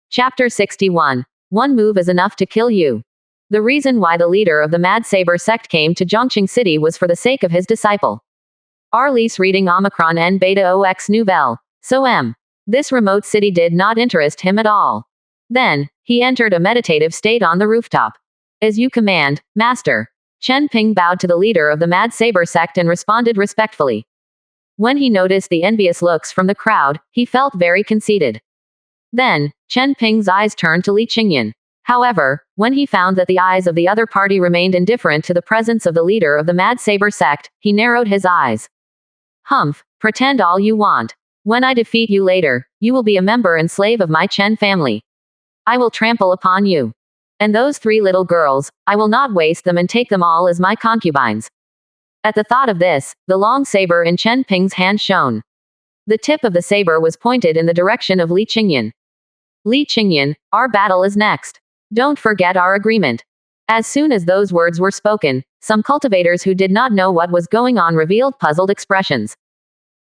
Chapter 61. One move is enough to kill you. The reason why the leader of the Mad Saber sect came to Zhongqing City was for the sake of his disciple. Arliss reading Omicron N Beta Ox Nouvelle. So This remote city did not interest him at all. Then, he entered a meditative state on the rooftop. As you command, Master. Chen Ping bowed to the leader of the Mad Saber sect and responded respectfully. When he noticed the envious looks from the crowd, he felt very conceited. Then, Chen Ping's eyes turned to Li Qingyan. However, when he found that the eyes of the other party remained indifferent to the presence of the leader of the Mad Saber sect, he narrowed his eyes. Humph, pretend all you want. When I defeat you later, you will be a member and slave of my Chen family. I will trample upon you. And those 3 little girls, I will not waste them and take them all as my concubines. At the thought of this, the long saber in Chen Ping's hand shone. The tip of the saber was pointed in the direction of Li Qingyan. Li Qingyan, our battle is next. Don't forget our agreement. As soon as those words were spoken, some cultivators who did not know what was going on revealed puzzled expressions.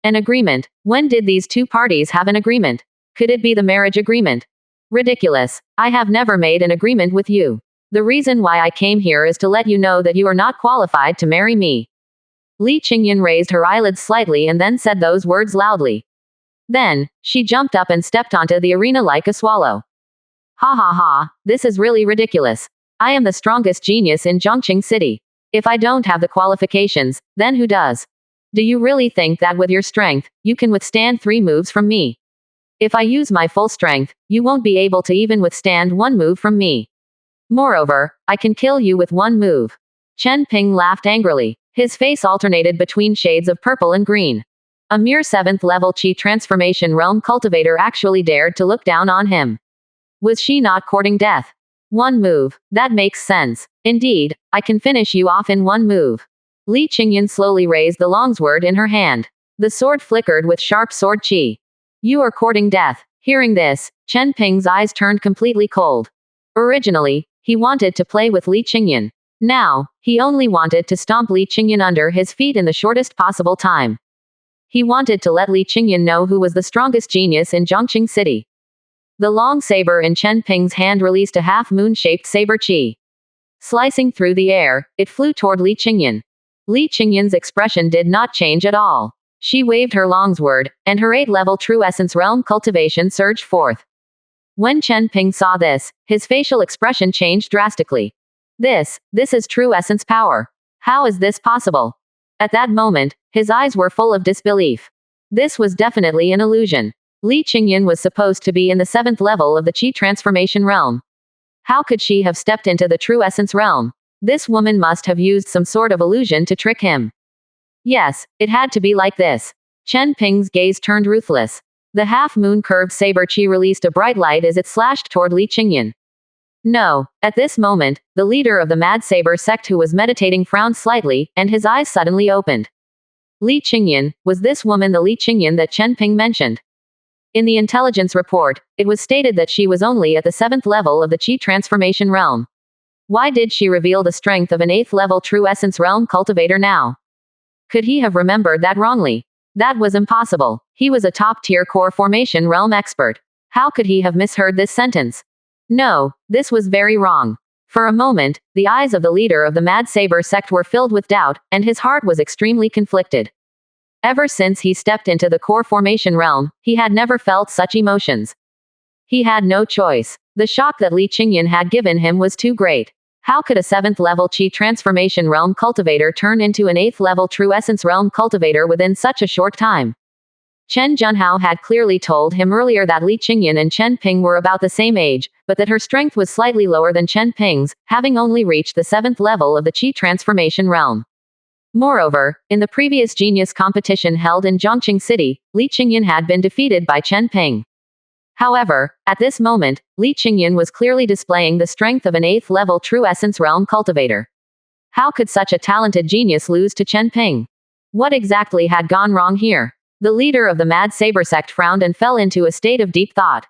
An agreement? When did these 2 parties have an agreement? Could it be the marriage agreement? Ridiculous. I have never made an agreement with you. The reason why I came here is to let you know that you are not qualified to marry me. Li Qingyan raised her eyelids slightly and then said those words loudly. Then, she jumped up and stepped onto the arena like a swallow. Ha ha ha, this is really ridiculous. I am the strongest genius in Zhongqing City. If I don't have the qualifications, then who does? Do you really think that with your strength, you can withstand 3 moves from me? If I use my full strength, you won't be able to even withstand 1 move from me. Moreover, I can kill you with 1 move. Chen Ping laughed angrily. His face alternated between shades of purple and green. A mere 7th level Qi transformation realm cultivator actually dared to look down on him. Was she not courting death? 1 move. That makes sense. Indeed, I can finish you off in 1 move. Li Qingyan slowly raised the longsword in her hand. The sword flickered with sharp sword qi. You are courting death. Hearing this, Chen Ping's eyes turned completely cold. Originally, he wanted to play with Li Qingyan. Now, he only wanted to stomp Li Qingyan under his feet in the shortest possible time. He wanted to let Li Qingyan know who was the strongest genius in Zhongqing City. The long saber in Chen Ping's hand released a half-moon-shaped saber qi. Slicing through the air, it flew toward Li Qingyan. Li Qingyan's expression did not change at all. She waved her longsword, and her 8th-level True Essence Realm cultivation surged forth. When Chen Ping saw this, his facial expression changed drastically. This is True Essence power. How is this possible? At that moment, his eyes were full of disbelief. This was definitely an illusion. Li Qingyan was supposed to be in the 7th level of the Qi transformation realm. How could she have stepped into the True Essence realm? This woman must have used some sort of illusion to trick him. Yes, it had to be like this. Chen Ping's gaze turned ruthless. The half-moon curved saber qi released a bright light as it slashed toward Li Qingyan. No. At this moment, the leader of the Mad Saber sect who was meditating frowned slightly, and his eyes suddenly opened. Li Qingyan, was this woman the Li Qingyan that Chen Ping mentioned? In the intelligence report, it was stated that she was only at the 7th level of the Qi transformation realm. Why did she reveal the strength of an 8th level True Essence realm cultivator now? Could he have remembered that wrongly? That was impossible. He was a top-tier core formation realm expert. How could he have misheard this sentence? No, this was very wrong. For a moment, the eyes of the leader of the Mad Saber sect were filled with doubt, and his heart was extremely conflicted. Ever since he stepped into the core formation realm, he had never felt such emotions. He had no choice. The shock that Li Qingyan had given him was too great. How could a 7th level Qi transformation realm cultivator turn into an 8th level True Essence realm cultivator within such a short time? Chen Junhao had clearly told him earlier that Li Qingyan and Chen Ping were about the same age, but that her strength was slightly lower than Chen Ping's, having only reached the 7th level of the Qi transformation realm. Moreover, in the previous genius competition held in Zhongqing City, Li Qingyan had been defeated by Chen Ping. However, at this moment, Li Qingyan was clearly displaying the strength of an 8th level True Essence realm cultivator. How could such a talented genius lose to Chen Ping? What exactly had gone wrong here? The leader of the Mad Saber sect frowned and fell into a state of deep thought.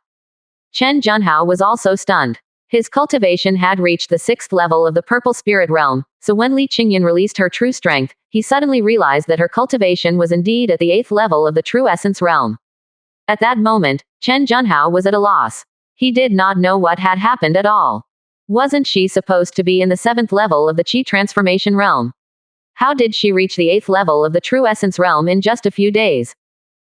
Chen Junhao was also stunned. His cultivation had reached the 6th level of the Purple Spirit Realm, so when Li Qingyan released her true strength, he suddenly realized that her cultivation was indeed at the 8th level of the True Essence Realm. At that moment, Chen Junhao was at a loss. He did not know what had happened at all. Wasn't she supposed to be in the 7th level of the Chi transformation realm? How did she reach the 8th level of the True Essence realm in just a few days?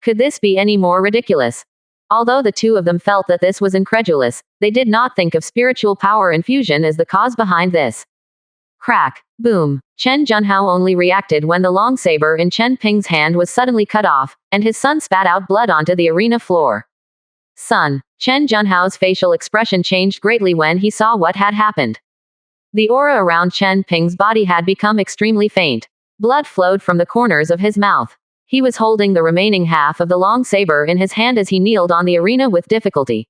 Could this be any more ridiculous? Although the two of them felt that this was incredulous, they did not think of spiritual power infusion as the cause behind this. Crack. Boom. Chen Junhao only reacted when the long saber in Chen Ping's hand was suddenly cut off, and his son spat out blood onto the arena floor. Son. Chen Junhao's facial expression changed greatly when he saw what had happened. The aura around Chen Ping's body had become extremely faint. Blood flowed from the corners of his mouth. He was holding the remaining half of the long saber in his hand as he kneeled on the arena with difficulty.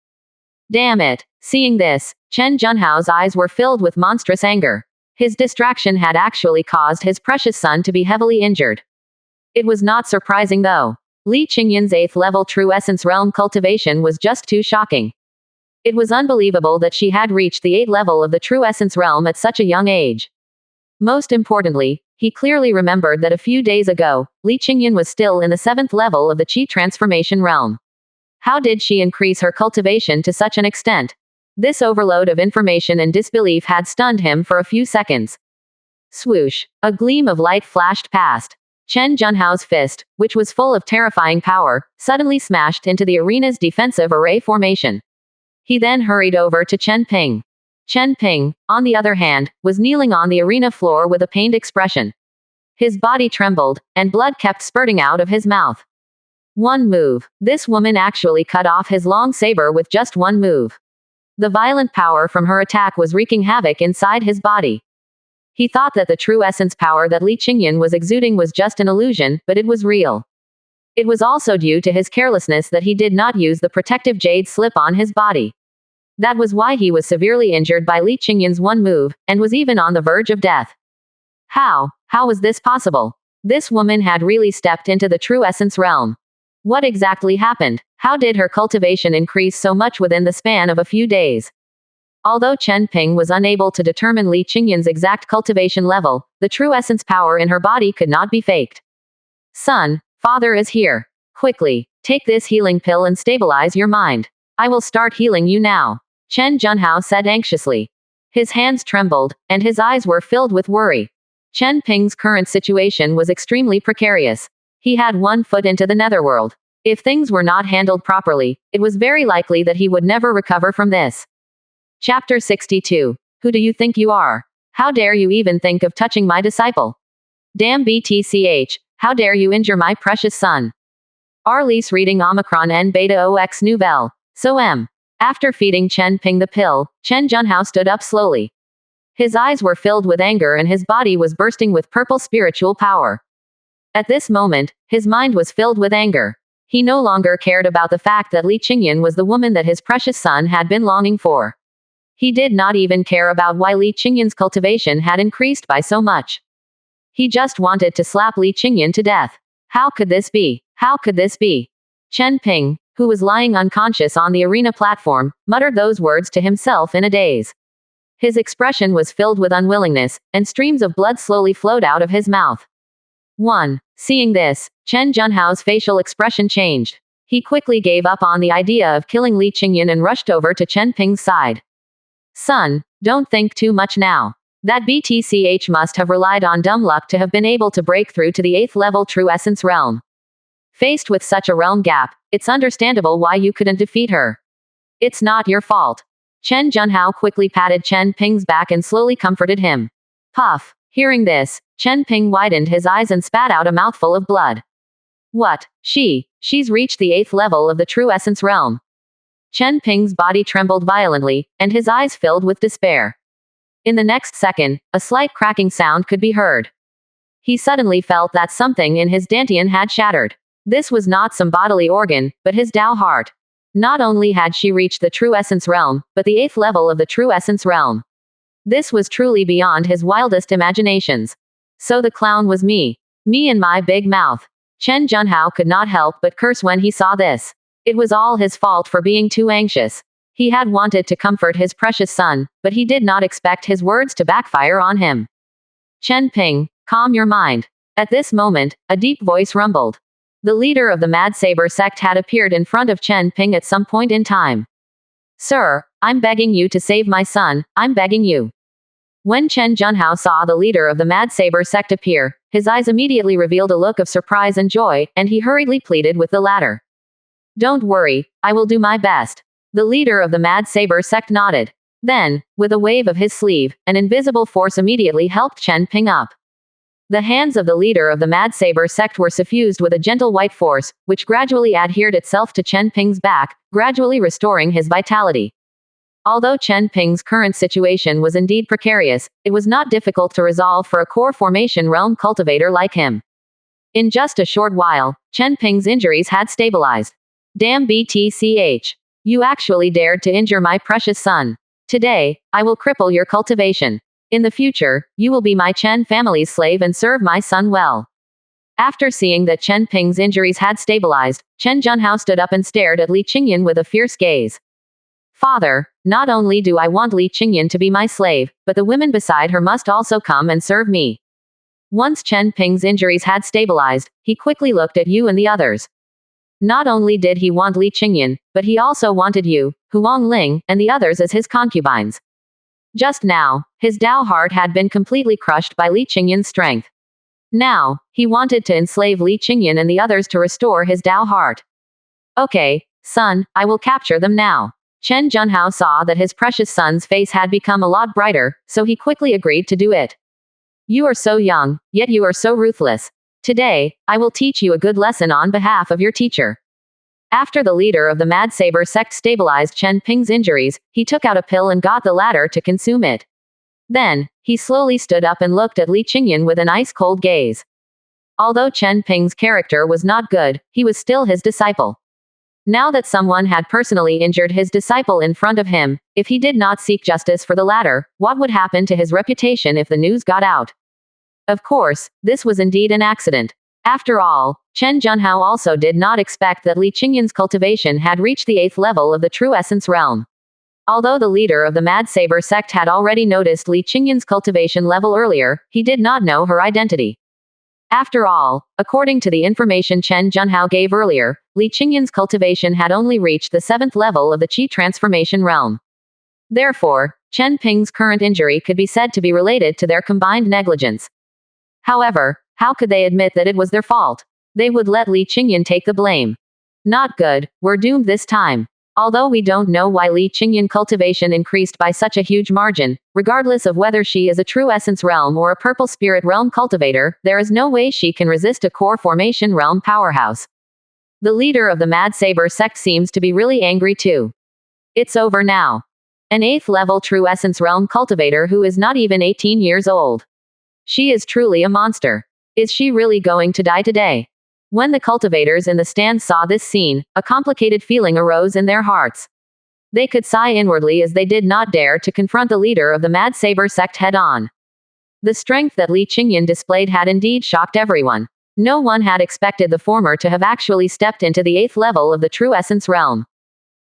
Damn it. Seeing this, Chen Junhao's eyes were filled with monstrous anger. His distraction had actually caused his precious son to be heavily injured. It was not surprising though. Li Qingyan's 8th level True Essence realm cultivation was just too shocking. It was unbelievable that she had reached the 8th level of the True Essence realm at such a young age. Most importantly, he clearly remembered that a few days ago, Li Qingyan was still in the 7th level of the Qi transformation realm. How did she increase her cultivation to such an extent? This overload of information and disbelief had stunned him for a few seconds. Swoosh. A gleam of light flashed past. Chen Junhao's fist, which was full of terrifying power, suddenly smashed into the arena's defensive array formation. He then hurried over to Chen Ping. Chen Ping, on the other hand, was kneeling on the arena floor with a pained expression. His body trembled, and blood kept spurting out of his mouth. One move. This woman actually cut off his long saber with just one move. The violent power from her attack was wreaking havoc inside his body. He thought that the true essence power that Li Qingyan was exuding was just an illusion, but it was real. It was also due to his carelessness that he did not use the protective jade slip on his body. That was why he was severely injured by Li Qingyan's one move, and was even on the verge of death. How was this possible? This woman had really stepped into the true essence realm. What exactly happened? How did her cultivation increase so much within the span of a few days? Although Chen Ping was unable to determine Li Qingyan's exact cultivation level, the true essence power in her body could not be faked. Son, father is here. Quickly, take this healing pill and stabilize your mind. I will start healing you now. Chen Junhao said anxiously. His hands trembled, and his eyes were filled with worry. Chen Ping's current situation was extremely precarious. He had one foot into the netherworld. If things were not handled properly, it was very likely that he would never recover from this. Chapter 62. Who do you think you are? How dare you even think of touching my disciple? Damn BTCH, how dare you injure my precious son? Arlise reading Omicron N Beta OX Nouvelle. So M. After feeding Chen Ping the pill, Chen Junhao stood up slowly. His eyes were filled with anger and his body was bursting with purple spiritual power. At this moment, his mind was filled with anger. He no longer cared about the fact that Li Qingyan was the woman that his precious son had been longing for. He did not even care about why Li Qingyan's cultivation had increased by so much. He just wanted to slap Li Qingyan to death. How could this be? How could this be? Chen Ping, who was lying unconscious on the arena platform, muttered those words to himself in a daze. His expression was filled with unwillingness, and streams of blood slowly flowed out of his mouth. 1. Seeing this, Chen Junhao's facial expression changed. He quickly gave up on the idea of killing Li Qingyan and rushed over to Chen Ping's side. Son, don't think too much now. That BTCH must have relied on dumb luck to have been able to break through to the 8th level True Essence realm. Faced with such a realm gap, it's understandable why you couldn't defeat her. It's not your fault. Chen Junhao quickly patted Chen Ping's back and slowly comforted him. Puff. Hearing this, Chen Ping widened his eyes and spat out a mouthful of blood. What? She's reached the 8th level of the True Essence realm. Chen Ping's body trembled violently, and his eyes filled with despair. In the next second, a slight cracking sound could be heard. He suddenly felt that something in his dantian had shattered. This was not some bodily organ, but his Tao heart. Not only had she reached the True Essence realm, but the 8th level of the True Essence realm. This was truly beyond his wildest imaginations. So the clown was me. Me and my big mouth. Chen Junhao could not help but curse when he saw this. It was all his fault for being too anxious. He had wanted to comfort his precious son, but he did not expect his words to backfire on him. Chen Ping, calm your mind. At this moment, a deep voice rumbled. The leader of the Mad Saber sect had appeared in front of Chen Ping at some point in time. Sir, I'm begging you to save my son, I'm begging you. When Chen Junhao saw the leader of the Mad Saber sect appear, his eyes immediately revealed a look of surprise and joy, and he hurriedly pleaded with the latter. Don't worry, I will do my best. The leader of the Mad Saber sect nodded. Then, with a wave of his sleeve, an invisible force immediately helped Chen Ping up. The hands of the leader of the Mad Saber sect were suffused with a gentle white force, which gradually adhered itself to Chen Ping's back, gradually restoring his vitality. Although Chen Ping's current situation was indeed precarious, it was not difficult to resolve for a core formation realm cultivator like him. In just a short while, Chen Ping's injuries had stabilized. Damn BTCH. You actually dared to injure my precious son. Today, I will cripple your cultivation. In the future, you will be my Chen family's slave and serve my son well. After seeing that Chen Ping's injuries had stabilized, Chen Junhao stood up and stared at Li Qingyan with a fierce gaze. Father, not only do I want Li Qingyan to be my slave, but the women beside her must also come and serve me. Once Chen Ping's injuries had stabilized, he quickly looked at you and the others. Not only did he want Li Qingyan, but he also wanted you, Huang Ling, and the others as his concubines. Just now, his Dao heart had been completely crushed by Li Qingyan's strength. Now, he wanted to enslave Li Qingyan and the others to restore his Dao heart. Okay, son, I will capture them now. Chen Junhao saw that his precious son's face had become a lot brighter, so he quickly agreed to do it. You are so young, yet you are so ruthless. Today, I will teach you a good lesson on behalf of your teacher. After the leader of the Mad Saber sect stabilized Chen Ping's injuries, he took out a pill and got the latter to consume it. Then, he slowly stood up and looked at Li Qingyan with an ice-cold gaze. Although Chen Ping's character was not good, he was still his disciple. Now that someone had personally injured his disciple in front of him, if he did not seek justice for the latter, what would happen to his reputation if the news got out? Of course, this was indeed an accident. After all, Chen Junhao also did not expect that Li Qingyan's cultivation had reached the 8th level of the True Essence realm. Although the leader of the Mad Saber sect had already noticed Li Qingyan's cultivation level earlier, he did not know her identity. After all, according to the information Chen Junhao gave earlier, Li Qingyan's cultivation had only reached the 7th level of the Qi transformation realm. Therefore, Chen Ping's current injury could be said to be related to their combined negligence. However, how could they admit that it was their fault? They would let Li Qingyan take the blame. Not good, we're doomed this time. Although we don't know why Li Qingyan cultivation increased by such a huge margin, regardless of whether she is a True Essence realm or a Purple Spirit realm cultivator, there is no way she can resist a core formation realm powerhouse. The leader of the Mad Saber sect seems to be really angry too. It's over now. An 8th level True Essence realm cultivator who is not even 18 years old. She is truly a monster. Is she really going to die today? When the cultivators in the stand saw this scene, a complicated feeling arose in their hearts. They could sigh inwardly as they did not dare to confront the leader of the Mad Saber sect head-on. The strength that Li Qingyan displayed had indeed shocked everyone. No one had expected the former to have actually stepped into the 8th level of the True Essence realm.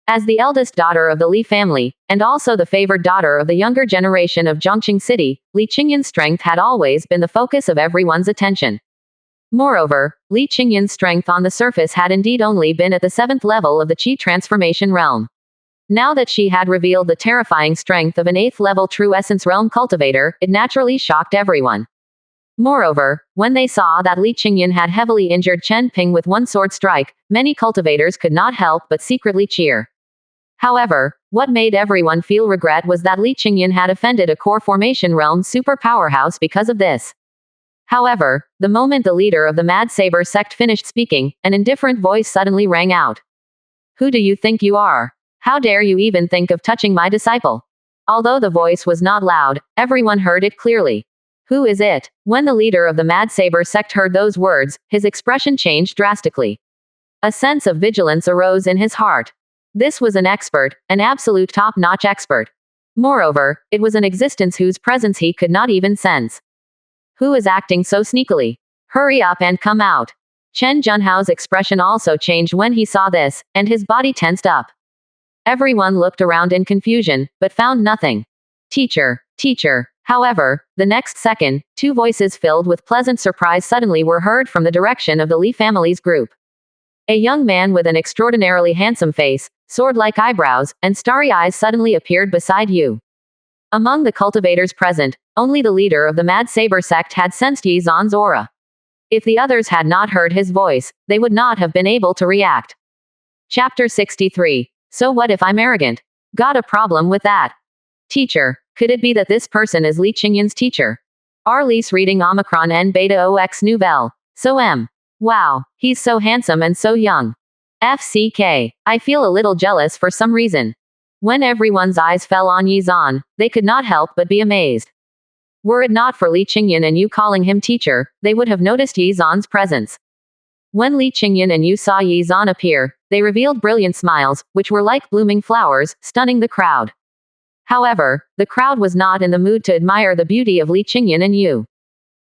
As the eldest daughter of the Li family, and also the favored daughter of the younger generation of Zhongqing City, Li Qingyan's strength had always been the focus of everyone's attention. Moreover, Li Qingyan's strength on the surface had indeed only been at the 7th level of the Qi transformation realm. Now that she had revealed the terrifying strength of an 8th level True Essence realm cultivator, it naturally shocked everyone. Moreover, when they saw that Li Qingyan had heavily injured Chen Ping with one sword strike, many cultivators could not help but secretly cheer. However, what made everyone feel regret was that Li Qingyan had offended a core formation realm super powerhouse because of this. However, the moment the leader of the Mad Saber sect finished speaking, an indifferent voice suddenly rang out. Who do you think you are? How dare you even think of touching my disciple? Although the voice was not loud, everyone heard it clearly. Who is it? When the leader of the Mad Saber sect heard those words, his expression changed drastically. A sense of vigilance arose in his heart. This was an expert, an absolute top-notch expert. Moreover, it was an existence whose presence he could not even sense. Who is acting so sneakily? Hurry up and come out. Chen Junhao's expression also changed when he saw this, and his body tensed up. Everyone looked around in confusion, but found nothing. Teacher, teacher. However, the next second, two voices filled with pleasant surprise suddenly were heard from the direction of the Li family's group. A young man with an extraordinarily handsome face, sword-like eyebrows, and starry eyes suddenly appeared beside you. Among the cultivators present, only the leader of the Mad Saber sect had sensed Yi Zan's aura. If the others had not heard his voice, they would not have been able to react. Chapter 63. So what if I'm arrogant? Got a problem with that. Teacher. Could it be that this person is Li Qingyun's teacher? Arlise reading Omicron N Beta OX Nouvelle. So Wow, he's so handsome and so young. FCK. I feel a little jealous for some reason. When everyone's eyes fell on Yi Zan, they could not help but be amazed. Were it not for Li Qingyun and you calling him teacher, they would have noticed Yi Zan's presence. When Li Qingyun and you saw Yi Zan appear, they revealed brilliant smiles, which were like blooming flowers, stunning the crowd. However, the crowd was not in the mood to admire the beauty of Li Qingyun and you.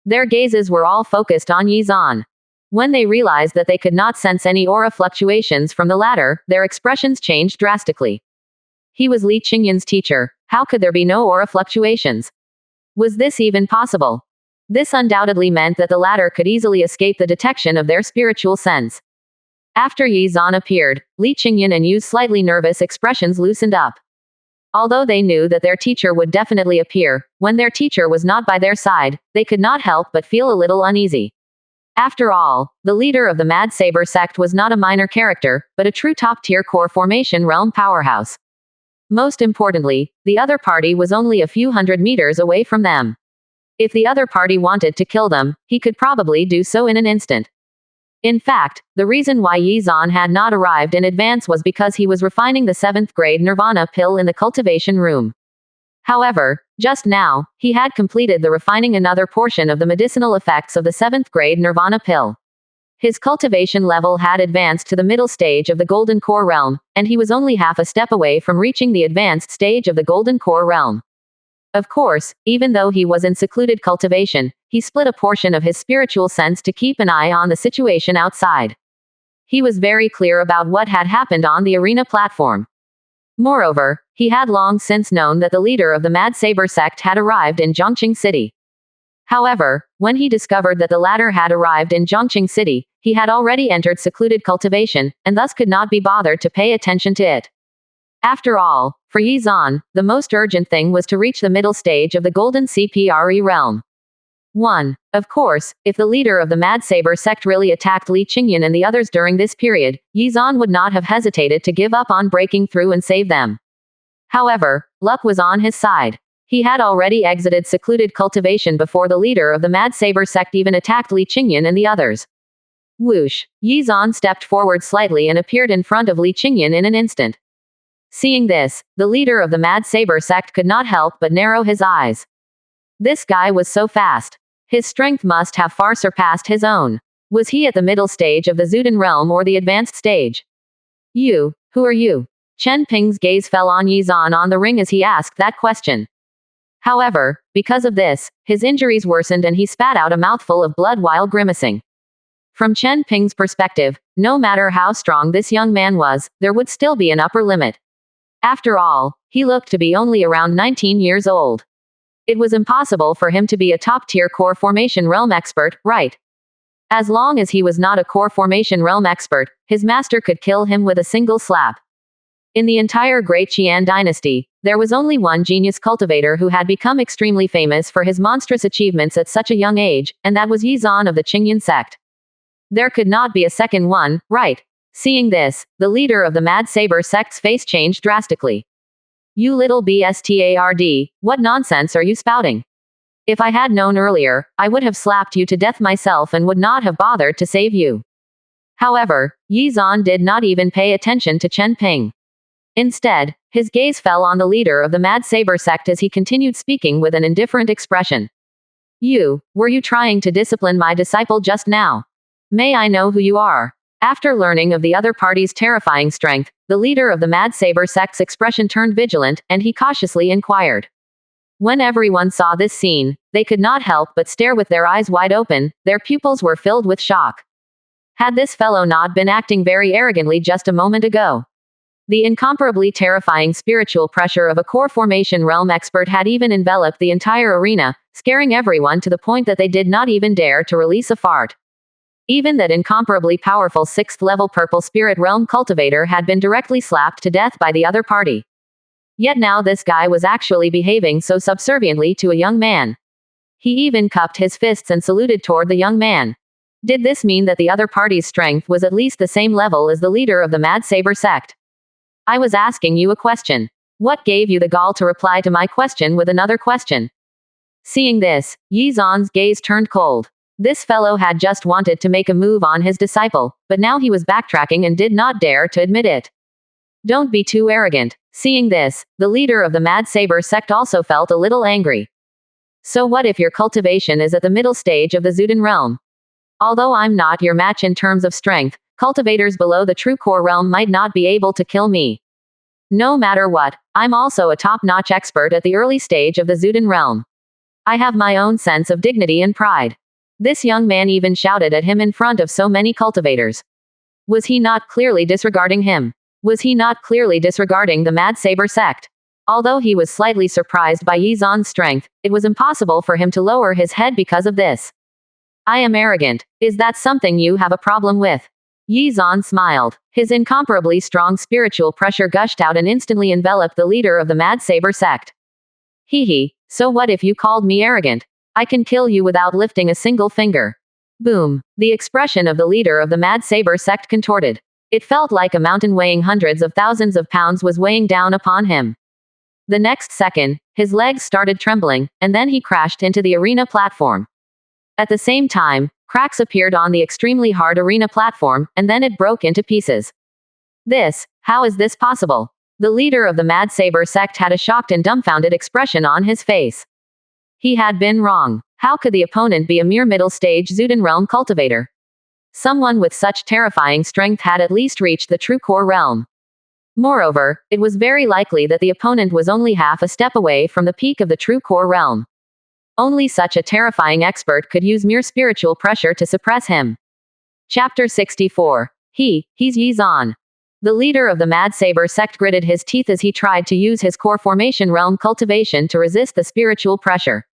Their gazes were all focused on Yi Zan. When they realized that they could not sense any aura fluctuations from the latter, their expressions changed drastically. He was Li Qingyun's teacher. How could there be no aura fluctuations? Was this even possible? This undoubtedly meant that the latter could easily escape the detection of their spiritual sense. After Yi Zan appeared, Li Qingyun and Yu's slightly nervous expressions loosened up. Although they knew that their teacher would definitely appear, when their teacher was not by their side, they could not help but feel a little uneasy. After all, the leader of the Mad Saber sect was not a minor character, but a true top-tier core formation realm powerhouse. Most importantly, the other party was only a few hundred meters away from them. If the other party wanted to kill them, he could probably do so in an instant. In fact, the reason why Yi Zan had not arrived in advance was because he was refining the 7th grade Nirvana pill in the cultivation room. However, just now, he had completed the refining another portion of the medicinal effects of the 7th grade Nirvana pill. His cultivation level had advanced to the middle stage of the Golden Core realm, and he was only half a step away from reaching the advanced stage of the Golden Core realm. Of course, even though he was in secluded cultivation, he split a portion of his spiritual sense to keep an eye on the situation outside. He was very clear about what had happened on the arena platform. Moreover, he had long since known that the leader of the Mad Saber sect had arrived in Zhongqing City. However, when he discovered that the latter had arrived in Zhongqing City, he had already entered secluded cultivation, and thus could not be bothered to pay attention to it. After all, for Yi Zan, the most urgent thing was to reach the middle stage of the Golden CPRE realm. 1. Of course, if the leader of the Mad Saber sect really attacked Li Qingyun and the others during this period, Yi Zan would not have hesitated to give up on breaking through and save them. However, luck was on his side. He had already exited secluded cultivation before the leader of the Mad Saber sect even attacked Li Qingyun and the others. Whoosh! Yi Zan stepped forward slightly and appeared in front of Li Qingyun in an instant. Seeing this, the leader of the Mad Saber sect could not help but narrow his eyes. This guy was so fast. His strength must have far surpassed his own. Was he at the middle stage of the Zuden realm or the advanced stage? You, who are you? Chen Ping's gaze fell on Yi Zan on the ring as he asked that question. However, because of this, his injuries worsened and he spat out a mouthful of blood while grimacing. From Chen Ping's perspective, no matter how strong this young man was, there would still be an upper limit. After all, he looked to be only around 19 years old. It was impossible for him to be a top-tier core formation realm expert, right? As long as he was not a core formation realm expert, his master could kill him with a single slap. In the entire Great Qian dynasty, there was only one genius cultivator who had become extremely famous for his monstrous achievements at such a young age, and that was Yi Zan of the Qingyun sect. There could not be a second one, right? Seeing this, the leader of the Mad Saber sect's face changed drastically. You little bastard, what nonsense are you spouting? If I had known earlier, I would have slapped you to death myself and would not have bothered to save you. However, Yi Zan did not even pay attention to Chen Ping. Instead, his gaze fell on the leader of the Mad Saber sect as he continued speaking with an indifferent expression. Were you trying to discipline my disciple just now? May I know who you are? After learning of the other party's terrifying strength, the leader of the Mad Saber sect's expression turned vigilant, and he cautiously inquired. When everyone saw this scene, they could not help but stare with their eyes wide open, their pupils were filled with shock. Had this fellow not been acting very arrogantly just a moment ago? The incomparably terrifying spiritual pressure of a core formation realm expert had even enveloped the entire arena, scaring everyone to the point that they did not even dare to release a fart. Even that incomparably powerful 6th-level Purple Spirit Realm cultivator had been directly slapped to death by the other party. Yet now this guy was actually behaving so subserviently to a young man. He even cupped his fists and saluted toward the young man. Did this mean that the other party's strength was at least the same level as the leader of the Mad Saber sect? I was asking you a question. What gave you the gall to reply to my question with another question? Seeing this, Yi Zan's gaze turned cold. This fellow had just wanted to make a move on his disciple, but now he was backtracking and did not dare to admit it. Don't be too arrogant. Seeing this, the leader of the Mad Saber sect also felt a little angry. So what if your cultivation is at the middle stage of the Zuden realm? Although I'm not your match in terms of strength, cultivators below the true core realm might not be able to kill me. No matter what, I'm also a top-notch expert at the early stage of the Zuden realm. I have my own sense of dignity and pride. This young man even shouted at him in front of so many cultivators. Was he not clearly disregarding him? Was he not clearly disregarding the Mad Saber sect? Although he was slightly surprised by Yi Zan's strength, it was impossible for him to lower his head because of this. I am arrogant. Is that something you have a problem with? Yi Zan smiled. His incomparably strong spiritual pressure gushed out and instantly enveloped the leader of the Mad Saber sect. Hee, so what if you called me arrogant? I can kill you without lifting a single finger. Boom. The expression of the leader of the Mad Saber sect contorted. It felt like a mountain weighing hundreds of thousands of pounds was weighing down upon him. The next second, his legs started trembling, and then he crashed into the arena platform. At the same time, cracks appeared on the extremely hard arena platform, and then it broke into pieces. How is this possible? The leader of the Mad Saber sect had a shocked and dumbfounded expression on his face. He had been wrong. How could the opponent be a mere middle-stage Zuden realm cultivator? Someone with such terrifying strength had at least reached the true core realm. Moreover, it was very likely that the opponent was only half a step away from the peak of the true core realm. Only such a terrifying expert could use mere spiritual pressure to suppress him. Chapter 64. He's Yi Zan. The leader of the Mad Saber sect gritted his teeth as he tried to use his core formation realm cultivation to resist the spiritual pressure.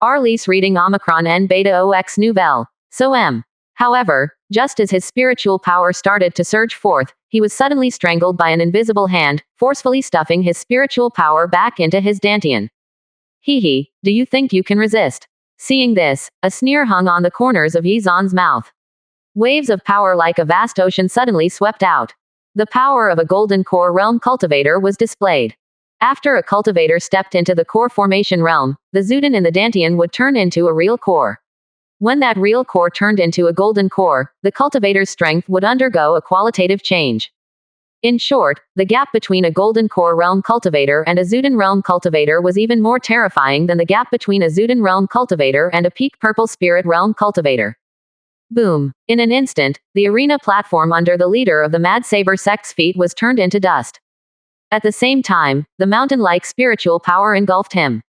Arliss reading Omicron N Beta OX Nouvelle. So M. However, just as his spiritual power started to surge forth, he was suddenly strangled by an invisible hand, forcefully stuffing his spiritual power back into his dantian. Hee, do you think you can resist? Seeing this, a sneer hung on the corners of Yi Zan's mouth. Waves of power like a vast ocean suddenly swept out. The power of a golden core realm cultivator was displayed. After a cultivator stepped into the core formation realm, the Zuden in the dantian would turn into a real core. When that real core turned into a golden core, the cultivator's strength would undergo a qualitative change. In short, the gap between a golden core realm cultivator and a Zuden realm cultivator was even more terrifying than the gap between a Zuden realm cultivator and a peak purple spirit realm cultivator. Boom. In an instant, the arena platform under the leader of the Mad Saber sect's feet was turned into dust. At the same time, the mountain-like spiritual power engulfed him.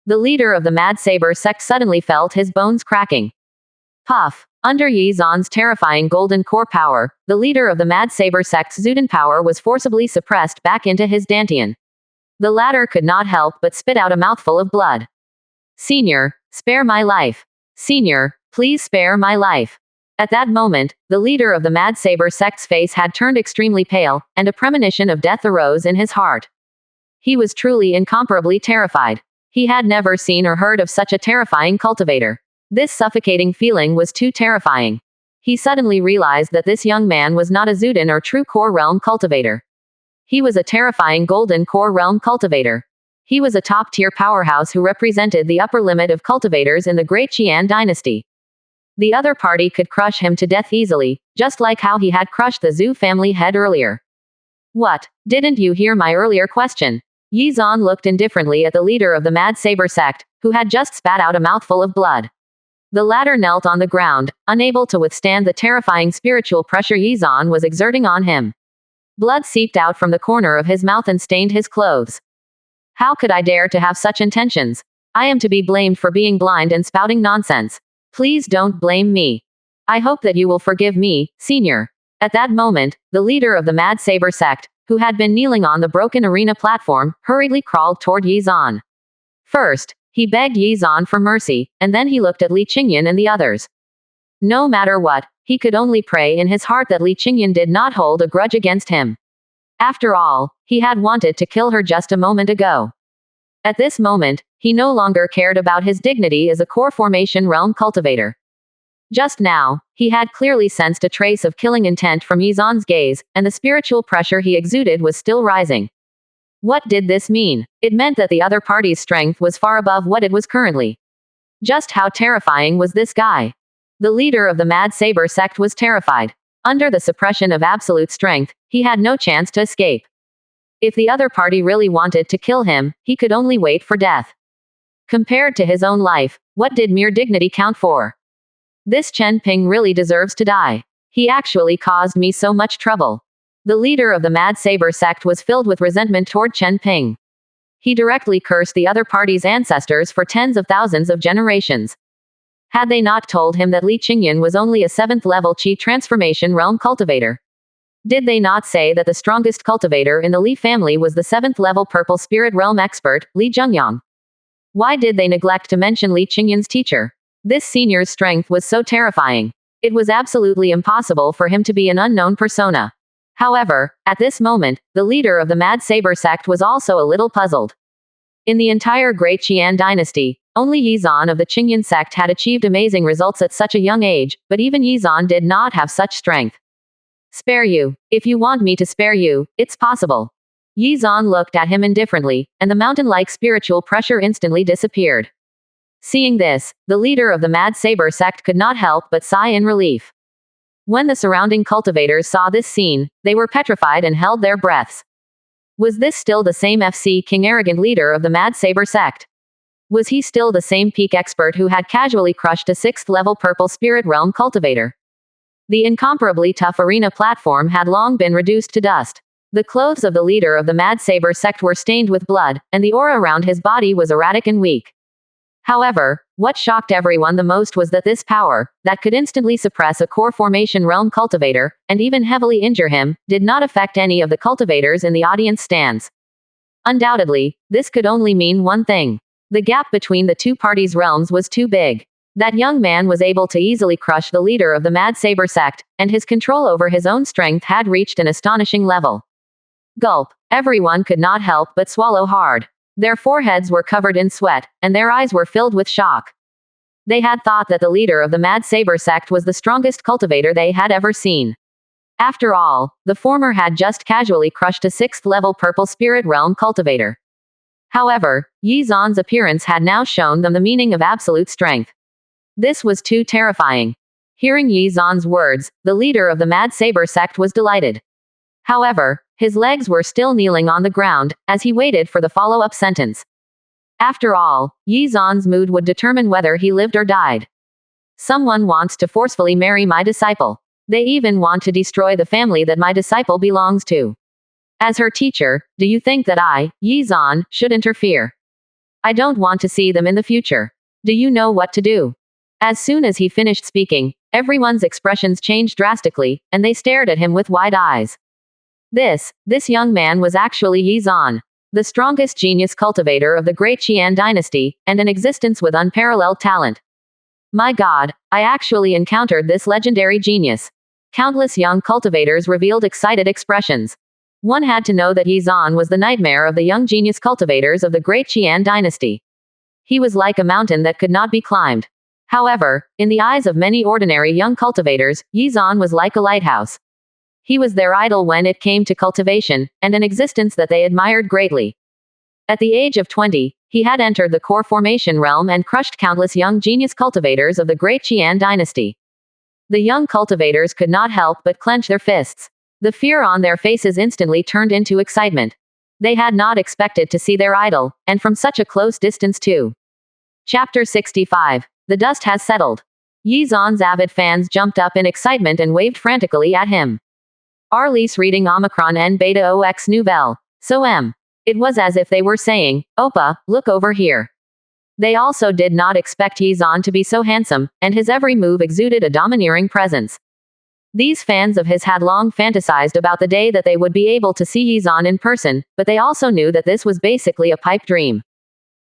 The leader of the Mad Saber sect suddenly felt his bones cracking. Puff. Under Yi Zan's terrifying golden core power, the leader of the Mad Saber sect's Zuden power was forcibly suppressed back into his dantian. The latter could not help but spit out a mouthful of blood. Senior, spare my life. Senior, please spare my life. At that moment, the leader of the Mad Saber sect's face had turned extremely pale, and a premonition of death arose in his heart. He was truly incomparably terrified. He had never seen or heard of such a terrifying cultivator. This suffocating feeling was too terrifying. He suddenly realized that this young man was not a Zuden or true core realm cultivator. He was a terrifying golden core realm cultivator. He was a top-tier powerhouse who represented the upper limit of cultivators in the Great Qian dynasty. The other party could crush him to death easily, just like how he had crushed the Zhu family head earlier. What? Didn't you hear my earlier question? Yi Zan looked indifferently at the leader of the Mad Saber sect, who had just spat out a mouthful of blood. The latter knelt on the ground, unable to withstand the terrifying spiritual pressure Yi Zan was exerting on him. Blood seeped out from the corner of his mouth and stained his clothes. How could I dare to have such intentions? I am to be blamed for being blind and spouting nonsense. Please don't blame me. I hope that you will forgive me, senior. At that moment, the leader of the Mad Saber sect, who had been kneeling on the broken arena platform, hurriedly crawled toward Yi Zan. First, he begged Yi Zan for mercy, and then he looked at Li Qingyan and the others. No matter what, he could only pray in his heart that Li Qingyan did not hold a grudge against him. After all, he had wanted to kill her just a moment ago. At this moment, he no longer cared about his dignity as a core formation realm cultivator. Just now, he had clearly sensed a trace of killing intent from Yizan's gaze, and the spiritual pressure he exuded was still rising. What did this mean? It meant that the other party's strength was far above what it was currently. Just how terrifying was this guy? The leader of the Mad Saber sect was terrified. Under the suppression of absolute strength, he had no chance to escape. If the other party really wanted to kill him, he could only wait for death. Compared to his own life, what did mere dignity count for? This Chen Ping really deserves to die. He actually caused me so much trouble. The leader of the Mad Saber sect was filled with resentment toward Chen Ping. He directly cursed the other party's ancestors for tens of thousands of generations. Had they not told him that Li Qingyan was only a 7th-level Qi transformation realm cultivator? Did they not say that the strongest cultivator in the Li family was the 7th-level purple spirit realm expert, Li Zhengyang? Why did they neglect to mention Li Qingyan's teacher? This senior's strength was so terrifying. It was absolutely impossible for him to be an unknown persona. However, at this moment, the leader of the Mad Saber sect was also a little puzzled. In the entire Great Qian dynasty, only Yizan of the Qingyan sect had achieved amazing results at such a young age, but even Yizan did not have such strength. Spare you. If you want me to spare you, it's possible. Yizan looked at him indifferently, and the mountain-like spiritual pressure instantly disappeared. Seeing this, the leader of the Mad Saber sect could not help but sigh in relief. When the surrounding cultivators saw this scene, they were petrified and held their breaths. Was this still the same FC King arrogant leader of the Mad Saber sect? Was he still the same peak expert who had casually crushed a 6th-level purple spirit realm cultivator? The incomparably tough arena platform had long been reduced to dust. The clothes of the leader of the Mad Saber sect were stained with blood, and the aura around his body was erratic and weak. However, what shocked everyone the most was that this power, that could instantly suppress a core formation realm cultivator, and even heavily injure him, did not affect any of the cultivators in the audience stands. Undoubtedly, this could only mean one thing. The gap between the two parties' realms was too big. That young man was able to easily crush the leader of the Mad Saber sect, and his control over his own strength had reached an astonishing level. Gulp. Everyone could not help but swallow hard. Their foreheads were covered in sweat, and their eyes were filled with shock. They had thought that the leader of the Mad Saber sect was the strongest cultivator they had ever seen. After all, the former had just casually crushed a 6th-level purple spirit realm cultivator. However, Yizan's appearance had now shown them the meaning of absolute strength. This was too terrifying. Hearing Yizan's words, the leader of the Mad Saber sect was delighted. However, his legs were still kneeling on the ground, as he waited for the follow-up sentence. After all, Yizan's mood would determine whether he lived or died. Someone wants to forcefully marry my disciple. They even want to destroy the family that my disciple belongs to. As her teacher, do you think that I, Yizan, should interfere? I don't want to see them in the future. Do you know what to do? As soon as he finished speaking, everyone's expressions changed drastically, and they stared at him with wide eyes. This young man was actually Yizan, the strongest genius cultivator of the Great Qian dynasty, and an existence with unparalleled talent. My God, I actually encountered this legendary genius. Countless young cultivators revealed excited expressions. One had to know that Yizan was the nightmare of the young genius cultivators of the Great Qian dynasty. He was like a mountain that could not be climbed. However, in the eyes of many ordinary young cultivators, Yizan was like a lighthouse. He was their idol when it came to cultivation, and an existence that they admired greatly. At the age of 20, he had entered the core formation realm and crushed countless young genius cultivators of the Great Qian dynasty. The young cultivators could not help but clench their fists. The fear on their faces instantly turned into excitement. They had not expected to see their idol, and from such a close distance too. Chapter 65. The dust has settled. Yizan's avid fans jumped up in excitement and waved frantically at him. Arliss reading Omicron N Beta OX Nouvelle. So It was as if they were saying, Oppa, look over here. They also did not expect Yizan to be so handsome, and his every move exuded a domineering presence. These fans of his had long fantasized about the day that they would be able to see Yizan in person, but they also knew that this was basically a pipe dream.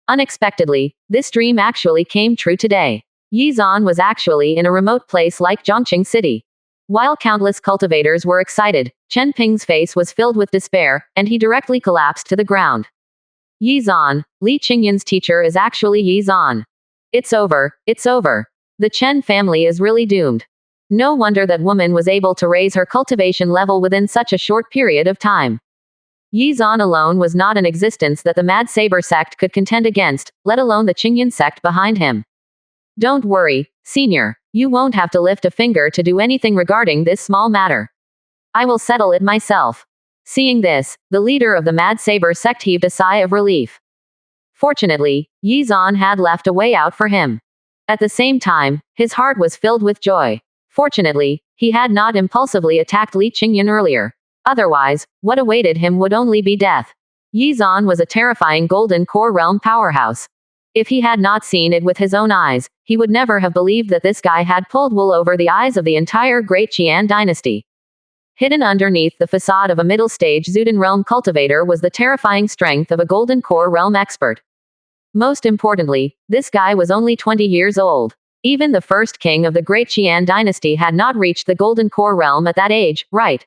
Unexpectedly, this dream actually came true today. Yizan was actually in a remote place like Zhongqing City. While countless cultivators were excited, Chen Ping's face was filled with despair, and he directly collapsed to the ground. Yi Zan, Li Qingyan's teacher is actually Yi Zan. It's over, it's over. The Chen family is really doomed. No wonder that woman was able to raise her cultivation level within such a short period of time. Yi Zan alone was not an existence that the Mad Saber sect could contend against, let alone the Qingyan sect behind him. Don't worry, senior. You won't have to lift a finger to do anything regarding this small matter. I will settle it myself. Seeing this, the leader of the Mad Saber sect heaved a sigh of relief. Fortunately, Yi Zan had left a way out for him. At the same time, his heart was filled with joy. Fortunately, he had not impulsively attacked Li Qingyan earlier. Otherwise, what awaited him would only be death. Yi Zan was a terrifying golden core realm powerhouse. If he had not seen it with his own eyes, he would never have believed that this guy had pulled wool over the eyes of the entire Great Qian dynasty. Hidden underneath the facade of a middle-stage Zuden realm cultivator was the terrifying strength of a golden core realm expert. Most importantly, this guy was only 20 years old. Even the first king of the Great Qian dynasty had not reached the golden core realm at that age, right?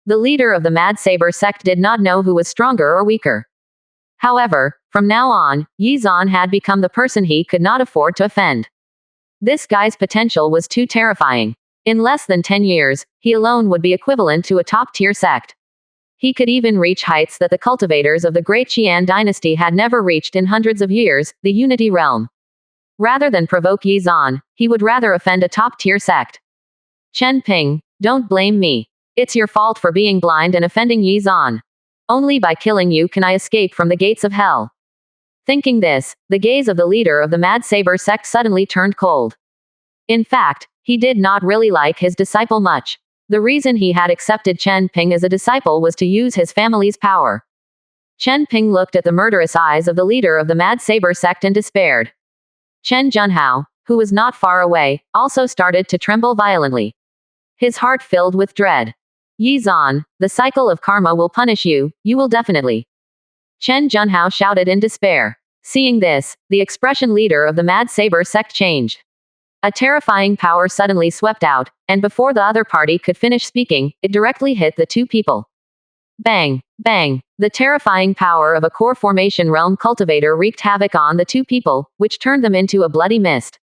The leader of the Mad Saber sect did not know who was stronger or weaker. However, from now on, Yi Zan had become the person he could not afford to offend. This guy's potential was too terrifying. In less than 10 years, he alone would be equivalent to a top-tier sect. He could even reach heights that the cultivators of the Great Qian dynasty had never reached in hundreds of years, the Unity realm. Rather than provoke Yi Zan, he would rather offend a top-tier sect. Chen Ping, don't blame me. It's your fault for being blind and offending Yi Zan. Only by killing you can I escape from the gates of hell. Thinking this, the gaze of the leader of the Mad Saber sect suddenly turned cold. In fact, he did not really like his disciple much. The reason he had accepted Chen Ping as a disciple was to use his family's power. Chen Ping looked at the murderous eyes of the leader of the Mad Saber sect and despaired. Chen Junhao, who was not far away, also started to tremble violently. His heart filled with dread. Yi Zan, the cycle of karma will punish you, you will definitely. Chen Junhao shouted in despair. Seeing this, the expression leader of the Mad Saber sect changed. A terrifying power suddenly swept out, and before the other party could finish speaking, it directly hit the two people. Bang, bang. The terrifying power of a core formation realm cultivator wreaked havoc on the two people, which turned them into a bloody mist.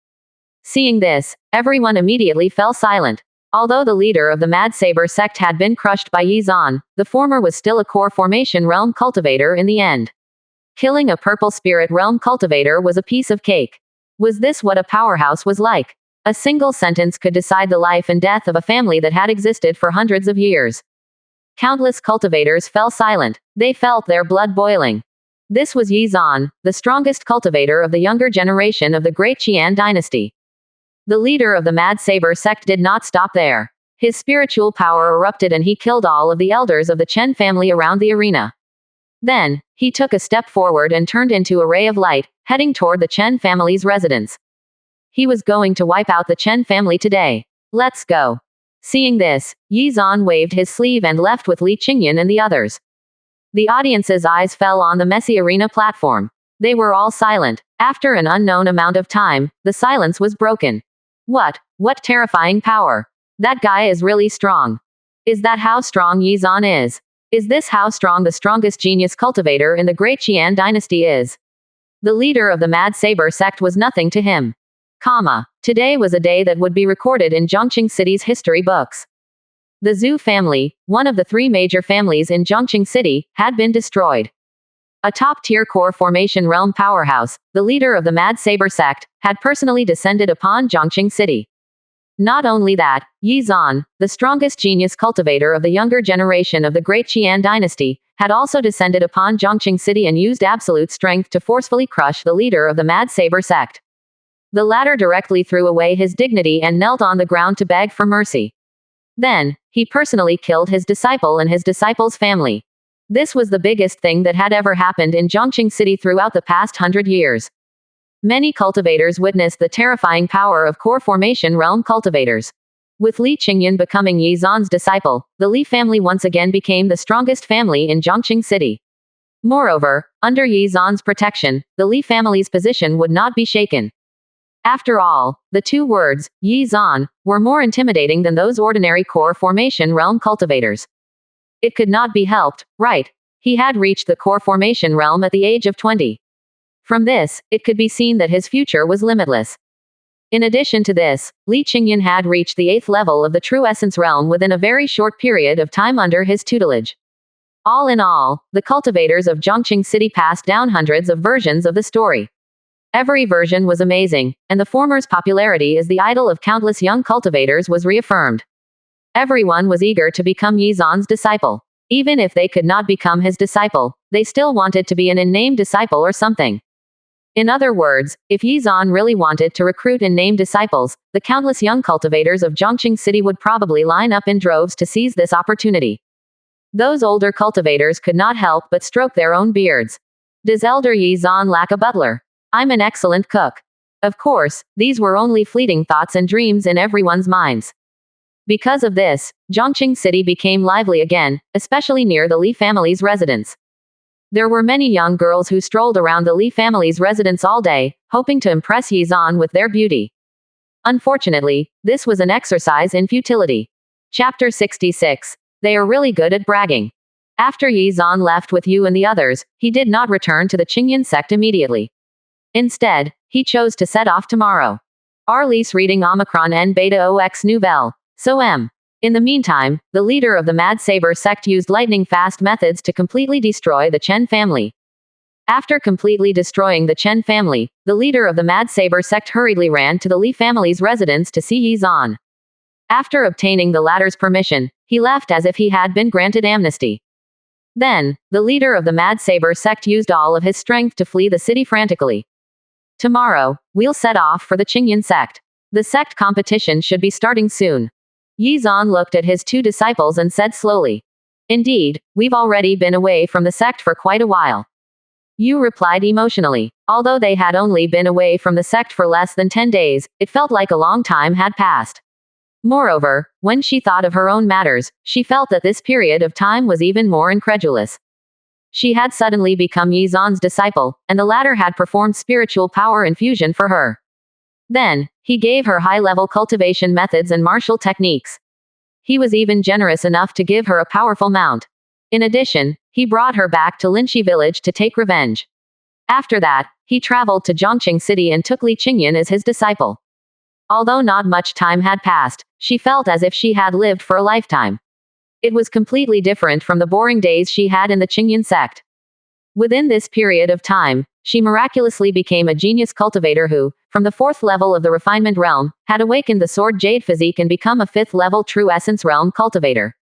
Seeing this, everyone immediately fell silent. Although the leader of the Mad Saber sect had been crushed by Yi Zan, the former was still a core formation realm cultivator in the end. Killing a purple spirit realm cultivator was a piece of cake. Was this what a powerhouse was like? A single sentence could decide the life and death of a family that had existed for hundreds of years. Countless cultivators fell silent. They felt their blood boiling. This was Yi Zan, the strongest cultivator of the younger generation of the Great Qian dynasty. The leader of the Mad Saber sect did not stop there. His spiritual power erupted and he killed all of the elders of the Chen family around the arena. Then, he took a step forward and turned into a ray of light, heading toward the Chen family's residence. He was going to wipe out the Chen family today. Let's go. Seeing this, Yi Zan waved his sleeve and left with Li Qingyan and the others. The audience's eyes fell on the messy arena platform. They were all silent. After an unknown amount of time, the silence was broken. What terrifying power. That guy is really strong. Is that how strong Yi Zan is? Is this how strong the strongest genius cultivator in the Great Qian dynasty is? The leader of the Mad Saber sect was nothing to him. Today was a day that would be recorded in Zhongqing City's history books. The Zhu family, one of the three major families in Zhongqing City, had been destroyed. A top-tier core formation realm powerhouse, the leader of the Mad Saber sect, had personally descended upon Zhongqing City. Not only that, Yi Zan, the strongest genius cultivator of the younger generation of the Great Qian dynasty, had also descended upon Zhongqing City and used absolute strength to forcefully crush the leader of the Mad Saber sect. The latter directly threw away his dignity and knelt on the ground to beg for mercy. Then, he personally killed his disciple and his disciple's family. This was the biggest thing that had ever happened in Zhongqing City throughout the past 100 years. Many cultivators witnessed the terrifying power of core formation realm cultivators. With Li Qingyan becoming Yi Zan's disciple, the Li family once again became the strongest family in Zhongqing City. Moreover, under Yi Zan's protection, the Li family's position would not be shaken. After all, the two words, Yi Zan, were more intimidating than those ordinary core formation realm cultivators. It could not be helped, right? He had reached the core formation realm at the age of 20. From this, it could be seen that his future was limitless. In addition to this, Li Qingyan had reached the 8th level of the True Essence realm within a very short period of time under his tutelage. All in all, the cultivators of Zhongqing City passed down hundreds of versions of the story. Every version was amazing, and the former's popularity as the idol of countless young cultivators was reaffirmed. Everyone was eager to become Yi Zan's disciple. Even if they could not become his disciple, they still wanted to be an in-name disciple or something. In other words, if Yi Zan really wanted to recruit in-name disciples, the countless young cultivators of Zhongqing City would probably line up in droves to seize this opportunity. Those older cultivators could not help but stroke their own beards. Does elder Yi Zan lack a butler? I'm an excellent cook. Of course, these were only fleeting thoughts and dreams in everyone's minds. Because of this, Zhongqing City became lively again, especially near the Li family's residence. There were many young girls who strolled around the Li family's residence all day, hoping to impress Yi Zan with their beauty. Unfortunately, this was an exercise in futility. Chapter 66. They are really good at bragging. After Yi Zan left with you and the others, he did not return to the Qingyan sect immediately. Instead, he chose to set off tomorrow. Arlise reading Omicron N Beta OX Nouvelle. So M. In the meantime, the leader of the Mad Saber sect used lightning-fast methods to completely destroy the Chen family. After completely destroying the Chen family, the leader of the Mad Saber sect hurriedly ran to the Li family's residence to see Yi Zan. After obtaining the latter's permission, he left as if he had been granted amnesty. Then, the leader of the Mad Saber sect used all of his strength to flee the city frantically. Tomorrow, we'll set off for the Qingyan sect. The sect competition should be starting soon. Yi Zan looked at his two disciples and said slowly. Indeed, we've already been away from the sect for quite a while. Yu replied emotionally. Although they had only been away from the sect for less than 10 days, it felt like a long time had passed. Moreover, when she thought of her own matters, she felt that this period of time was even more incredulous. She had suddenly become Yi Zan's disciple, and the latter had performed spiritual power infusion for her. Then, he gave her high-level cultivation methods and martial techniques. He was even generous enough to give her a powerful mount. In addition, he brought her back to Linshi village to take revenge. After that, he traveled to Zhongqing City and took Li Qingyan as his disciple. Although not much time had passed, she felt as if she had lived for a lifetime. It was completely different from the boring days she had in the Qingyan sect. Within this period of time, she miraculously became a genius cultivator who, from the 4th level of the refinement realm, had awakened the sword jade physique and become a 5th level true essence realm cultivator.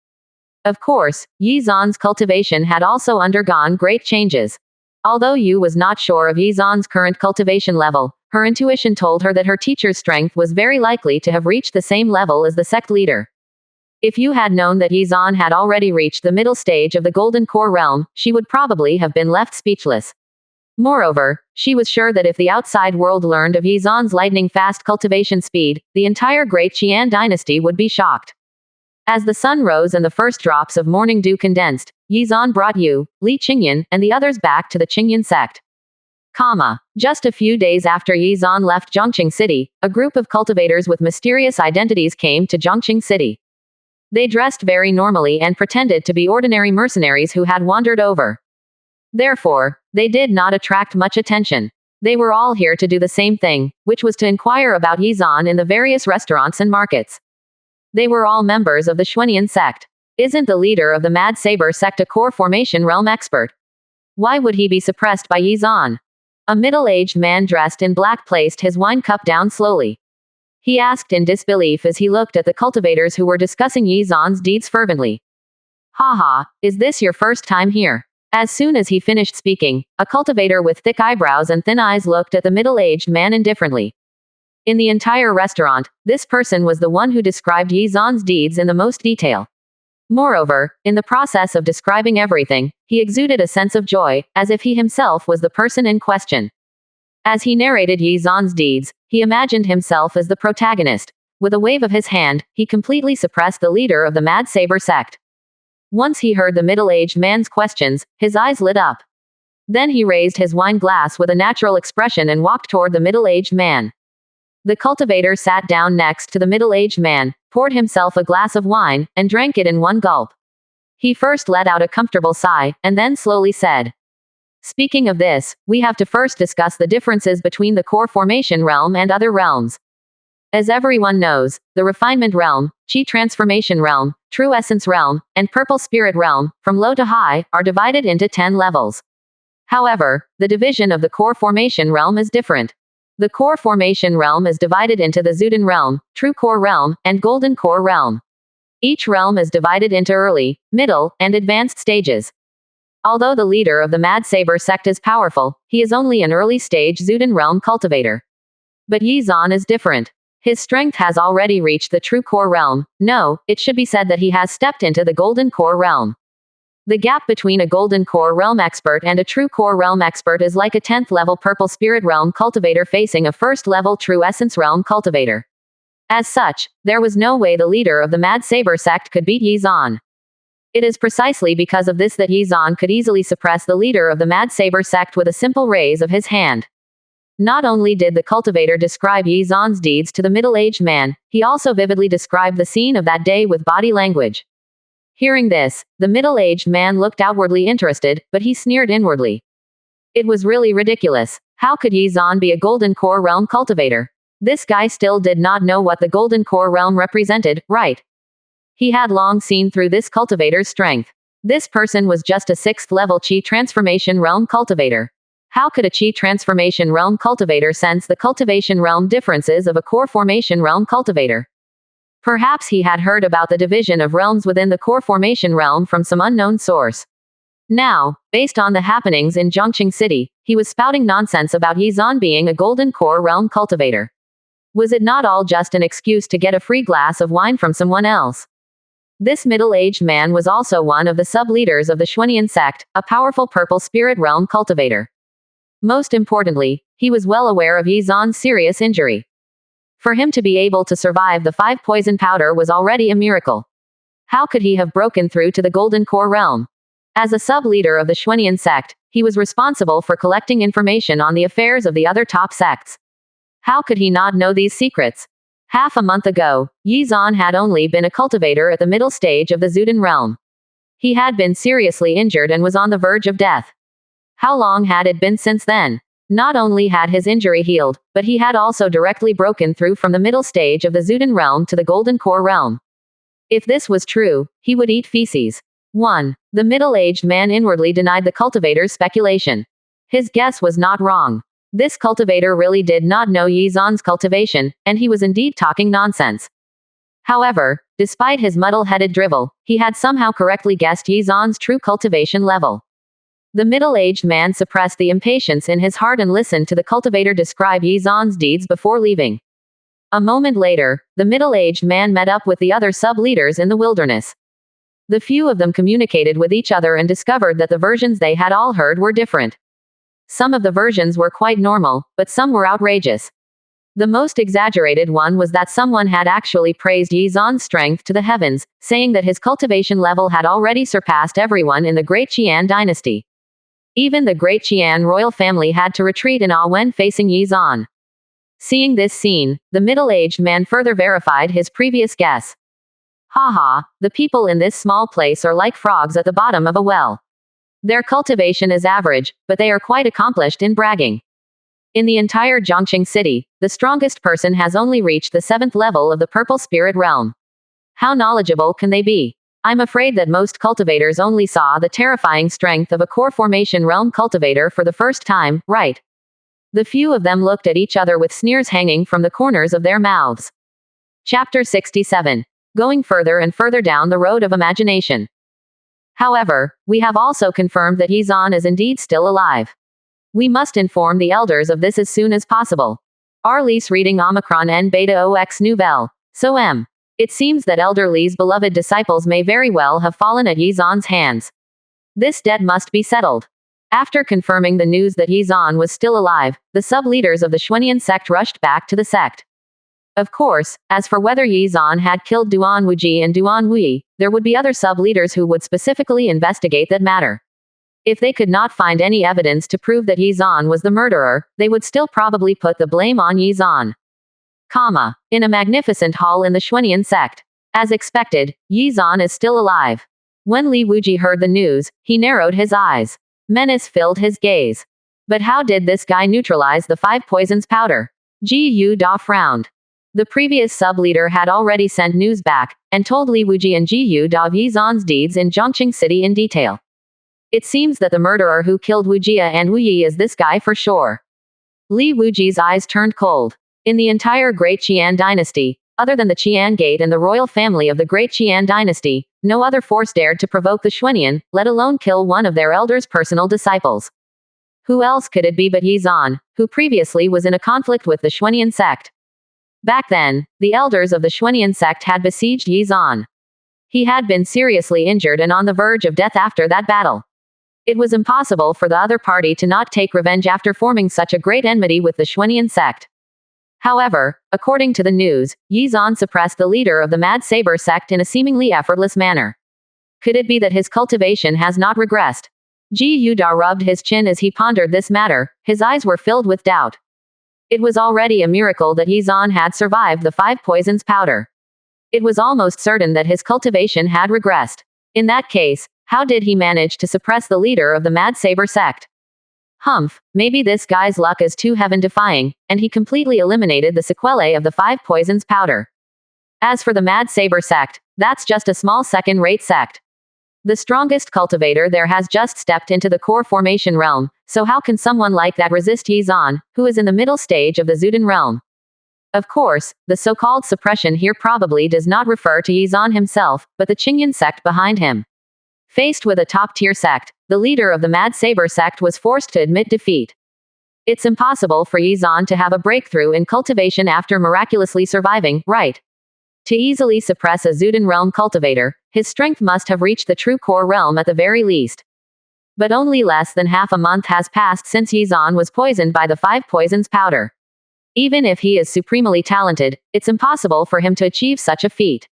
Of course, Yi Zan's cultivation had also undergone great changes. Although Yu was not sure of Yi Zan's current cultivation level, her intuition told her that her teacher's strength was very likely to have reached the same level as the sect leader. If Yu had known that Yi Zan had already reached the middle stage of the Golden Core realm, she would probably have been left speechless. Moreover, she was sure that if the outside world learned of Yi Zan's lightning-fast cultivation speed, the entire Great Qian dynasty would be shocked. As the sun rose and the first drops of morning dew condensed, Yi Zan brought Yu, Li Qingyan, and the others back to the Qingyan sect. Just a few days after Yi Zan left Zhongqing City, a group of cultivators with mysterious identities came to Zhongqing City. They dressed very normally and pretended to be ordinary mercenaries who had wandered over. Therefore, they did not attract much attention. They were all here to do the same thing, which was to inquire about Yi Zan in the various restaurants and markets. They were all members of the Xuanian sect. Isn't the leader of the Mad Saber sect a core formation realm expert? Why would he be suppressed by Yi Zan? A middle-aged man dressed in black placed his wine cup down slowly. He asked in disbelief as he looked at the cultivators who were discussing Yi Zan's deeds fervently. Haha, is this your first time here? As soon as he finished speaking, a cultivator with thick eyebrows and thin eyes looked at the middle-aged man indifferently. In the entire restaurant, this person was the one who described Yi Zan's deeds in the most detail. Moreover, in the process of describing everything, he exuded a sense of joy, as if he himself was the person in question. As he narrated Yi Zan's deeds, he imagined himself as the protagonist. With a wave of his hand, he completely suppressed the leader of the Mad Saber sect. Once he heard the middle-aged man's questions, his eyes lit up. Then he raised his wine glass with a natural expression and walked toward the middle-aged man. The cultivator sat down next to the middle-aged man, poured himself a glass of wine, and drank it in one gulp. He first let out a comfortable sigh, and then slowly said, "Speaking of this, we have to first discuss the differences between the core formation realm and other realms. As everyone knows, the refinement realm, chi transformation realm, true essence realm, and purple spirit realm, from low to high, are divided into 10 levels. However, the division of the core formation realm is different. The core formation realm is divided into the Zuden realm, true core realm, and golden core realm. Each realm is divided into early, middle, and advanced stages. Although the leader of the Mad Saber sect is powerful, he is only an early stage Zuden realm cultivator. But Yi Zan is different. His strength has already reached the true core realm. No, it should be said that he has stepped into the golden core realm. The gap between a golden core realm expert and a true core realm expert is like a 10th level purple spirit realm cultivator facing a first level true essence realm cultivator. As such, there was no way the leader of the Mad Saber sect could beat Yi Zan. It is precisely because of this that Yi Zan could easily suppress the leader of the Mad Saber sect with a simple raise of his hand. Not only did the cultivator describe Yi Zan's deeds to the middle-aged man, he also vividly described the scene of that day with body language. Hearing this, the middle-aged man looked outwardly interested, but he sneered inwardly. It was really ridiculous. How could Yi Zan be a golden core realm cultivator? This guy still did not know what the golden core realm represented, right? He had long seen through this cultivator's strength. This person was just a 6th level chi transformation realm cultivator. How could a chi transformation realm cultivator sense the cultivation realm differences of a core formation realm cultivator? Perhaps he had heard about the division of realms within the core formation realm from some unknown source. Now, based on the happenings in Zhongqing City, he was spouting nonsense about Yi Zan being a golden core realm cultivator. Was it not all just an excuse to get a free glass of wine from someone else? This middle-aged man was also one of the sub-leaders of the Xuanian sect, a powerful purple spirit realm cultivator. Most importantly, he was well aware of Yi Zan's serious injury. For him to be able to survive the 5 poison powder was already a miracle. How could he have broken through to the golden core realm? As a sub-leader of the Xuanian sect, he was responsible for collecting information on the affairs of the other top sects. How could he not know these secrets? Half a month ago, Yi Zan had only been a cultivator at the middle stage of the Zuden realm. He had been seriously injured and was on the verge of death. How long had it been since then? Not only had his injury healed, but he had also directly broken through from the middle stage of the Zuden realm to the golden core realm. If this was true, he would eat feces. 1. The middle-aged man inwardly denied the cultivator's speculation. His guess was not wrong. This cultivator really did not know Yi Zan's cultivation, and he was indeed talking nonsense. However, despite his muddle-headed drivel, he had somehow correctly guessed Yi Zan's true cultivation level. The middle-aged man suppressed the impatience in his heart and listened to the cultivator describe Yi Zan's deeds before leaving. A moment later, the middle-aged man met up with the other sub-leaders in the wilderness. The few of them communicated with each other and discovered that the versions they had all heard were different. Some of the versions were quite normal, but some were outrageous. The most exaggerated one was that someone had actually praised Yi Zan's strength to the heavens, saying that his cultivation level had already surpassed everyone in the Great Qian dynasty. Even the Great Qian royal family had to retreat in awe when facing Yi Zan. Seeing this scene, the middle-aged man further verified his previous guess. Haha, the people in this small place are like frogs at the bottom of a well. Their cultivation is average, but they are quite accomplished in bragging. In the entire Zhongqing city, the strongest person has only reached the 7th level of the purple spirit realm. How knowledgeable can they be? I'm afraid that most cultivators only saw the terrifying strength of a core formation realm cultivator for the first time, right? The few of them looked at each other with sneers hanging from the corners of their mouths. Chapter 67. Going further and further down the road of imagination. However, we have also confirmed that Yi Zan is indeed still alive. We must inform the elders of this as soon as possible. Arliss reading Omicron N Beta OX Nouvelle. So It seems that Elder Li's beloved disciples may very well have fallen at Yi Zan's hands. This debt must be settled. After confirming the news that Yi Zan was still alive, the sub-leaders of the Xuanian sect rushed back to the sect. Of course, as for whether Yi Zan had killed Duan Wuji and Duan Wui, there would be other sub-leaders who would specifically investigate that matter. If they could not find any evidence to prove that Yi Zan was the murderer, they would still probably put the blame on Yi Zan. In a magnificent hall in the Xuanian sect. As expected, Yi Zan is still alive. When Li Wuji heard the news, he narrowed his eyes. Menace filled his gaze. But how did this guy neutralize the 5 poisons powder? Ji Yu Da frowned. The previous sub-leader had already sent news back, and told Li Wuji and Ji Yu Da of Yi Zan's deeds in Zhongqing City in detail. It seems that the murderer who killed Wu Jia and Wu Yi is this guy for sure. Li Wuji's eyes turned cold. In the entire Great Qian dynasty, other than the Qian Gate and the royal family of the Great Qian dynasty, no other force dared to provoke the Xuanian, let alone kill one of their elders' personal disciples. Who else could it be but Yi Zan, who previously was in a conflict with the Xuanian sect? Back then, the elders of the Xuanian sect had besieged Yi Zan. He had been seriously injured and on the verge of death after that battle. It was impossible for the other party to not take revenge after forming such a great enmity with the Xuanian sect. However, according to the news, Yi Zan suppressed the leader of the Mad Saber sect in a seemingly effortless manner. Could it be that his cultivation has not regressed? Ji Yu Da rubbed his chin as he pondered this matter, his eyes were filled with doubt. It was already a miracle that Yi Zan had survived the 5 poisons powder. It was almost certain that his cultivation had regressed. In that case, how did he manage to suppress the leader of the Mad Saber sect? Humph, maybe this guy's luck is too heaven-defying, and he completely eliminated the sequelae of the 5 poisons powder. As for the Mad Saber sect, that's just a small second-rate sect. The strongest cultivator there has just stepped into the core formation realm, so how can someone like that resist Yi Zan, who is in the middle stage of the Zuden realm? Of course, the so-called suppression here probably does not refer to Yi Zan himself, but the Qingyan sect behind him. Faced with a top-tier sect, the leader of the Mad Saber sect was forced to admit defeat. It's impossible for Yi Zan to have a breakthrough in cultivation after miraculously surviving, right? To easily suppress a Zuden realm cultivator, his strength must have reached the true core realm at the very least. But only less than half a month has passed since Yi Zan was poisoned by the 5 poisons powder. Even if he is supremely talented, it's impossible for him to achieve such a feat.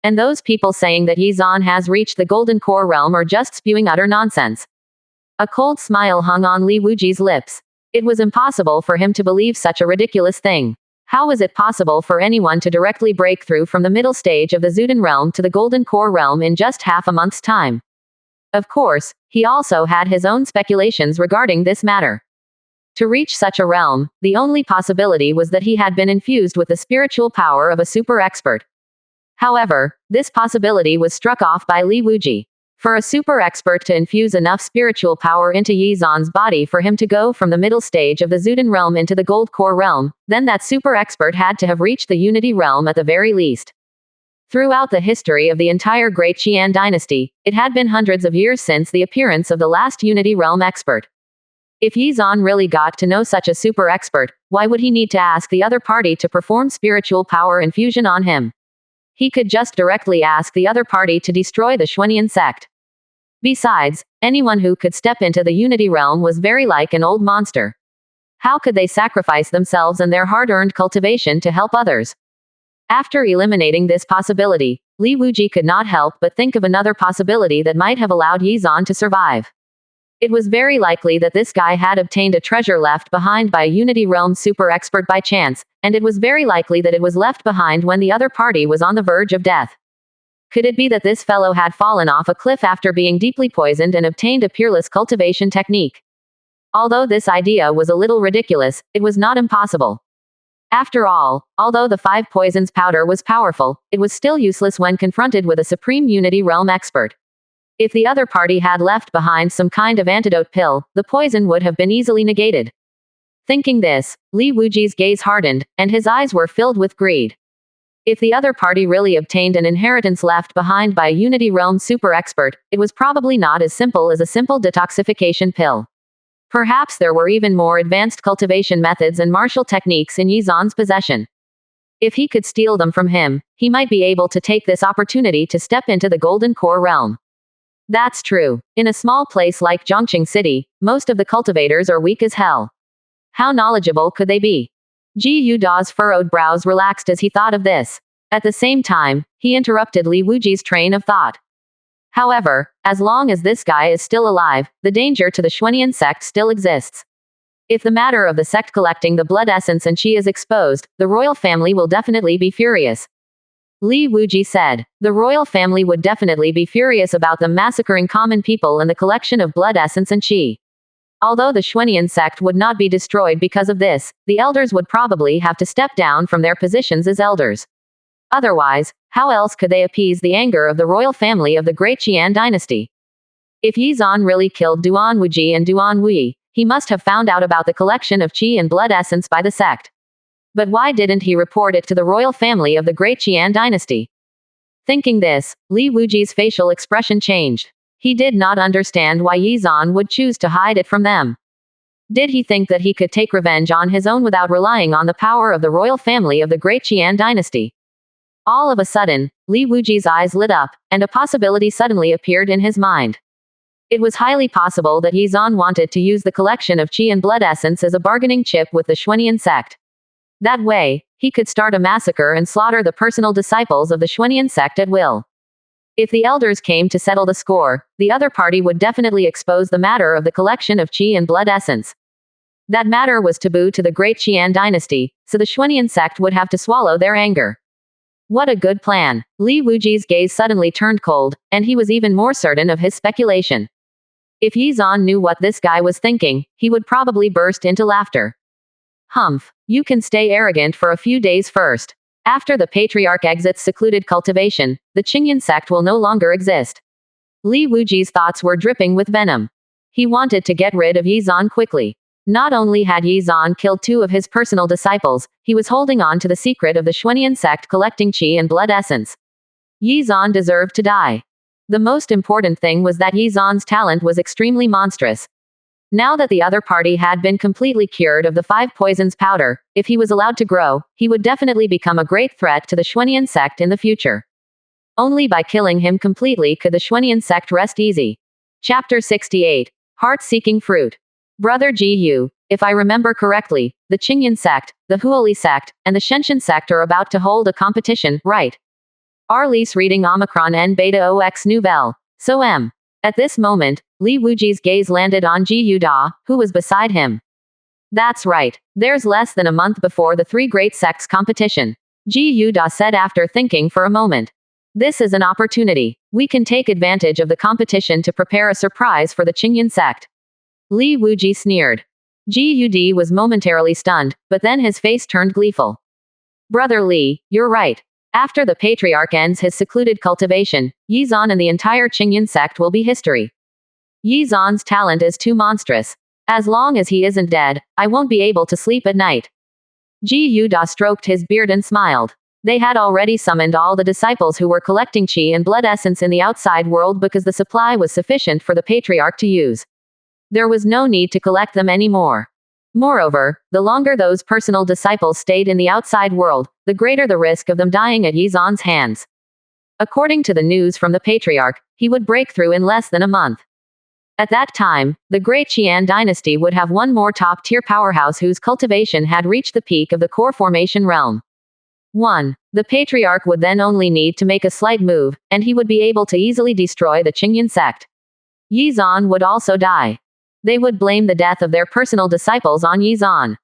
And those people saying that Yi Zan has reached the golden core realm are just spewing utter nonsense. A cold smile hung on Li Wuji's lips. It was impossible for him to believe such a ridiculous thing. How was it possible for anyone to directly break through from the middle stage of the Zuden realm to the golden core realm in just half a month's time? Of course, he also had his own speculations regarding this matter. To reach such a realm, the only possibility was that he had been infused with the spiritual power of a super expert. However, this possibility was struck off by Li Wuji. For a super expert to infuse enough spiritual power into Yi Zan's body for him to go from the middle stage of the Zuden realm into the gold core realm, then that super expert had to have reached the unity realm at the very least. Throughout the history of the entire Great Qian dynasty, it had been hundreds of years since the appearance of the last unity realm expert. If Yi Zan really got to know such a super expert, why would he need to ask the other party to perform spiritual power infusion on him? He could just directly ask the other party to destroy the Xuanian sect. Besides, anyone who could step into the unity realm was very like an old monster. How could they sacrifice themselves and their hard-earned cultivation to help others? After eliminating this possibility, Li Wuji could not help but think of another possibility that might have allowed Yi Zan to survive. It was very likely that this guy had obtained a treasure left behind by a Unity Realm super expert by chance, and it was very likely that it was left behind when the other party was on the verge of death. Could it be that this fellow had fallen off a cliff after being deeply poisoned and obtained a peerless cultivation technique? Although this idea was a little ridiculous, it was not impossible. After all, although the 5 poisons powder was powerful, it was still useless when confronted with a supreme Unity Realm expert. If the other party had left behind some kind of antidote pill, the poison would have been easily negated. Thinking this, Li Wuji's gaze hardened, and his eyes were filled with greed. If the other party really obtained an inheritance left behind by a Unity Realm super expert, it was probably not as simple as a simple detoxification pill. Perhaps there were even more advanced cultivation methods and martial techniques in Yi Zan's possession. If he could steal them from him, he might be able to take this opportunity to step into the golden core realm. That's true. In a small place like Zhongqing City, most of the cultivators are weak as hell. How knowledgeable could they be? Ji Yu Da's furrowed brows relaxed as he thought of this. At the same time, he interrupted Li Wuji's train of thought. However, as long as this guy is still alive, the danger to the Xuanian sect still exists. If the matter of the sect collecting the blood essence and chi is exposed, the royal family will definitely be furious. Li Wuji said. The royal family would definitely be furious about them massacring common people and the collection of blood essence and chi. Although the Xuanian sect would not be destroyed because of this, the elders would probably have to step down from their positions as elders. Otherwise, how else could they appease the anger of the royal family of the Great Qian dynasty? If Yi Zan really killed Duan Wuji and Duan Wui, he must have found out about the collection of qi and blood essence by the sect. But why didn't he report it to the royal family of the Great Qian dynasty? Thinking this, Li Wuji's facial expression changed. He did not understand why Yi Zan would choose to hide it from them. Did he think that he could take revenge on his own without relying on the power of the royal family of the Great Qian dynasty? All of a sudden, Li Wuji's eyes lit up, and a possibility suddenly appeared in his mind. It was highly possible that Yi Zan wanted to use the collection of qi and blood essence as a bargaining chip with the Xuanian sect. That way, he could start a massacre and slaughter the personal disciples of the Xuanian sect at will. If the elders came to settle the score, the other party would definitely expose the matter of the collection of qi and blood essence. That matter was taboo to the Great Qian dynasty, so the Xuanian sect would have to swallow their anger. What a good plan. Li Wuji's gaze suddenly turned cold, and he was even more certain of his speculation. If Yi Zan knew what this guy was thinking, he would probably burst into laughter. Humph. You can stay arrogant for a few days first. After the patriarch exits secluded cultivation, the Qingyan sect will no longer exist. Li Wuji's thoughts were dripping with venom. He wanted to get rid of Yi Zan quickly. Not only had Yi Zan killed 2 of his personal disciples, he was holding on to the secret of the Xuanian sect collecting qi and blood essence. Yi Zan deserved to die. The most important thing was that Yi Zan's talent was extremely monstrous. Now that the other party had been completely cured of the 5 poisons powder, if he was allowed to grow, he would definitely become a great threat to the Xuanian sect in the future. Only by killing him completely could the Xuanian sect rest easy. Chapter 68. Heart-Seeking Fruit. Brother Ji Yu, if I remember correctly, the Qingyan sect, the Huoli sect, and the Shenshin sect are about to hold a competition, right? Arliss reading Omicron N Beta OX Nouvelle. So M. At this moment, Li Wuji's gaze landed on Ji Yu Da, who was beside him. That's right. There's less than a month before the 3 great sects competition. Ji Yu Da said after thinking for a moment. This is an opportunity. We can take advantage of the competition to prepare a surprise for the Qingyan sect. Li Wuji sneered. Ji Yu was momentarily stunned, but then his face turned gleeful. Brother Li, you're right. After the patriarch ends his secluded cultivation, Yi Zan and the entire Qingyan sect will be history. Yi Zan's talent is too monstrous. As long as he isn't dead, I won't be able to sleep at night. Ji Yu Da stroked his beard and smiled. They had already summoned all the disciples who were collecting qi and blood essence in the outside world because the supply was sufficient for the patriarch to use. There was no need to collect them anymore. Moreover, the longer those personal disciples stayed in the outside world, the greater the risk of them dying at Yi Zan's hands. According to the news from the patriarch, he would break through in less than a month. At that time, the Great Qian dynasty would have one more top-tier powerhouse whose cultivation had reached the peak of the core formation realm. 1. The patriarch would then only need to make a slight move, and he would be able to easily destroy the Qingyan sect. Yi Zan would also die. They would blame the death of their personal disciples on Yi Zan.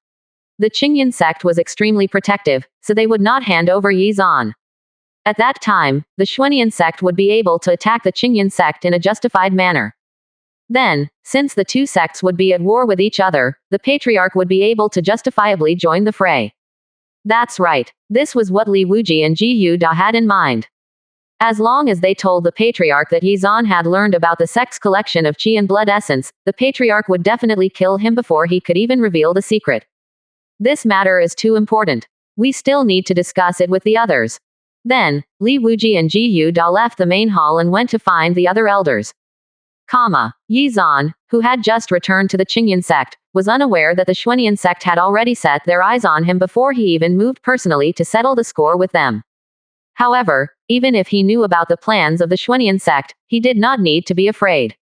The Qingyan sect was extremely protective, so they would not hand over Yi Zan. At that time, the Xuanian sect would be able to attack the Qingyan sect in a justified manner. Then, since the 2 sects would be at war with each other, the patriarch would be able to justifiably join the fray. That's right. This was what Li Wuji and Ji Yu Da had in mind. As long as they told the patriarch that Yi Zan had learned about the sect's collection of qi and blood essence, the patriarch would definitely kill him before he could even reveal the secret. This matter is too important. We still need to discuss it with the others. Then, Li Wuji and Ji Yu Da left the main hall and went to find the other elders. Yi Zan, who had just returned to the Qingyan sect, was unaware that the Xuanian sect had already set their eyes on him before he even moved personally to settle the score with them. However, even if he knew about the plans of the Xuanian sect, he did not need to be afraid.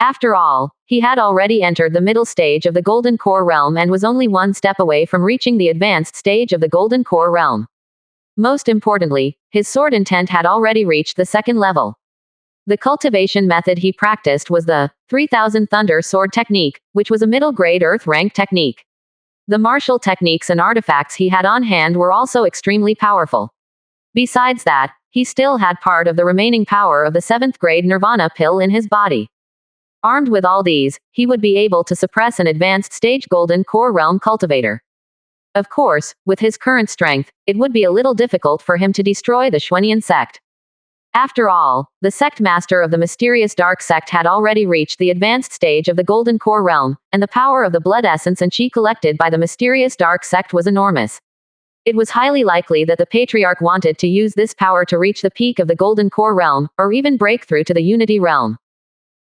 After all, he had already entered the middle stage of the Golden Core realm and was only one step away from reaching the advanced stage of the Golden Core realm. Most importantly, his sword intent had already reached the 2nd level. The cultivation method he practiced was the 3000 Thunder Sword technique, which was a middle-grade Earth rank technique. The martial techniques and artifacts he had on hand were also extremely powerful. Besides that, he still had part of the remaining power of the 7th grade Nirvana pill in his body. Armed with all these, he would be able to suppress an advanced stage Golden Core Realm cultivator. Of course, with his current strength, it would be a little difficult for him to destroy the Xuanian sect. After all, the sect master of the mysterious dark sect had already reached the advanced stage of the Golden Core Realm, and the power of the blood essence and chi collected by the mysterious dark sect was enormous. It was highly likely that the Patriarch wanted to use this power to reach the peak of the Golden Core Realm, or even break through to the Unity Realm.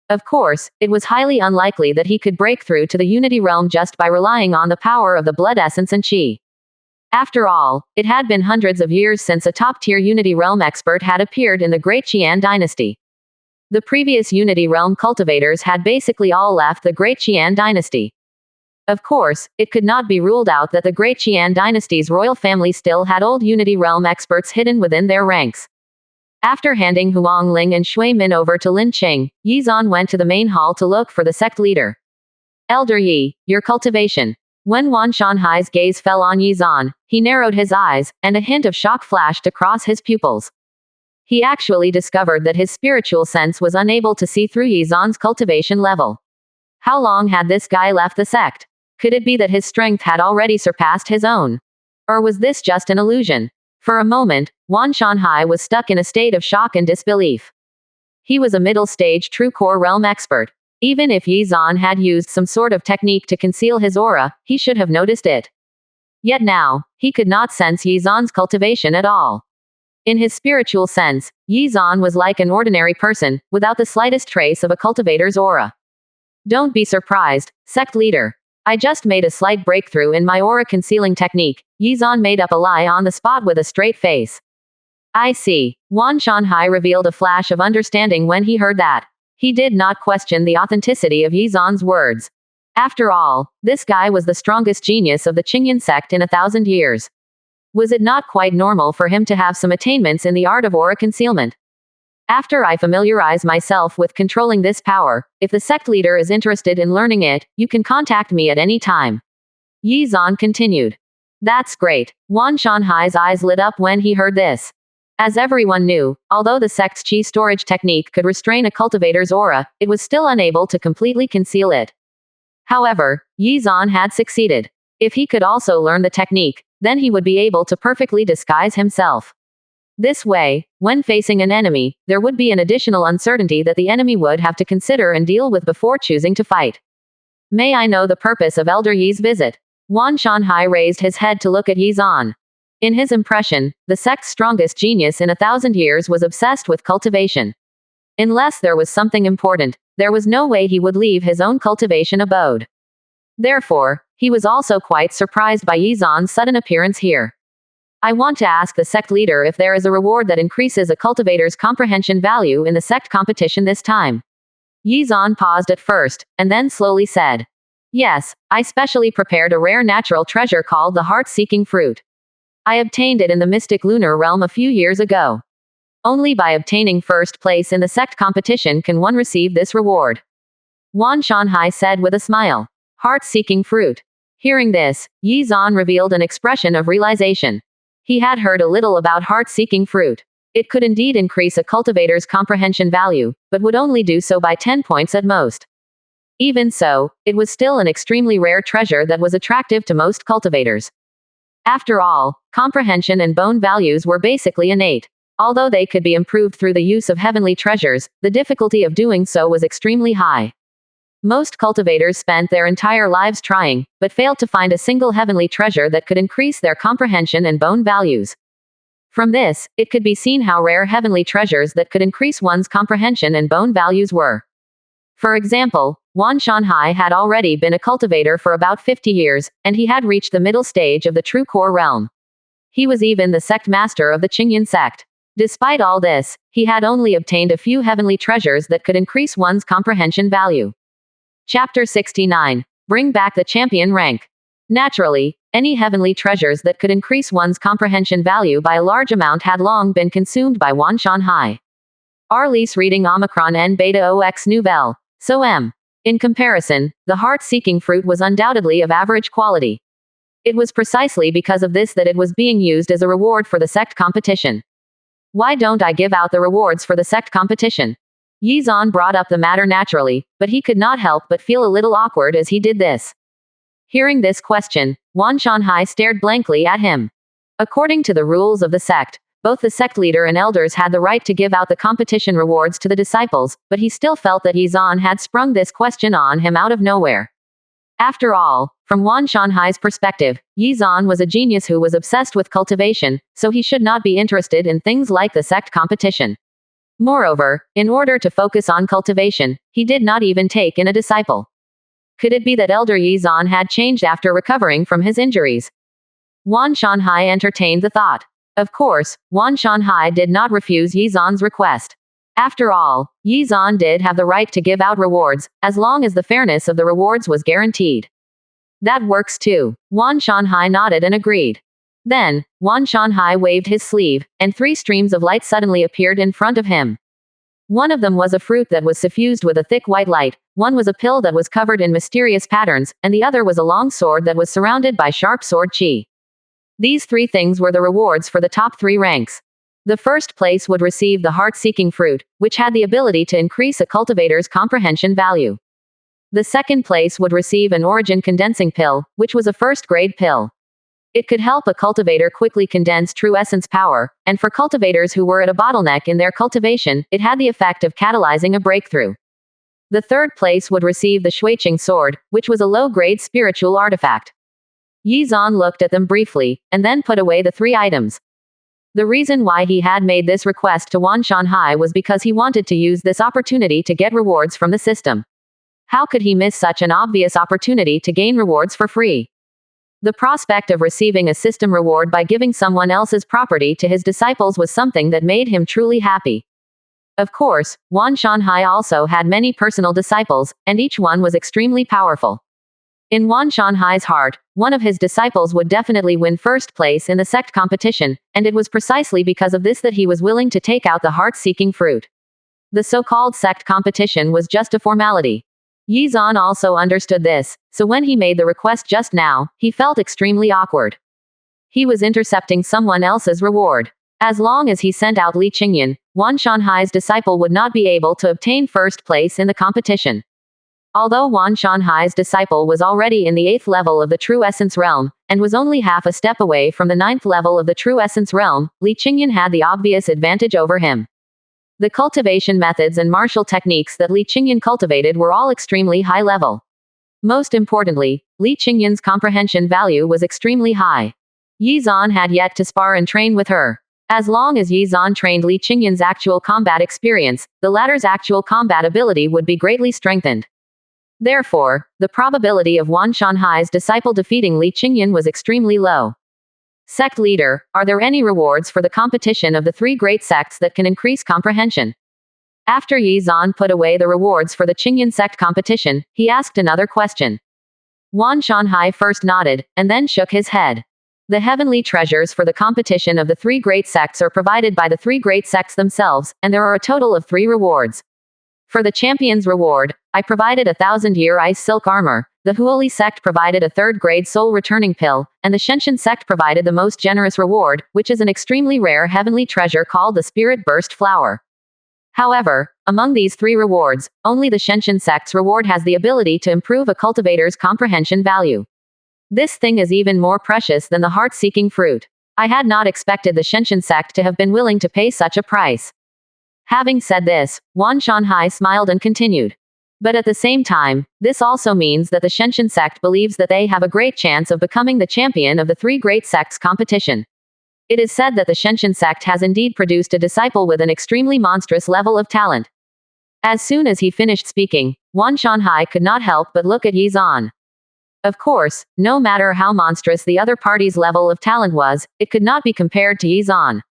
Of course, it was highly unlikely that he could break through to the Unity Realm just by relying on the power of the blood essence and chi. After all, it had been hundreds of years since a top-tier Unity Realm expert had appeared in the Great Qian dynasty. The previous Unity Realm cultivators had basically all left the Great Qian dynasty. Of course, it could not be ruled out that the Great Qian dynasty's royal family still had old Unity Realm experts hidden within their ranks. After handing Huang Ling and Shui Min over to Lin Qing, Yi Zan went to the main hall to look for the sect leader. Elder Yi, your cultivation. When Wan Shanhai's gaze fell on Yi Zan, he narrowed his eyes, and a hint of shock flashed across his pupils. He actually discovered that his spiritual sense was unable to see through Yi Zan's cultivation level. How long had this guy left the sect? Could it be that his strength had already surpassed his own? Or was this just an illusion? For a moment, Wan Shanhai was stuck in a state of shock and disbelief. He was a middle-stage true core realm expert. Even if Yi Zan had used some sort of technique to conceal his aura, he should have noticed it. Yet now, he could not sense Yi Zan's cultivation at all. In his spiritual sense, Yi Zan was like an ordinary person, without the slightest trace of a cultivator's aura. Don't be surprised, sect leader. I just made a slight breakthrough in my aura concealing technique. Yi Zan made up a lie on the spot with a straight face. I see. Wan Shanhai revealed a flash of understanding when he heard that. He did not question the authenticity of Yi Zan's words. After all, this guy was the strongest genius of the Qingyan sect in 1,000 years. Was it not quite normal for him to have some attainments in the art of aura concealment? After I familiarize myself with controlling this power, if the sect leader is interested in learning it, you can contact me at any time. Yi Zan continued. That's great. Wan Shanhai's eyes lit up when he heard this. As everyone knew, although the sect's chi storage technique could restrain a cultivator's aura, it was still unable to completely conceal it. However, Yi Zan had succeeded. If he could also learn the technique, then he would be able to perfectly disguise himself. This way, when facing an enemy, there would be an additional uncertainty that the enemy would have to consider and deal with before choosing to fight. May I know the purpose of Elder Yi's visit? Wan Shanhai raised his head to look at Yi Zan. In his impression, the sect's strongest genius in 1,000 years was obsessed with cultivation. Unless there was something important, there was no way he would leave his own cultivation abode. Therefore, he was also quite surprised by Yi Zan's sudden appearance here. I want to ask the sect leader if there is a reward that increases a cultivator's comprehension value in the sect competition this time. Yi Zan paused at first, and then slowly said. Yes, I specially prepared a rare natural treasure called the heart-seeking fruit. I obtained it in the mystic lunar realm a few years ago. Only by obtaining first place in the sect competition can one receive this reward. Wan Shanhai said with a smile. Heart-seeking fruit. Hearing this, Yi Zan revealed an expression of realization. He had heard a little about heart-seeking fruit. It could indeed increase a cultivator's comprehension value, but would only do so by 10 points at most. Even so, it was still an extremely rare treasure that was attractive to most cultivators. After all, comprehension and bone values were basically innate. Although they could be improved through the use of heavenly treasures, the difficulty of doing so was extremely high. Most cultivators spent their entire lives trying, but failed to find a single heavenly treasure that could increase their comprehension and bone values. From this, it could be seen how rare heavenly treasures that could increase one's comprehension and bone values were. For example, Wan Shanhai had already been a cultivator for about 50 years, and he had reached the middle stage of the true core realm. He was even the sect master of the Qingyan sect. Despite all this, he had only obtained a few heavenly treasures that could increase one's comprehension value. Chapter 69. Bring back the champion rank. Naturally, any heavenly treasures that could increase one's comprehension value by a large amount had long been consumed by Wan Shanhai. Arliss reading Omicron N Beta OX Nouvelle. So M. In comparison, the heart-seeking fruit was undoubtedly of average quality. It was precisely because of this that it was being used as a reward for the sect competition. Why don't I give out the rewards for the sect competition? Yizan brought up the matter naturally, but he could not help but feel a little awkward as he did this. Hearing this question, Wan Shanhai stared blankly at him. According to the rules of the sect, both the sect leader and elders had the right to give out the competition rewards to the disciples, but he still felt that Yizan had sprung this question on him out of nowhere. After all, from Wan Shanhai's perspective, Yizan was a genius who was obsessed with cultivation, so he should not be interested in things like the sect competition. Moreover, in order to focus on cultivation, he did not even take in a disciple. Could it be that Elder Yizan had changed after recovering from his injuries? Wan Shanhai entertained the thought. Of course, Wan Shanhai did not refuse Yizan's request. After all, Yizan did have the right to give out rewards, as long as the fairness of the rewards was guaranteed. That works too. Wan Shanhai nodded and agreed. Then, Wan Shanhai waved his sleeve, and 3 streams of light suddenly appeared in front of him. One of them was a fruit that was suffused with a thick white light, one was a pill that was covered in mysterious patterns, and the other was a long sword that was surrounded by sharp sword chi. These 3 things were the rewards for the top 3 ranks. The first place would receive the heart-seeking fruit, which had the ability to increase a cultivator's comprehension value. The second place would receive an origin condensing pill, which was a first-grade pill. It could help a cultivator quickly condense true essence power, and for cultivators who were at a bottleneck in their cultivation, it had the effect of catalyzing a breakthrough. The third place would receive the Shuiqing sword, which was a low-grade spiritual artifact. Yizan looked at them briefly, and then put away the 3 items. The reason why he had made this request to Wan Shanhai was because he wanted to use this opportunity to get rewards from the system. How could he miss such an obvious opportunity to gain rewards for free? The prospect of receiving a system reward by giving someone else's property to his disciples was something that made him truly happy. Of course, Wan Shanhai also had many personal disciples, and each one was extremely powerful. In Wan Shanhai's heart, one of his disciples would definitely win first place in the sect competition, and it was precisely because of this that he was willing to take out the heart-seeking fruit. The so-called sect competition was just a formality. Yizan also understood this, so when he made the request just now, he felt extremely awkward. He was intercepting someone else's reward. As long as he sent out Li Qingyan, Wan Shanhai's disciple would not be able to obtain first place in the competition. Although Wan Shanhai's disciple was already in the 8th level of the True Essence realm, and was only half a step away from the 9th level of the True Essence realm, Li Qingyan had the obvious advantage over him. The cultivation methods and martial techniques that Li Qingyan cultivated were all extremely high level. Most importantly, Li Qingyan's comprehension value was extremely high. Yizan had yet to spar and train with her. As long as Yizan trained Li Qingyan's actual combat experience, the latter's actual combat ability would be greatly strengthened. Therefore, the probability of Wan Shanhai's disciple defeating Li Qingyan was extremely low. Sect leader, are there any rewards for the competition of the 3 great sects that can increase comprehension? After Yizan put away the rewards for the Qingyan sect competition, he asked another question. Wan Shanhai first nodded, and then shook his head. The heavenly treasures for the competition of the 3 great sects are provided by the 3 great sects themselves, and there are a total of 3 rewards. For the champion's reward, I provided a 1,000-year ice silk armor, the Huoli sect provided a 3rd-grade soul returning pill, and the Shenshin sect provided the most generous reward, which is an extremely rare heavenly treasure called the Spirit Burst Flower. However, among these 3 rewards, only the Shenshin sect's reward has the ability to improve a cultivator's comprehension value. This thing is even more precious than the heart-seeking fruit. I had not expected the Shenshin sect to have been willing to pay such a price. Having said this, Wan Shanhai smiled and continued. But at the same time, this also means that the Shenshin sect believes that they have a great chance of becoming the champion of the 3 great sects competition. It is said that the Shenshin sect has indeed produced a disciple with an extremely monstrous level of talent. As soon as he finished speaking, Wan Shanhai could not help but look at Yizan. Of course, no matter how monstrous the other party's level of talent was, it could not be compared to Yizan.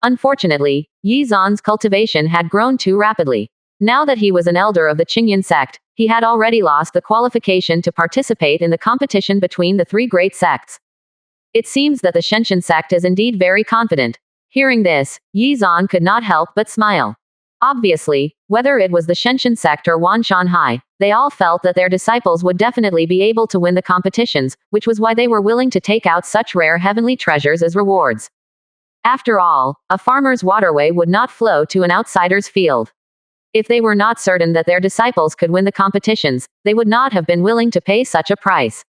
Unfortunately, Yizan's cultivation had grown too rapidly. Now that he was an elder of the Qingyan sect, he had already lost the qualification to participate in the competition between the 3 great sects. It seems that the Shenshin sect is indeed very confident. Hearing this, Yizan could not help but smile. Obviously, whether it was the Shenshin sect or Wanshan High, they all felt that their disciples would definitely be able to win the competitions, which was why they were willing to take out such rare heavenly treasures as rewards. After all, a farmer's waterway would not flow to an outsider's field. If they were not certain that their disciples could win the competitions, they would not have been willing to pay such a price.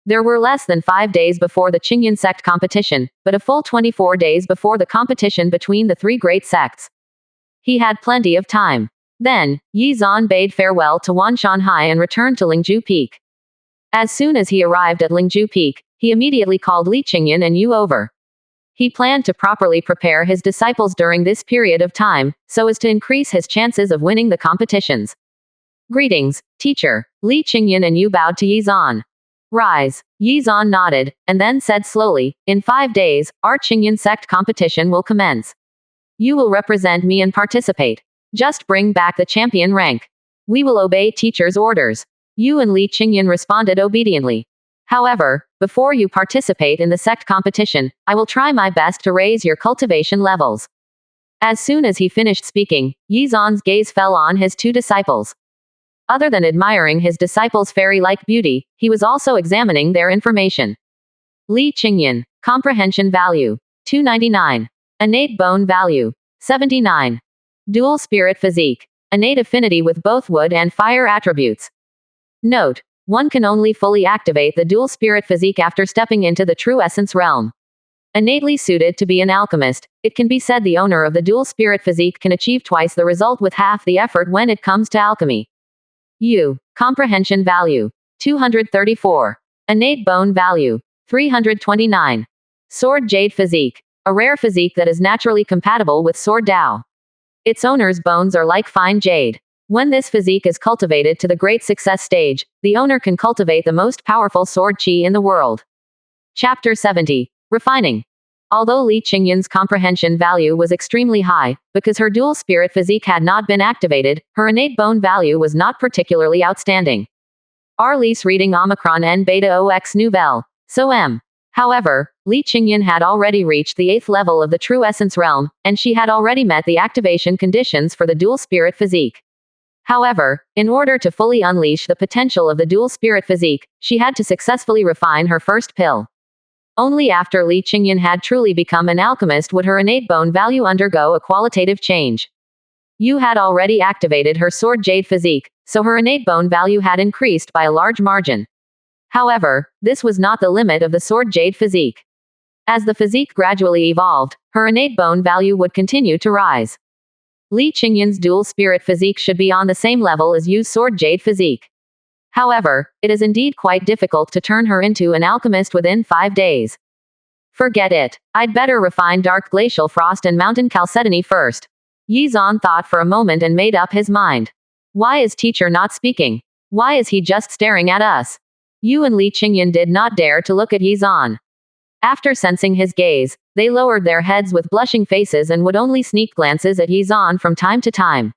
There were less than 5 days before the Qingyan sect competition, but a full 24 days before the competition between the three great sects. He had plenty of time. Then, Yi Zan bade farewell to Wanshan High and returned to Lingju Peak. As soon as he arrived at Lingju Peak, he immediately called Li Qingyan and Yu over. He planned to properly prepare his disciples during this period of time, so as to increase his chances of winning the competitions. Greetings, teacher. Li Qingyan and Yu bowed to Yi Zan. Rise. Yi Zan nodded, and then said slowly, in 5 days, our Qingyan sect competition will commence. You will represent me and participate. Just bring back the champion rank. We will obey teacher's orders. Yu and Li Qingyan responded obediently. However, before you participate in the sect competition, I will try my best to raise your cultivation levels. As soon as he finished speaking, Yi Zan's gaze fell on his two disciples. Other than admiring his disciples' fairy-like beauty, he was also examining their information. Li Qingyan. Comprehension value. 299. Innate bone value. 79. Dual spirit physique. Innate affinity with both wood and fire attributes. Note: one can only fully activate the dual spirit physique after stepping into the true essence realm. Innately suited to be an alchemist, it can be said the owner of the dual spirit physique can achieve twice the result with half the effort when it comes to alchemy. U. Comprehension value. 234. Innate bone value. 329. Sword Jade physique. A rare physique that is naturally compatible with Sword Dao. Its owner's bones are like fine jade. When this physique is cultivated to the great success stage, the owner can cultivate the most powerful sword chi in the world. Chapter 70. Refining. Although Li Qingyan's comprehension value was extremely high, because her dual spirit physique had not been activated, her innate bone value was not particularly outstanding. Arliss reading Omicron N Beta OX Nouvelle. So M. However, Li Qingyan had already reached the 8th level of the true essence realm, and she had already met the activation conditions for the dual spirit physique. However, in order to fully unleash the potential of the dual spirit physique, she had to successfully refine her first pill. Only after Li Qingyan had truly become an alchemist would her innate bone value undergo a qualitative change. Yu had already activated her sword jade physique, so her innate bone value had increased by a large margin. However, this was not the limit of the sword jade physique. As the physique gradually evolved, her innate bone value would continue to rise. Li Qingyan's dual spirit physique should be on the same level as Yu's sword jade physique. However, it is indeed quite difficult to turn her into an alchemist within 5 days. Forget it. I'd better refine dark glacial frost and mountain chalcedony first. Yi Zan thought for a moment and made up his mind. Why is teacher not speaking? Why is he just staring at us? Yu and Li Qingyan did not dare to look at Yi Zan. After sensing his gaze, they lowered their heads with blushing faces and would only sneak glances at Yi Zan from time to time.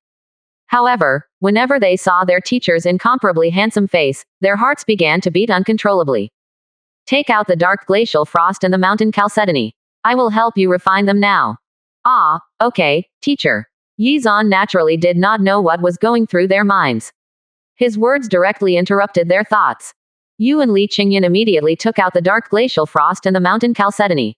However, whenever they saw their teacher's incomparably handsome face, their hearts began to beat uncontrollably. Take out the dark glacial frost and the mountain chalcedony. I will help you refine them now. Ah, okay, teacher. Yi Zan naturally did not know what was going through their minds. His words directly interrupted their thoughts. Yu and Li Qingyan immediately took out the dark glacial frost and the mountain chalcedony.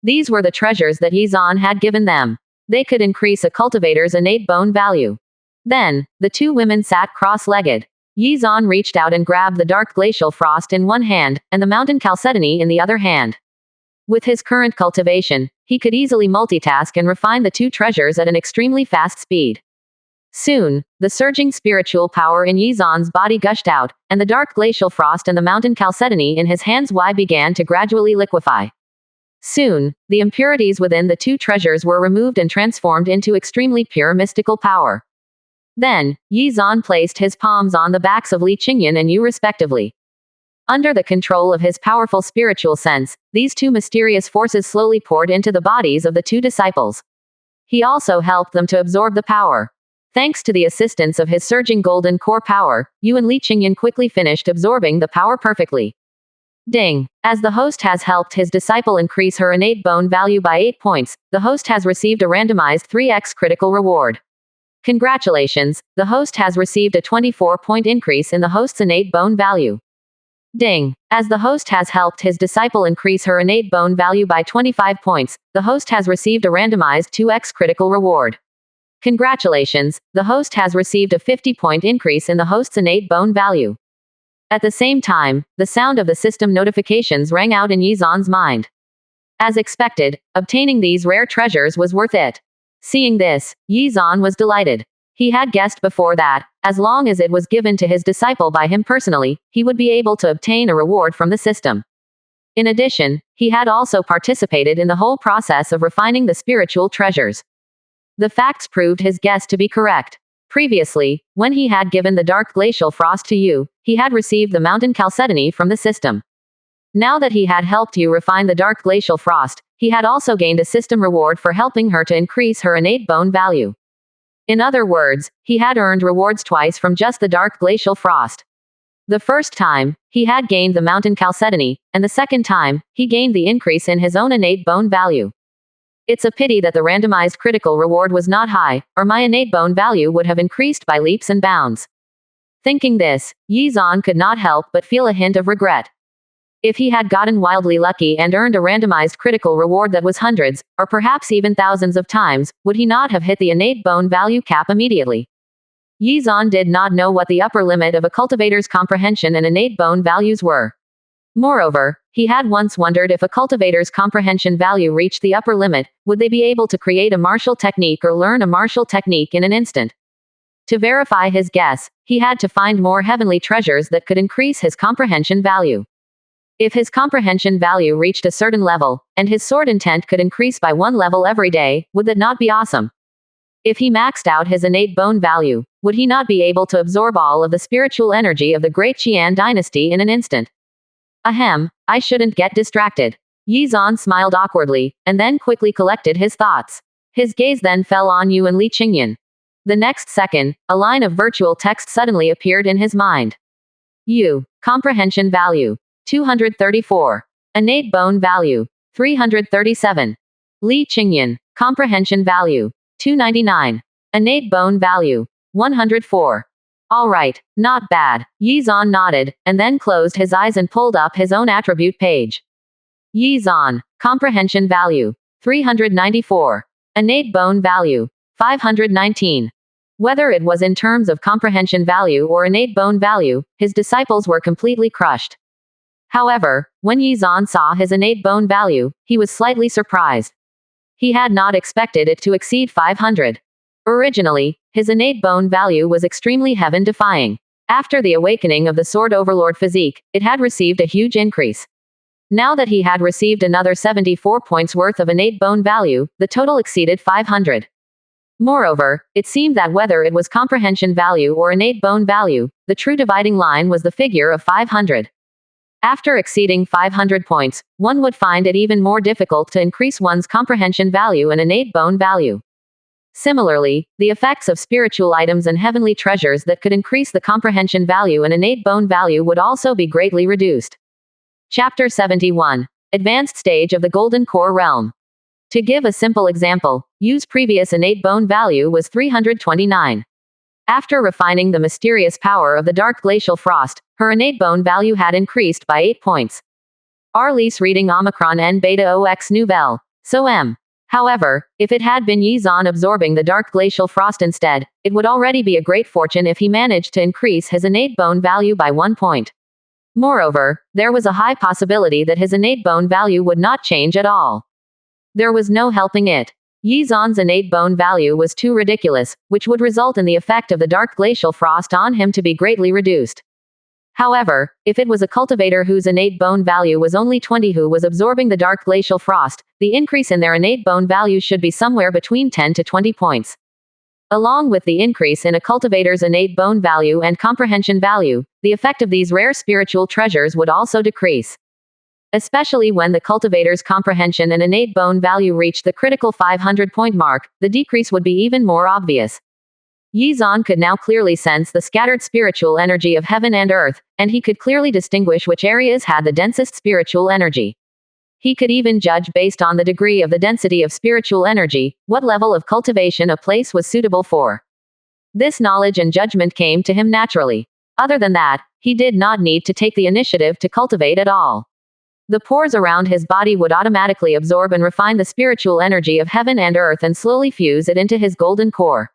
These were the treasures that Yi Zan had given them. They could increase a cultivator's innate bone value. Then, the two women sat cross-legged. Yi Zan reached out and grabbed the dark glacial frost in one hand, and the mountain chalcedony in the other hand. With his current cultivation, he could easily multitask and refine the two treasures at an extremely fast speed. Soon, the surging spiritual power in Yi Zan's body gushed out, and the dark glacial frost and the mountain chalcedony in his hands began to gradually liquefy. Soon, the impurities within the two treasures were removed and transformed into extremely pure mystical power. Then, Yi Zan placed his palms on the backs of Li Qingyan and Yu respectively. Under the control of his powerful spiritual sense, these two mysterious forces slowly poured into the bodies of the two disciples. He also helped them to absorb the power. Thanks to the assistance of his surging golden core power, Yu and Li Qingyan quickly finished absorbing the power perfectly. Ding. As the host has helped his disciple increase her innate bone value by 8 points, the host has received a randomized 3x critical reward. Congratulations, the host has received a 24-point increase in the host's innate bone value. Ding! As the host has helped his disciple increase her innate bone value by 25 points, the host has received a randomized 2x critical reward. Congratulations, the host has received a 50-point increase in the host's innate bone value. At the same time, the sound of the system notifications rang out in Yizan's mind. As expected, obtaining these rare treasures was worth it. Seeing this, Yizan was delighted. He had guessed before that, as long as it was given to his disciple by him personally, he would be able to obtain a reward from the system. In addition, he had also participated in the whole process of refining the spiritual treasures. The facts proved his guess to be correct. Previously, when he had given the dark glacial frost to you, he had received the mountain chalcedony from the system. Now that he had helped you refine the dark glacial frost, he had also gained a system reward for helping her to increase her innate bone value. In other words, he had earned rewards twice from just the dark glacial frost. The first time, he had gained the mountain chalcedony, and the second time, he gained the increase in his own innate bone value. It's a pity that the randomized critical reward was not high, or my innate bone value would have increased by leaps and bounds. Thinking this, Yizan could not help but feel a hint of regret. If he had gotten wildly lucky and earned a randomized critical reward that was hundreds, or perhaps even thousands of times, would he not have hit the innate bone value cap immediately? Yizan did not know what the upper limit of a cultivator's comprehension and innate bone values were. Moreover, he had once wondered if a cultivator's comprehension value reached the upper limit, would they be able to create a martial technique or learn a martial technique in an instant? To verify his guess, he had to find more heavenly treasures that could increase his comprehension value. If his comprehension value reached a certain level, and his sword intent could increase by 1 level every day, would that not be awesome? If he maxed out his innate bone value, would he not be able to absorb all of the spiritual energy of the great Qian dynasty in an instant? Ahem, I shouldn't get distracted. Yizan smiled awkwardly, and then quickly collected his thoughts. His gaze then fell on Yu and Li Qingyan. The next second, a line of virtual text suddenly appeared in his mind. Yu, comprehension value, 234. Innate bone value, 337. Li Qingyan, comprehension value, 299. Innate bone value, 104. Alright, not bad. Yizan nodded, and then closed his eyes and pulled up his own attribute page. Yizan, comprehension value, 394. Innate bone value, 519. Whether it was in terms of comprehension value or innate bone value, his disciples were completely crushed. However, when Yizan saw his innate bone value, he was slightly surprised. He had not expected it to exceed 500. Originally, his innate bone value was extremely heaven-defying. After the awakening of the Sword Overlord physique, it had received a huge increase. Now that he had received another 74 points worth of innate bone value, the total exceeded 500. Moreover, it seemed that whether it was comprehension value or innate bone value, the true dividing line was the figure of 500. After exceeding 500 points, one would find it even more difficult to increase one's comprehension value and innate bone value. Similarly, the effects of spiritual items and heavenly treasures that could increase the comprehension value and innate bone value would also be greatly reduced. Chapter 71. Advanced Stage of the Golden Core Realm. To give a simple example, Yu's previous innate bone value was 329. After refining the mysterious power of the dark glacial frost, her innate bone value had increased by 8 points. Arlise reading Omicron N Beta OX Nouvelle. So M. However, if it had been Yizan absorbing the dark glacial frost instead, it would already be a great fortune if he managed to increase his innate bone value by 1 point. Moreover, there was a high possibility that his innate bone value would not change at all. There was no helping it. Yizan's innate bone value was too ridiculous, which would result in the effect of the dark glacial frost on him to be greatly reduced. However, if it was a cultivator whose innate bone value was only 20 who was absorbing the dark glacial frost, the increase in their innate bone value should be somewhere between 10 to 20 points. Along with the increase in a cultivator's innate bone value and comprehension value, the effect of these rare spiritual treasures would also decrease. Especially when the cultivator's comprehension and innate bone value reached the critical 500-point mark, the decrease would be even more obvious. Yizan could now clearly sense the scattered spiritual energy of heaven and earth, and he could clearly distinguish which areas had the densest spiritual energy. He could even judge based on the degree of the density of spiritual energy, what level of cultivation a place was suitable for. This knowledge and judgment came to him naturally. Other than that, he did not need to take the initiative to cultivate at all. The pores around his body would automatically absorb and refine the spiritual energy of heaven and earth and slowly fuse it into his golden core.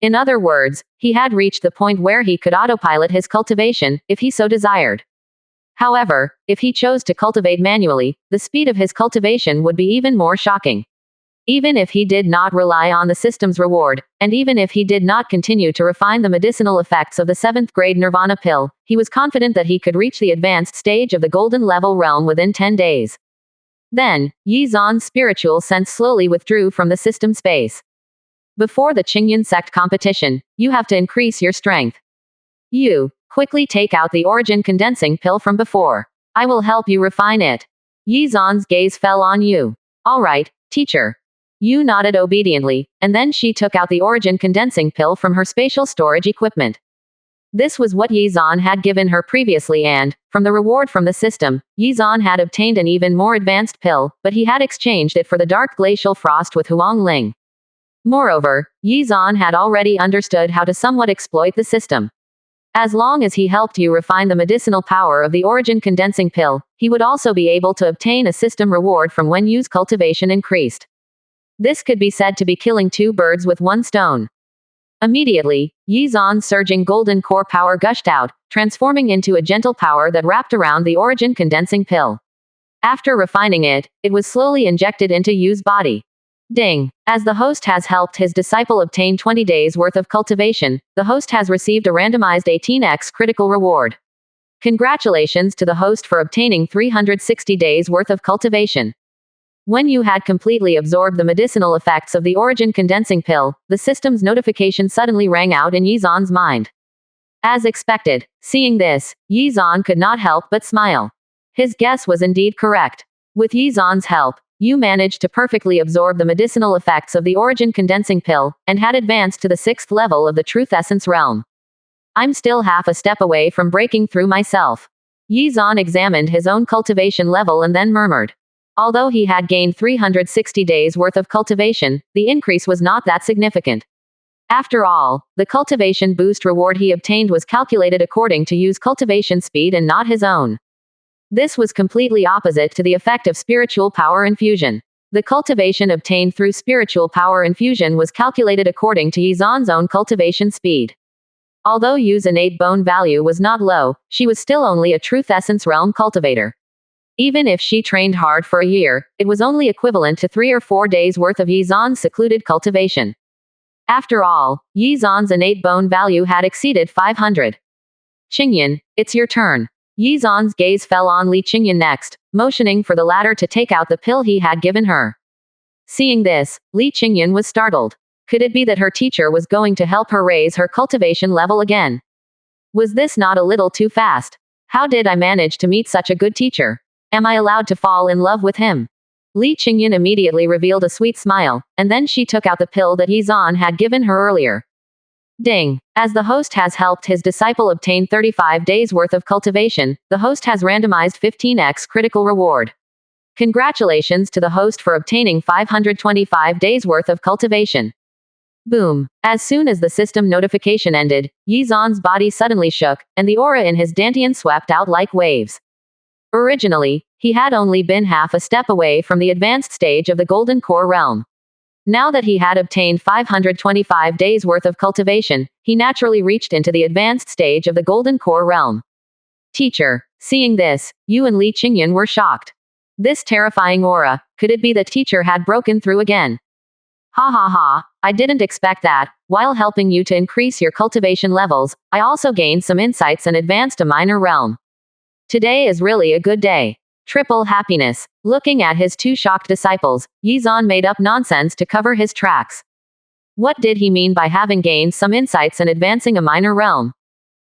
In other words, he had reached the point where he could autopilot his cultivation, if he so desired. However, if he chose to cultivate manually, the speed of his cultivation would be even more shocking. Even if he did not rely on the system's reward, and even if he did not continue to refine the medicinal effects of the 7th grade nirvana pill, he was confident that he could reach the advanced stage of the golden level realm within 10 days. Then, Yi Zan's spiritual sense slowly withdrew from the system space. Before the Qingyan sect competition, you have to increase your strength. You, quickly take out the origin condensing pill from before. I will help you refine it. Yi Zan's gaze fell on Yu. All right, teacher. Yu nodded obediently, and then she took out the origin condensing pill from her spatial storage equipment. This was what Yi Zan had given her previously and, from the reward from the system, Yi Zan had obtained an even more advanced pill, but he had exchanged it for the dark glacial frost with Huang Ling. Moreover, Yi Zan had already understood how to somewhat exploit the system. As long as he helped you refine the medicinal power of the origin condensing pill, he would also be able to obtain a system reward from when Yu's cultivation increased. This could be said to be killing two birds with one stone. Immediately, Yi Zan's surging golden core power gushed out, transforming into a gentle power that wrapped around the origin condensing pill. After refining it, it was slowly injected into Yu's body. Ding! As the host has helped his disciple obtain 20 days worth of cultivation, the host has received a randomized 18x critical reward. Congratulations to the host for obtaining 360 days worth of cultivation. When you had completely absorbed the medicinal effects of the origin condensing pill, the system's notification suddenly rang out in Yi Zan's mind. As expected, seeing this, Yi Zan could not help but smile. His guess was indeed correct. With Yi Zan's help, Yu managed to perfectly absorb the medicinal effects of the origin condensing pill, and had advanced to the 6th level of the truth essence realm. I'm still half a step away from breaking through myself. Yi Zan examined his own cultivation level and then murmured. Although he had gained 360 days worth of cultivation, the increase was not that significant. After all, the cultivation boost reward he obtained was calculated according to Yu's cultivation speed and not his own. This was completely opposite to the effect of spiritual power infusion. The cultivation obtained through spiritual power infusion was calculated according to Yi Zan's own cultivation speed. Although Yu's innate bone value was not low, she was still only a truth essence realm cultivator. Even if she trained hard for a year, it was only equivalent to 3 or 4 days worth of Yi Zan's secluded cultivation. After all, Yi Zan's innate bone value had exceeded 500. Qingyan, it's your turn. Yi Zan's gaze fell on Li Qingyan next, motioning for the latter to take out the pill he had given her. Seeing this, Li Qingyan was startled. Could it be that her teacher was going to help her raise her cultivation level again? Was this not a little too fast? How did I manage to meet such a good teacher? Am I allowed to fall in love with him? Li Qingyan immediately revealed a sweet smile, and then she took out the pill that Yi Zan had given her earlier. Ding! As the host has helped his disciple obtain 35 days worth of cultivation, the host has randomized 15x critical reward. Congratulations to the host for obtaining 525 days worth of cultivation. Boom! As soon as the system notification ended, Yi Zan's body suddenly shook, and the aura in his dantian swept out like waves. Originally, he had only been half a step away from the advanced stage of the Golden Core realm. Now that he had obtained 525 days worth of cultivation, he naturally reached into the advanced stage of the Golden Core realm. Teacher, seeing this, Yu and Li Qingyan were shocked. This terrifying aura, could it be that teacher had broken through again? Ha ha ha, I didn't expect that. While helping you to increase your cultivation levels, I also gained some insights and advanced a minor realm. Today is really a good day. Triple happiness. Looking at his two shocked disciples, Yi Zan made up nonsense to cover his tracks. What did he mean by having gained some insights and advancing a minor realm?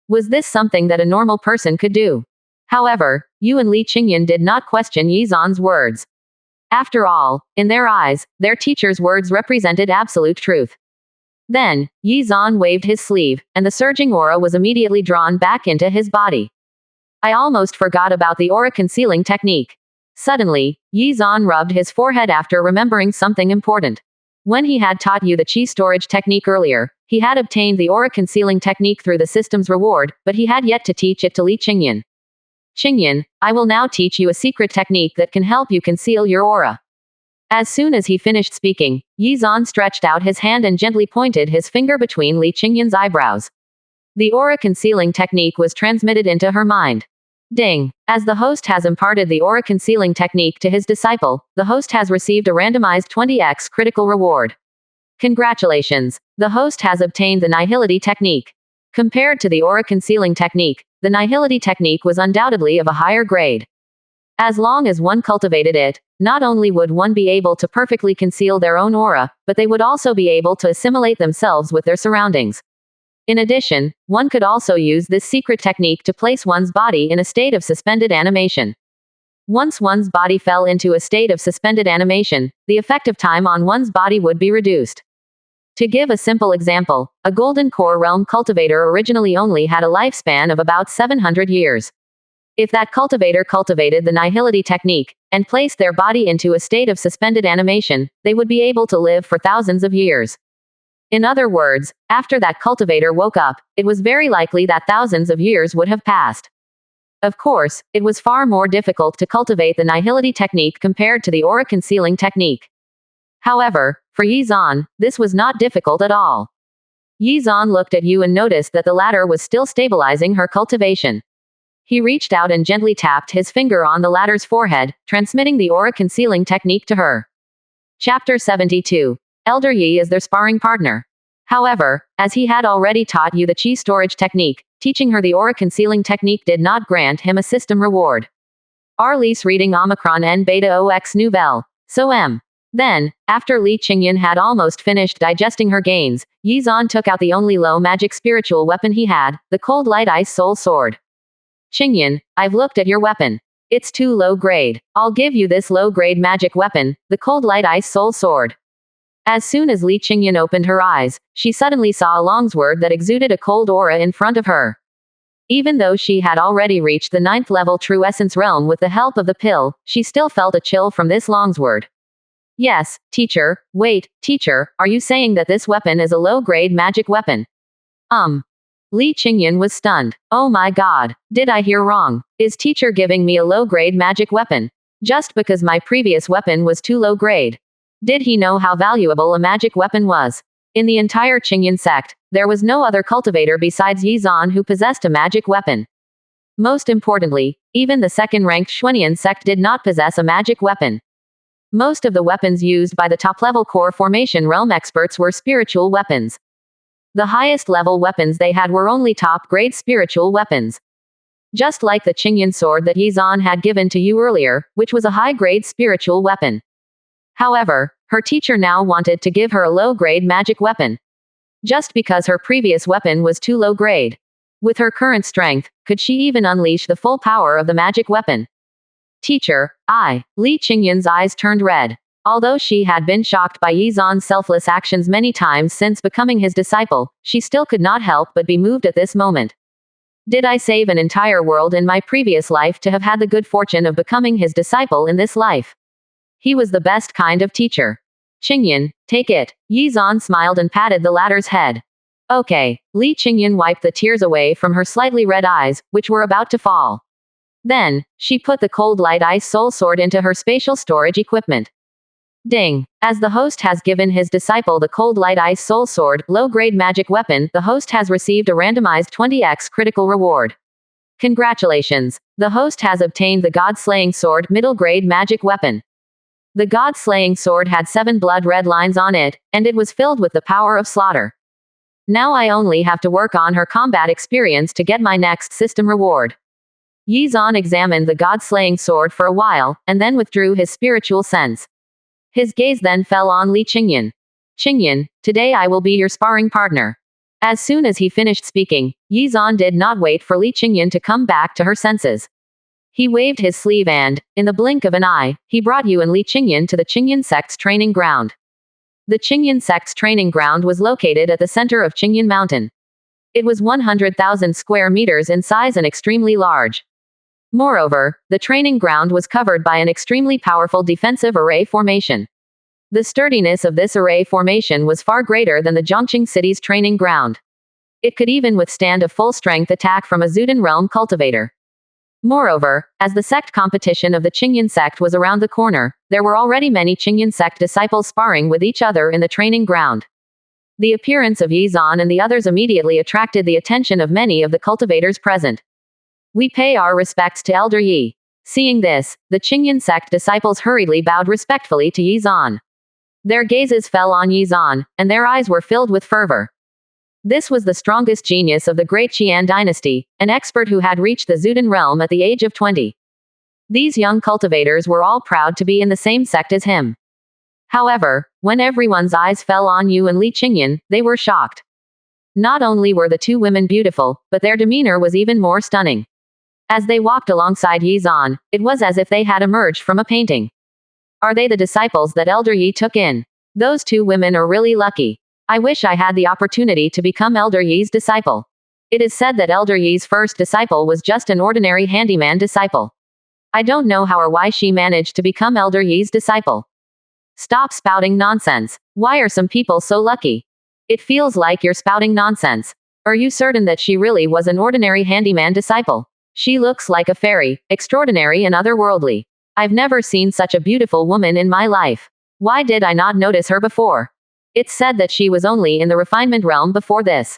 Was this something that a normal person could do? However, Yu and Li Qingyan did not question Yi Zan's words. After all, in their eyes, their teacher's words represented absolute truth. Then, Yi Zan waved his sleeve, and the surging aura was immediately drawn back into his body. I almost forgot about the aura concealing technique. Suddenly, Yi Zan rubbed his forehead after remembering something important. When he had taught you the chi storage technique earlier, He had obtained the aura concealing technique through the system's reward, but he had yet to teach it to Li Qingyan. Qingyan, I will now teach you a secret technique that can help you conceal your aura. As soon as he finished speaking, Yi Zan stretched out his hand and gently pointed his finger between Li Qingyan's eyebrows. The aura concealing technique was transmitted into her mind. Ding! As the host has imparted the aura concealing technique to his disciple, the host has received a randomized 20x critical reward. Congratulations! The host has obtained the Nihility technique. Compared to the aura concealing technique, the Nihility technique was undoubtedly of a higher grade. As long as one cultivated it, not only would one be able to perfectly conceal their own aura, but they would also be able to assimilate themselves with their surroundings. In addition, one could also use this secret technique to place one's body in a state of suspended animation. Once one's body fell into a state of suspended animation, the effective time on one's body would be reduced. To give a simple example, a golden core realm cultivator originally only had a lifespan of about 700 years. If that cultivator cultivated the Nihility technique, and placed their body into a state of suspended animation, they would be able to live for thousands of years. In other words, after that cultivator woke up, it was very likely that thousands of years would have passed. Of course, it was far more difficult to cultivate the Nihility technique compared to the aura concealing technique. However, for Yi Zan, this was not difficult at all. Yi Zan looked at Yu and noticed that the latter was still stabilizing her cultivation. He reached out and gently tapped his finger on the latter's forehead, transmitting the aura concealing technique to her. Chapter 72. Elder Yi is their sparring partner. However, as he had already taught Yu the chi storage technique, teaching her the aura concealing technique did not grant him a system reward. Arlise reading Omicron N Beta OX Nouvelle. So M. Then, after Li Qingyan had almost finished digesting her gains, Yi Zan took out the only low magic spiritual weapon he had, the cold light ice soul sword. Qingyan, I've looked at your weapon. It's too low grade. I'll give you this low grade magic weapon, the cold light ice soul sword. As soon as Li Qingyan opened her eyes, she suddenly saw a longsword that exuded a cold aura in front of her. Even though she had already reached the 9th level true essence realm with the help of the pill, she still felt a chill from this longsword. Yes, teacher. Wait, teacher, are you saying that this weapon is a low-grade magic weapon? Li Qingyan was stunned. Oh my god, did I hear wrong? Is teacher giving me a low-grade magic weapon? Just because my previous weapon was too low grade. Did he know how valuable a magic weapon was? In the entire Qingyan sect, there was no other cultivator besides Yi Zan who possessed a magic weapon. Most importantly, even the second-ranked Xuanian sect did not possess a magic weapon. Most of the weapons used by the top-level core formation realm experts were spiritual weapons. The highest level weapons they had were only top-grade spiritual weapons. Just like the Qingyan sword that Yi Zan had given to you earlier, which was a high-grade spiritual weapon. However, her teacher now wanted to give her a low-grade magic weapon. Just because her previous weapon was too low grade. With her current strength, could she even unleash the full power of the magic weapon? Teacher, Li Qingyan's eyes turned red. Although she had been shocked by Yi Zan's selfless actions many times since becoming his disciple, she still could not help but be moved at this moment. Did I save an entire world in my previous life to have had the good fortune of becoming his disciple in this life? He was the best kind of teacher. Qingyan, take it. Yi Zan smiled and patted the latter's head. Okay. Li Qingyan wiped the tears away from her slightly red eyes, which were about to fall. Then, she put the cold light ice soul sword into her spatial storage equipment. Ding. As the host has given his disciple the cold light ice soul sword, low-grade magic weapon, the host has received a randomized 20x critical reward. Congratulations. The host has obtained the God-slaying sword, middle-grade magic weapon. The God-slaying sword had 7 blood-red lines on it, and it was filled with the power of slaughter. Now I only have to work on her combat experience to get my next system reward. Yi Zan examined the God-slaying sword for a while, and then withdrew his spiritual sense. His gaze then fell on Li Qingyan. Qingyan, today I will be your sparring partner. As soon as he finished speaking, Yi Zan did not wait for Li Qingyan to come back to her senses. He waved his sleeve and, in the blink of an eye, he brought Yu and Li Qingyan to the Qingyan sect's training ground. The Qingyan sect's training ground was located at the center of Qingyan Mountain. It was 100,000 square meters in size and extremely large. Moreover, the training ground was covered by an extremely powerful defensive array formation. The sturdiness of this array formation was far greater than the Zhongqing city's training ground. It could even withstand a full-strength attack from a Zuden realm cultivator. Moreover, as the sect competition of the Qingyan sect was around the corner, there were already many Qingyan sect disciples sparring with each other in the training ground. The appearance of Yi Zan and the others immediately attracted the attention of many of the cultivators present. We pay our respects to Elder Yi. Seeing this, the Qingyan sect disciples hurriedly bowed respectfully to Yi Zan. Their gazes fell on Yi Zan, and their eyes were filled with fervor. This was the strongest genius of the great Qian dynasty, an expert who had reached the Zuden realm at the age of 20. These young cultivators were all proud to be in the same sect as him. However, when everyone's eyes fell on Yu and Li Qingyan, they were shocked. Not only were the two women beautiful, but their demeanor was even more stunning. As they walked alongside Yi Zan, it was as if they had emerged from a painting. Are they the disciples that Elder Yi took in? Those two women are really lucky. I wish I had the opportunity to become Elder Yi's disciple. It is said that Elder Yi's first disciple was just an ordinary handyman disciple. I don't know how or why she managed to become Elder Yi's disciple. Stop spouting nonsense. Why are some people so lucky? It feels like you're spouting nonsense. Are you certain that she really was an ordinary handyman disciple? She looks like a fairy, extraordinary and otherworldly. I've never seen such a beautiful woman in my life. Why did I not notice her before? It's said that she was only in the refinement realm before this.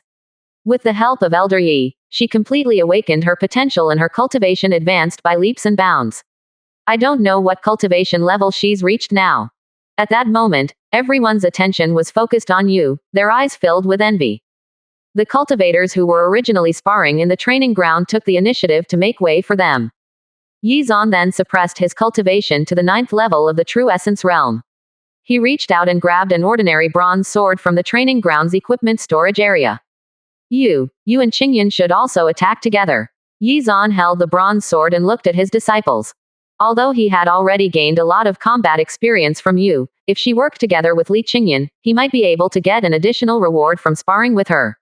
With the help of Elder Yi, she completely awakened her potential and her cultivation advanced by leaps and bounds. I don't know what cultivation level she's reached now. At that moment, everyone's attention was focused on Yu, their eyes filled with envy. The cultivators who were originally sparring in the training ground took the initiative to make way for them. Yi Zan then suppressed his cultivation to the 9th level of the True Essence realm. He reached out and grabbed an ordinary bronze sword from the training ground's equipment storage area. You and Qingyan should also attack together. Yi Zan held the bronze sword and looked at his disciples. Although he had already gained a lot of combat experience from Yu, if she worked together with Li Qingyan, he might be able to get an additional reward from sparring with her.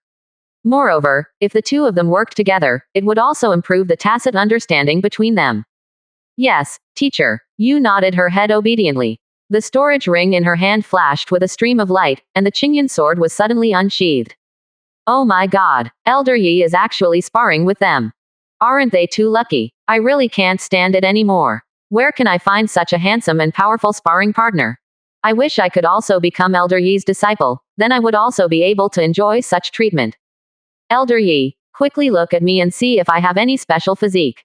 Moreover, if the two of them worked together, it would also improve the tacit understanding between them. Yes, teacher. Yu nodded her head obediently. The storage ring in her hand flashed with a stream of light, and the Qingyan sword was suddenly unsheathed. Oh my god, Elder Yi is actually sparring with them. Aren't they too lucky? I really can't stand it anymore. Where can I find such a handsome and powerful sparring partner? I wish I could also become Elder Yi's disciple, then I would also be able to enjoy such treatment. Elder Yi, quickly look at me and see if I have any special physique.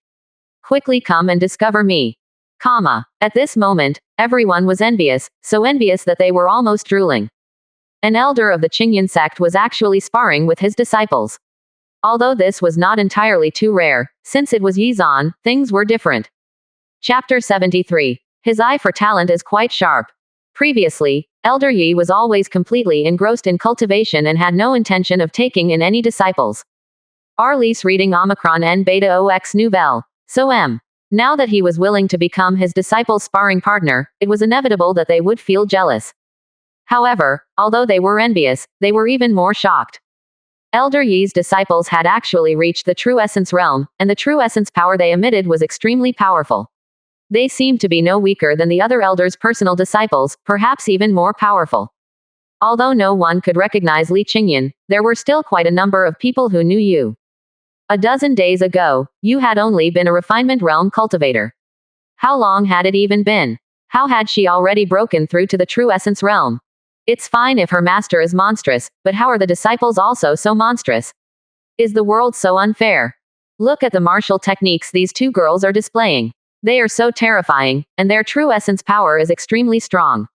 Quickly come and discover me. At this moment, everyone was envious, so envious that they were almost drooling. An elder of the Qingyan sect was actually sparring with his disciples. Although this was not entirely too rare, since it was Yi Zan, things were different. Chapter 73. His eye for talent is quite sharp. Previously, Elder Yi was always completely engrossed in cultivation and had no intention of taking in any disciples. Arliss reading Omicron N Beta OX Nouvelle. So Now that he was willing to become his disciple's sparring partner, it was inevitable that they would feel jealous. However, although they were envious, they were even more shocked. Elder Yi's disciples had actually reached the True Essence realm, and the True Essence power they emitted was extremely powerful. They seemed to be no weaker than the other elders' personal disciples, perhaps even more powerful. Although no one could recognize Li Qingyan, there were still quite a number of people who knew Yu. A dozen days ago, Yu had only been a refinement realm cultivator. How long had it even been? How had she already broken through to the True Essence realm? It's fine if her master is monstrous, but how are the disciples also so monstrous? Is the world so unfair? Look at the martial techniques these two girls are displaying. They are so terrifying, and their True Essence power is extremely strong.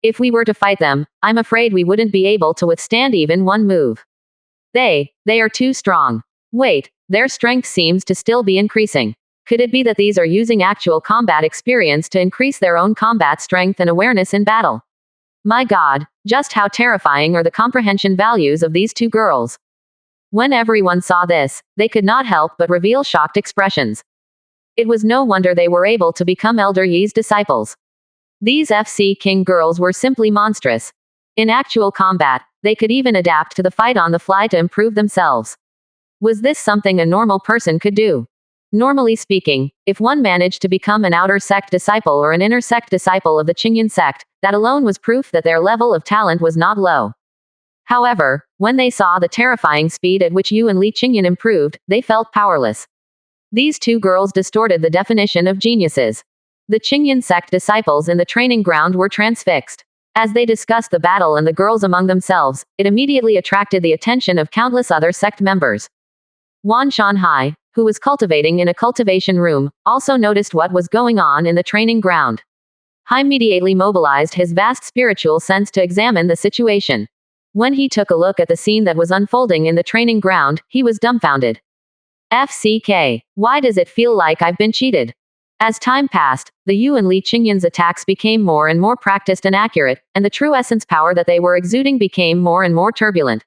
If we were to fight them, I'm afraid we wouldn't be able to withstand even one move. They are too strong. Wait, their strength seems to still be increasing. Could it be that these are using actual combat experience to increase their own combat strength and awareness in battle? My god, just how terrifying are the comprehension values of these two girls. When everyone saw this, they could not help but reveal shocked expressions. It was no wonder they were able to become Elder Yi's disciples. These FC King girls were simply monstrous. In actual combat, they could even adapt to the fight on the fly to improve themselves. Was this something a normal person could do? Normally speaking, if one managed to become an outer sect disciple or an inner sect disciple of the Qingyan sect, that alone was proof that their level of talent was not low. However, when they saw the terrifying speed at which Yu and Li Qingyan improved, they felt powerless. These two girls distorted the definition of geniuses. The Qingyan sect disciples in the training ground were transfixed. As they discussed the battle and the girls among themselves, it immediately attracted the attention of countless other sect members. Wan Shanhai, who was cultivating in a cultivation room, also noticed what was going on in the training ground. He immediately mobilized his vast spiritual sense to examine the situation. When he took a look at the scene that was unfolding in the training ground, he was dumbfounded. FCK. Why does it feel like I've been cheated? As time passed, the Yu and Li Qingyan's attacks became more and more practiced and accurate, and the true essence power that they were exuding became more and more turbulent.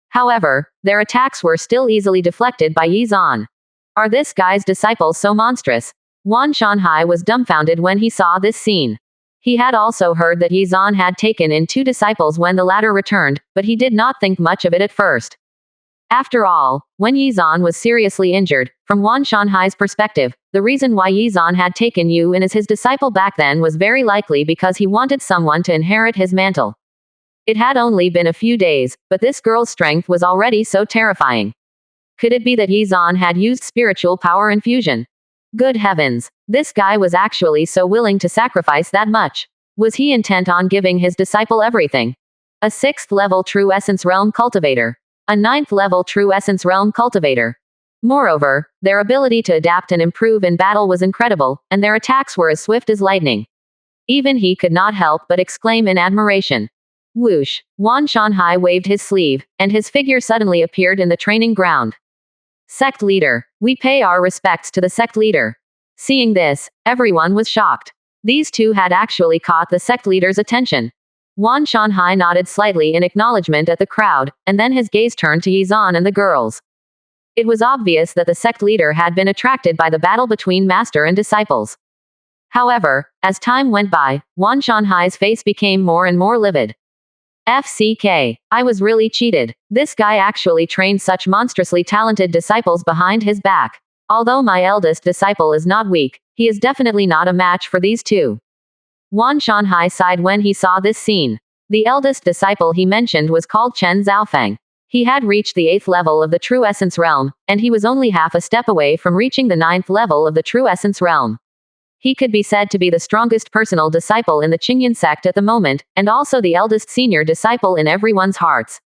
However, their attacks were still easily deflected by Yi Zan. Are this guy's disciples so monstrous? Wan Shanhai was dumbfounded when he saw this scene. He had also heard that Yi Zan had taken in 2 disciples when the latter returned, but he did not think much of it at first. After all, when Yi Zan was seriously injured, from Wan Shanhai's perspective, the reason why Yi Zan had taken Yu in as his disciple back then was very likely because he wanted someone to inherit his mantle. It had only been a few days, but this girl's strength was already so terrifying. Could it be that Yi Zan had used spiritual power infusion? Good heavens, this guy was actually so willing to sacrifice that much. Was he intent on giving his disciple everything? A 6th level True Essence Realm cultivator. A 9th level True Essence Realm cultivator. Moreover, their ability to adapt and improve in battle was incredible, and their attacks were as swift as lightning. Even he could not help but exclaim in admiration. Whoosh! Wan Shanhai waved his sleeve, and his figure suddenly appeared in the training ground. Sect leader. We pay our respects to the sect leader. Seeing this, everyone was shocked. These two had actually caught the sect leader's attention. Wan Shanhai nodded slightly in acknowledgement at the crowd, and then his gaze turned to Yi Zan and the girls. It was obvious that the sect leader had been attracted by the battle between master and disciples. However, as time went by, Wan Shanhai's face became more and more livid. FCK. I was really cheated. This guy actually trained such monstrously talented disciples behind his back. Although my eldest disciple is not weak, he is definitely not a match for these two. Wan Shanhai sighed when he saw this scene. The eldest disciple he mentioned was called Chen Zhaofeng. He had reached the 8th level of the True Essence Realm, and he was only half a step away from reaching the 9th level of the True Essence Realm. He could be said to be the strongest personal disciple in the Qingyan sect at the moment, and also the eldest senior disciple in everyone's hearts.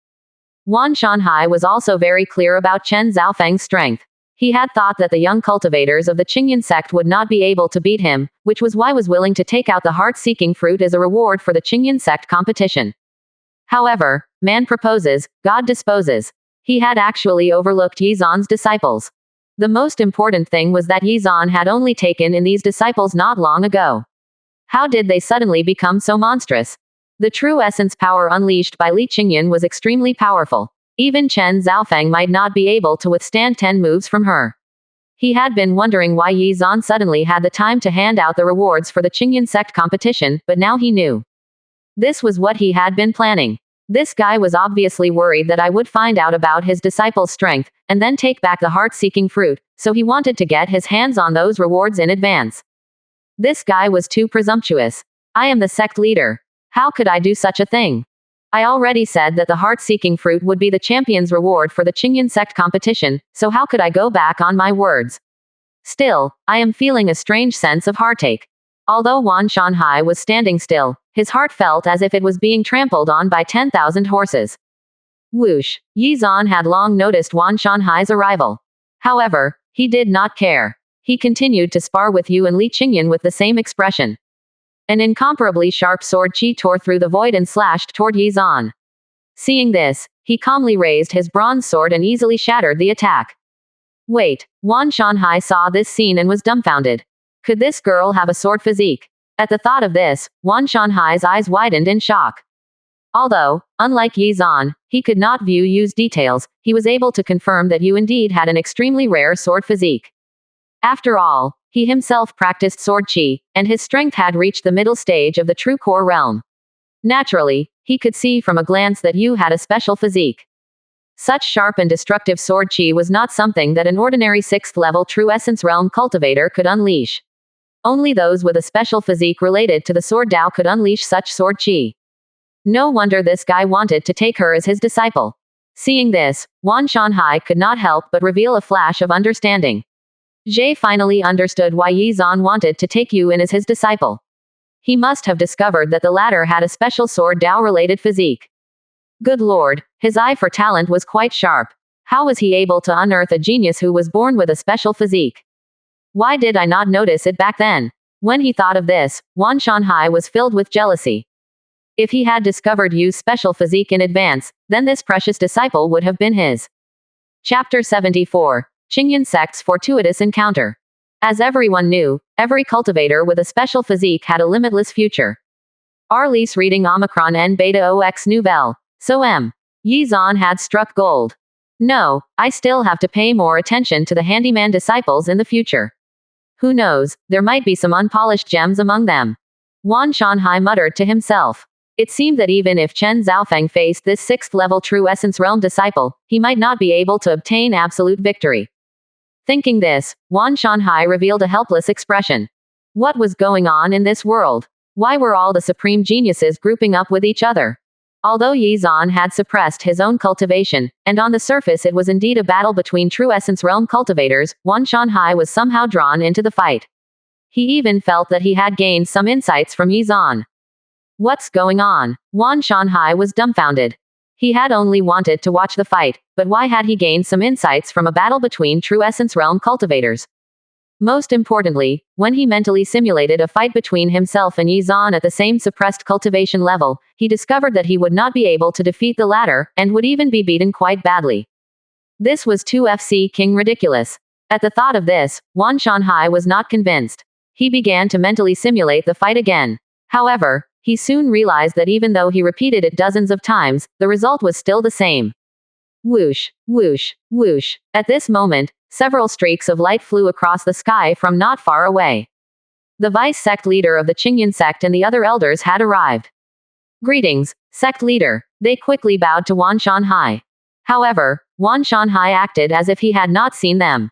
Wan Shanhai was also very clear about Chen Zhaofeng's strength. He had thought that the young cultivators of the Qingyan sect would not be able to beat him, which was why he was willing to take out the heart-seeking fruit as a reward for the Qingyan sect competition. However, man proposes, God disposes. He had actually overlooked Yi Zan's disciples. The most important thing was that Yi Zan had only taken in these disciples not long ago. How did they suddenly become so monstrous? The true essence power unleashed by Li Qingyan was extremely powerful. Even Chen Zhaofeng might not be able to withstand 10 moves from her. He had been wondering why Yi Zan suddenly had the time to hand out the rewards for the Qingyan sect competition, but now he knew. This was what he had been planning. This guy was obviously worried that I would find out about his disciple's strength, and then take back the heart-seeking fruit, so he wanted to get his hands on those rewards in advance. This guy was too presumptuous. I am the sect leader. How could I do such a thing? I already said that the heart-seeking fruit would be the champion's reward for the Qingyan sect competition, so how could I go back on my words? Still, I am feeling a strange sense of heartache. Although Wan Shanhai was standing still, his heart felt as if it was being trampled on by 10,000 horses. Whoosh! Yi Zan had long noticed Wan Shanhai's arrival. However, he did not care. He continued to spar with Yu and Li Qingyan with the same expression. An incomparably sharp sword qi tore through the void and slashed toward Yi Zan. Seeing this, he calmly raised his bronze sword and easily shattered the attack. Wait, Wan Shanhai saw this scene and was dumbfounded. Could this girl have a sword physique? At the thought of this, Wan Shanhai's eyes widened in shock. Although, unlike Yi Zan, he could not view Yu's details, he was able to confirm that Yu indeed had an extremely rare sword physique. After all, he himself practiced sword qi, and his strength had reached the middle stage of the true core realm. Naturally, he could see from a glance that Yu had a special physique. Such sharp and destructive sword chi was not something that an ordinary 6th level True Essence Realm cultivator could unleash. Only those with a special physique related to the sword Dao could unleash such sword chi. No wonder this guy wanted to take her as his disciple. Seeing this, Wan Shanhai could not help but reveal a flash of understanding. Jie finally understood why Yi Zan wanted to take Yu in as his disciple. He must have discovered that the latter had a special sword Dao-related physique. Good lord, his eye for talent was quite sharp. How was he able to unearth a genius who was born with a special physique? Why did I not notice it back then? When he thought of this, Wan Shanhai was filled with jealousy. If he had discovered Yu's special physique in advance, then this precious disciple would have been his. Chapter 74. Qingyan Sect's Fortuitous Encounter. As everyone knew, every cultivator with a special physique had a limitless future. Arlise reading Omicron N Beta OX Nouvelle. So Yi Zan had struck gold. No, I still have to pay more attention to the handyman disciples in the future. Who knows, there might be some unpolished gems among them. Wan Shanhai muttered to himself. It seemed that even if Chen Zhaofeng faced this 6th level True Essence Realm disciple, he might not be able to obtain absolute victory. Thinking this, Wan Shanhai revealed a helpless expression. What was going on in this world? Why were all the supreme geniuses grouping up with each other? Although Yi Zan had suppressed his own cultivation, and on the surface it was indeed a battle between True Essence Realm cultivators, Wan Shanhai was somehow drawn into the fight. He even felt that he had gained some insights from Yi Zan. What's going on? Wan Shanhai was dumbfounded. He had only wanted to watch the fight, but why had he gained some insights from a battle between True Essence Realm cultivators? Most importantly, when he mentally simulated a fight between himself and Yi Zan at the same suppressed cultivation level, he discovered that he would not be able to defeat the latter, and would even be beaten quite badly. This was too King ridiculous. At the thought of this, Wan Shanhai was not convinced. He began to mentally simulate the fight again. However, he soon realized that even though he repeated it dozens of times, the result was still the same. Whoosh, whoosh, whoosh. At this moment, several streaks of light flew across the sky from not far away. The vice sect leader of the Qingyan sect and the other elders had arrived. Greetings, sect leader. They quickly bowed to Wan Shanhai. However, Wan Shanhai acted as if he had not seen them.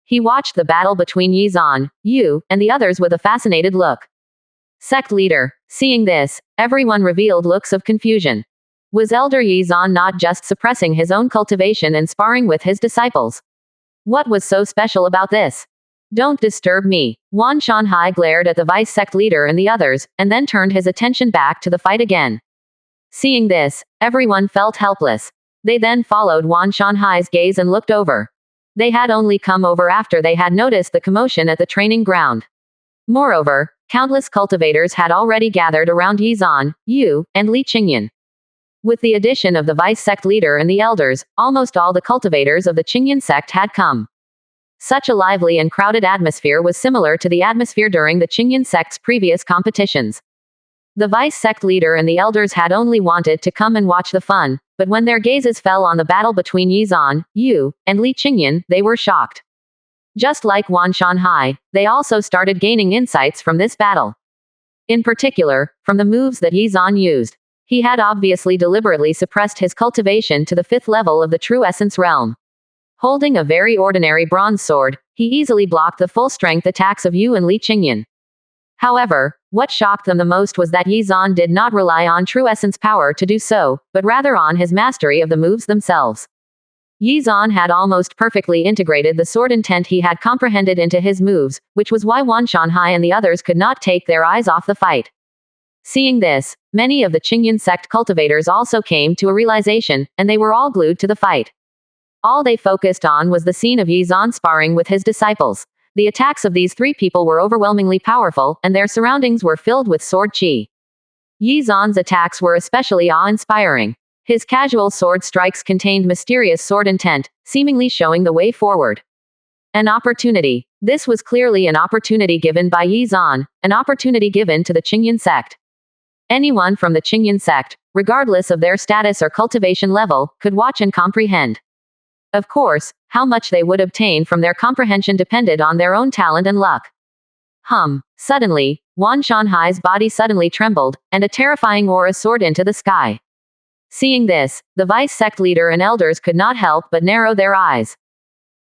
He watched the battle between Yi Zan, Yu, and the others with a fascinated look. Sect leader. Seeing this, everyone revealed looks of confusion. Was Elder Yi Zan not just suppressing his own cultivation and sparring with his disciples? What was so special about this? Don't disturb me. Wan Shanhai glared at the vice sect leader and the others, and then turned his attention back to the fight again. Seeing this, everyone felt helpless. They then followed Wan Shanhai's gaze and looked over. They had only come over after they had noticed the commotion at the training ground. Moreover, countless cultivators had already gathered around Yi Zan, Yu, and Li Qingyan. With the addition of the vice sect leader and the elders, almost all the cultivators of the Qingyan sect had come. Such a lively and crowded atmosphere was similar to the atmosphere during the Qingyan sect's previous competitions. The vice sect leader and the elders had only wanted to come and watch the fun, but when their gazes fell on the battle between Yi Zan, Yu, and Li Qingyan, they were shocked. Just like Wan Shanhai, they also started gaining insights from this battle. In particular, from the moves that Yi Zan used. He had obviously deliberately suppressed his cultivation to the 5th level of the True Essence Realm. Holding a very ordinary bronze sword, he easily blocked the full-strength attacks of Yu and Li Qingyan. However, what shocked them the most was that Yi Zan did not rely on True Essence power to do so, but rather on his mastery of the moves themselves. Yi Zan had almost perfectly integrated the sword intent he had comprehended into his moves, which was why Wan Shanhai and the others could not take their eyes off the fight. Seeing this, many of the Qingyan sect cultivators also came to a realization, and they were all glued to the fight. All they focused on was the scene of Yi Zan sparring with his disciples. The attacks of these three people were overwhelmingly powerful, and their surroundings were filled with sword chi. Yi Zan's attacks were especially awe-inspiring. His casual sword strikes contained mysterious sword intent, seemingly showing the way forward. An opportunity. This was clearly an opportunity given by Yi Zan, an opportunity given to the Qingyan sect. Anyone from the Qingyan sect, regardless of their status or cultivation level, could watch and comprehend. Of course, how much they would obtain from their comprehension depended on their own talent and luck. Suddenly, Wan Shanhai's body suddenly trembled, and a terrifying aura soared into the sky. Seeing this, the vice sect leader and elders could not help but narrow their eyes.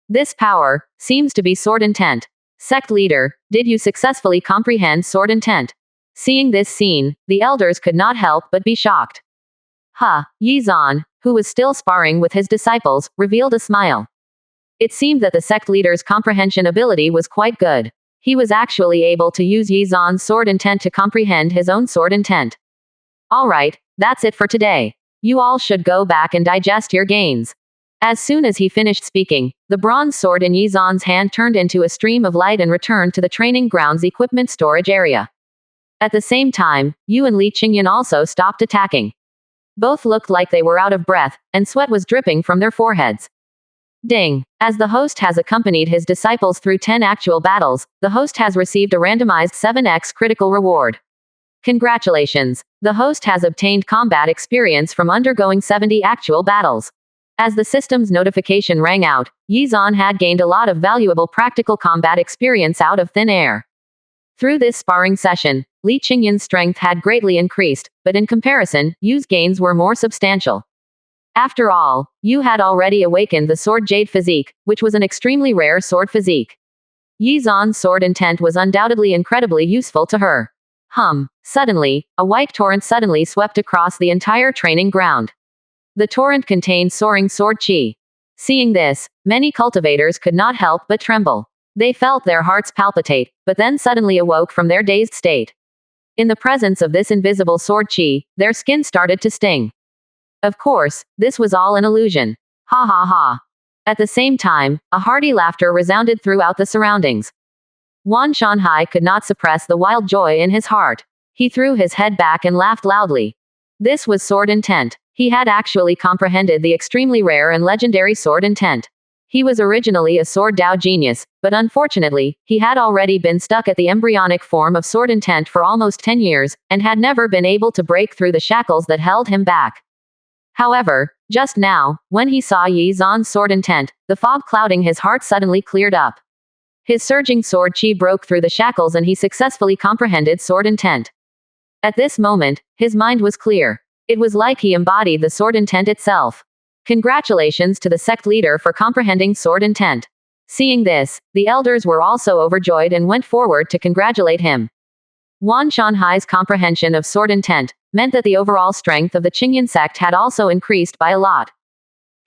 This power seems to be sword intent. Sect leader, did you successfully comprehend sword intent? Seeing this scene, the elders could not help but be shocked. Yizan, who was still sparring with his disciples, revealed a smile. It seemed that the sect leader's comprehension ability was quite good. He was actually able to use Yizan's sword intent to comprehend his own sword intent. Alright, that's it for today. You all should go back and digest your gains. As soon as he finished speaking, the bronze sword in Yizan's hand turned into a stream of light and returned to the training grounds equipment storage area. At the same time, Yu and Li Qingyan also stopped attacking. Both looked like they were out of breath, and sweat was dripping from their foreheads. Ding! As the host has accompanied his disciples through 10 actual battles, the host has received a randomized 7x critical reward. Congratulations! The host has obtained combat experience from undergoing 70 actual battles. As the system's notification rang out, Yizan had gained a lot of valuable practical combat experience out of thin air. Through this sparring session, Li Qingyan's strength had greatly increased, but in comparison, Yu's gains were more substantial. After all, Yu had already awakened the sword jade physique, which was an extremely rare sword physique. Yizan's sword intent was undoubtedly incredibly useful to her. Suddenly, a white torrent suddenly swept across the entire training ground. The torrent contained soaring sword chi. Seeing this, many cultivators could not help but tremble. They felt their hearts palpitate, but then suddenly awoke from their dazed state. In the presence of this invisible sword chi, their skin started to sting. Of course, this was all an illusion. Ha ha ha. At the same time, a hearty laughter resounded throughout the surroundings. Wan Shanhai could not suppress the wild joy in his heart. He threw his head back and laughed loudly. This was sword intent. He had actually comprehended the extremely rare and legendary sword intent. He was originally a sword Dao genius, but unfortunately, he had already been stuck at the embryonic form of sword intent for almost 10 years, and had never been able to break through the shackles that held him back. However, just now, when he saw Yizan's sword intent, the fog clouding his heart suddenly cleared up. His surging sword chi broke through the shackles and he successfully comprehended sword intent. At this moment, his mind was clear. It was like he embodied the sword intent itself. Congratulations to the sect leader for comprehending sword intent. Seeing this, the elders were also overjoyed and went forward to congratulate him. Wan Shanhai's comprehension of sword intent meant that the overall strength of the Qingyan sect had also increased by a lot.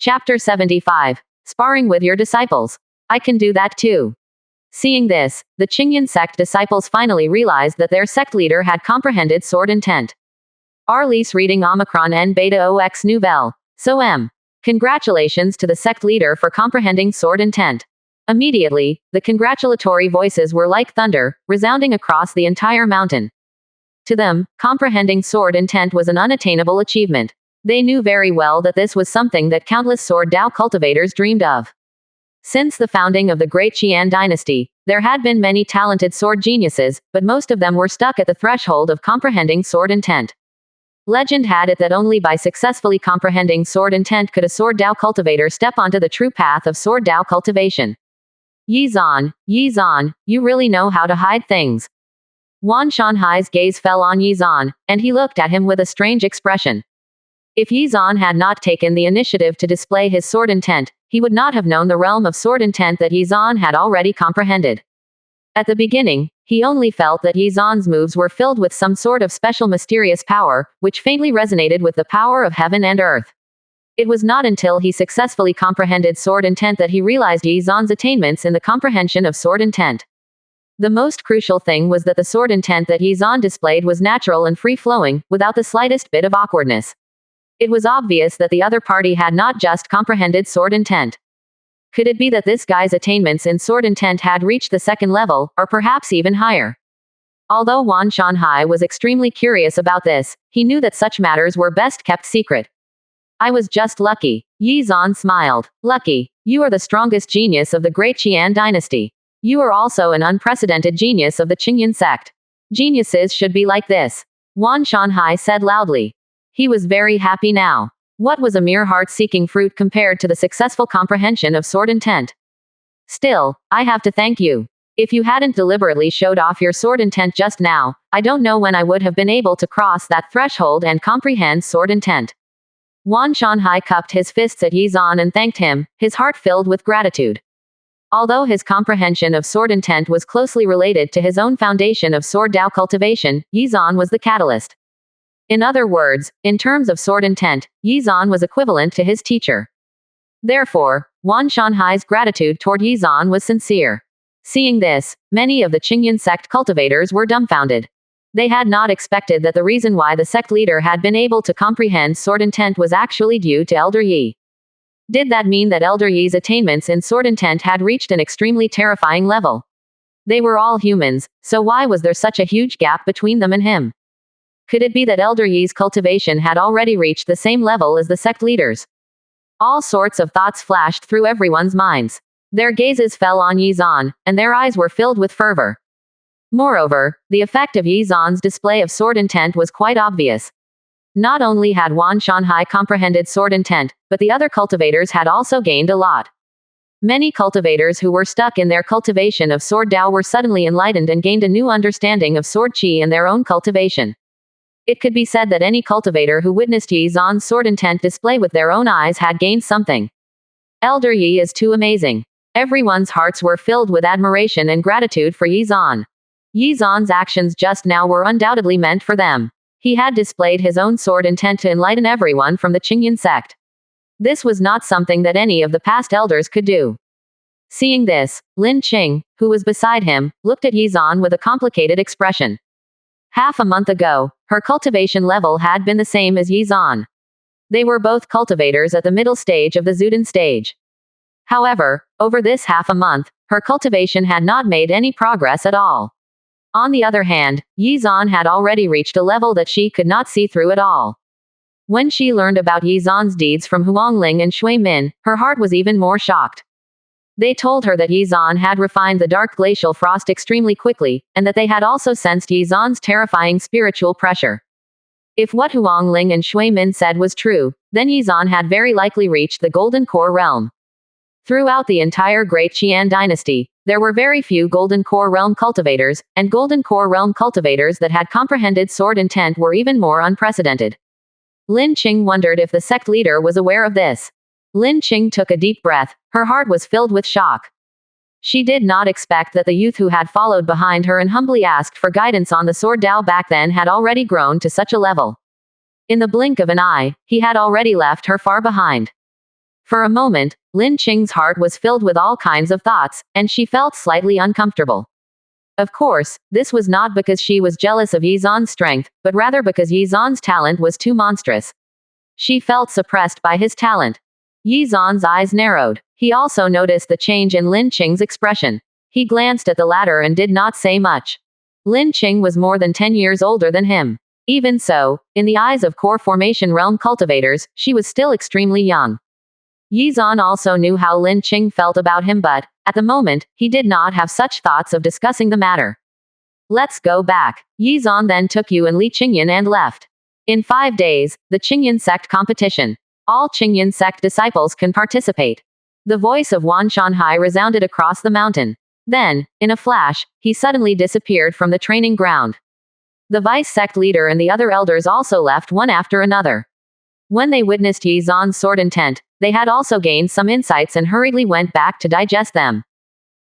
Chapter 75. Sparring with your disciples. I can do that too. Seeing this, the Qingyan sect disciples finally realized that their sect leader had comprehended sword intent. Arliss reading Omicron N Beta OX Nouvelle. So Congratulations to the sect leader for comprehending sword intent. Immediately, the congratulatory voices were like thunder, resounding across the entire mountain. To them, comprehending sword intent was an unattainable achievement. They knew very well that this was something that countless sword Dao cultivators dreamed of. Since the founding of the Great Qian dynasty, there had been many talented sword geniuses, but most of them were stuck at the threshold of comprehending sword intent. Legend had it that only by successfully comprehending sword intent could a sword Dao cultivator step onto the true path of sword Dao cultivation. Yizan, you really know how to hide things. Wan Shanhai's gaze fell on Yizan, and he looked at him with a strange expression. If Yizan had not taken the initiative to display his sword intent, he would not have known the realm of sword intent that Yizan had already comprehended. At the beginning, he only felt that Yizan's moves were filled with some sort of special mysterious power, which faintly resonated with the power of heaven and earth. It was not until he successfully comprehended sword intent that he realized Yizan's attainments in the comprehension of sword intent. The most crucial thing was that the sword intent that Yizan displayed was natural and free-flowing, without the slightest bit of awkwardness. It was obvious that the other party had not just comprehended sword intent. Could it be that this guy's attainments in sword intent had reached the second level, or perhaps even higher? Although Wan Shanhai was extremely curious about this, he knew that such matters were best kept secret. I was just lucky. Yizan smiled. Lucky? You are the strongest genius of the Great Qian dynasty. You are also an unprecedented genius of the Qingyan sect. Geniuses should be like this. Wan Shanhai said loudly. He was very happy now. What was a mere heart-seeking fruit compared to the successful comprehension of sword intent? Still, I have to thank you. If you hadn't deliberately showed off your sword intent just now, I don't know when I would have been able to cross that threshold and comprehend sword intent. Wan Shanhai cupped his fists at Yizan and thanked him, his heart filled with gratitude. Although his comprehension of sword intent was closely related to his own foundation of sword Dao cultivation, Yizan was the catalyst. In other words, in terms of sword intent, Yizan was equivalent to his teacher. Therefore, Wan Shanhai's gratitude toward Yizan was sincere. Seeing this, many of the Qingyan sect cultivators were dumbfounded. They had not expected that the reason why the sect leader had been able to comprehend sword intent was actually due to Elder Yi. Did that mean that Elder Yi's attainments in sword intent had reached an extremely terrifying level? They were all humans, so why was there such a huge gap between them and him? Could it be that Elder Yi's cultivation had already reached the same level as the sect leaders? All sorts of thoughts flashed through everyone's minds. Their gazes fell on Yizan, and their eyes were filled with fervor. Moreover, the effect of Yizan's display of sword intent was quite obvious. Not only had Wan Shanhai comprehended sword intent, but the other cultivators had also gained a lot. Many cultivators who were stuck in their cultivation of sword Dao were suddenly enlightened and gained a new understanding of sword Qi and their own cultivation. It could be said that any cultivator who witnessed Yizan's sword intent display with their own eyes had gained something. Elder Yi is too amazing. Everyone's hearts were filled with admiration and gratitude for Yizan. Yizan's actions just now were undoubtedly meant for them. He had displayed his own sword intent to enlighten everyone from the Qingyan sect. This was not something that any of the past elders could do. Seeing this, Lin Qing, who was beside him, looked at Yizan with a complicated expression. Half a month ago, her cultivation level had been the same as Yizan. They were both cultivators at the middle stage of the Zuden stage. However, over this half a month, her cultivation had not made any progress at all. On the other hand, Yizan had already reached a level that she could not see through at all. When she learned about Yizan's deeds from Huangling and Shui Min, her heart was even more shocked. They told her that Yizan had refined the dark glacial frost extremely quickly, and that they had also sensed Yizan's terrifying spiritual pressure. If what Huangling and Shui Min said was true, then Yizan had very likely reached the Golden Core realm. Throughout the entire Great Qian dynasty, there were very few Golden Core realm cultivators, and Golden Core realm cultivators that had comprehended sword intent were even more unprecedented. Lin Qing wondered if the sect leader was aware of this. Lin Qing took a deep breath, her heart was filled with shock. She did not expect that the youth who had followed behind her and humbly asked for guidance on the sword Dao back then had already grown to such a level. In the blink of an eye, he had already left her far behind. For a moment, Lin Qing's heart was filled with all kinds of thoughts, and she felt slightly uncomfortable. Of course, this was not because she was jealous of Yizan's strength, but rather because Yizan's talent was too monstrous. She felt suppressed by his talent. Yizan's eyes narrowed. He also noticed the change in Lin Qing's expression. He glanced at the latter and did not say much. Lin Qing was more than 10 years older than him. Even so, in the eyes of core formation realm cultivators, she was still extremely young. Yizan also knew how Lin Qing felt about him, but, at the moment, he did not have such thoughts of discussing the matter. Let's go back. Yizan then took Yu and Li Qingyan and left. In 5 days, the Qingyan sect competition. All Qingyan sect disciples can participate. The voice of Wan Shanhai resounded across the mountain. Then, in a flash, he suddenly disappeared from the training ground. The vice sect leader and the other elders also left one after another. When they witnessed Yizan's sword intent, they had also gained some insights and hurriedly went back to digest them.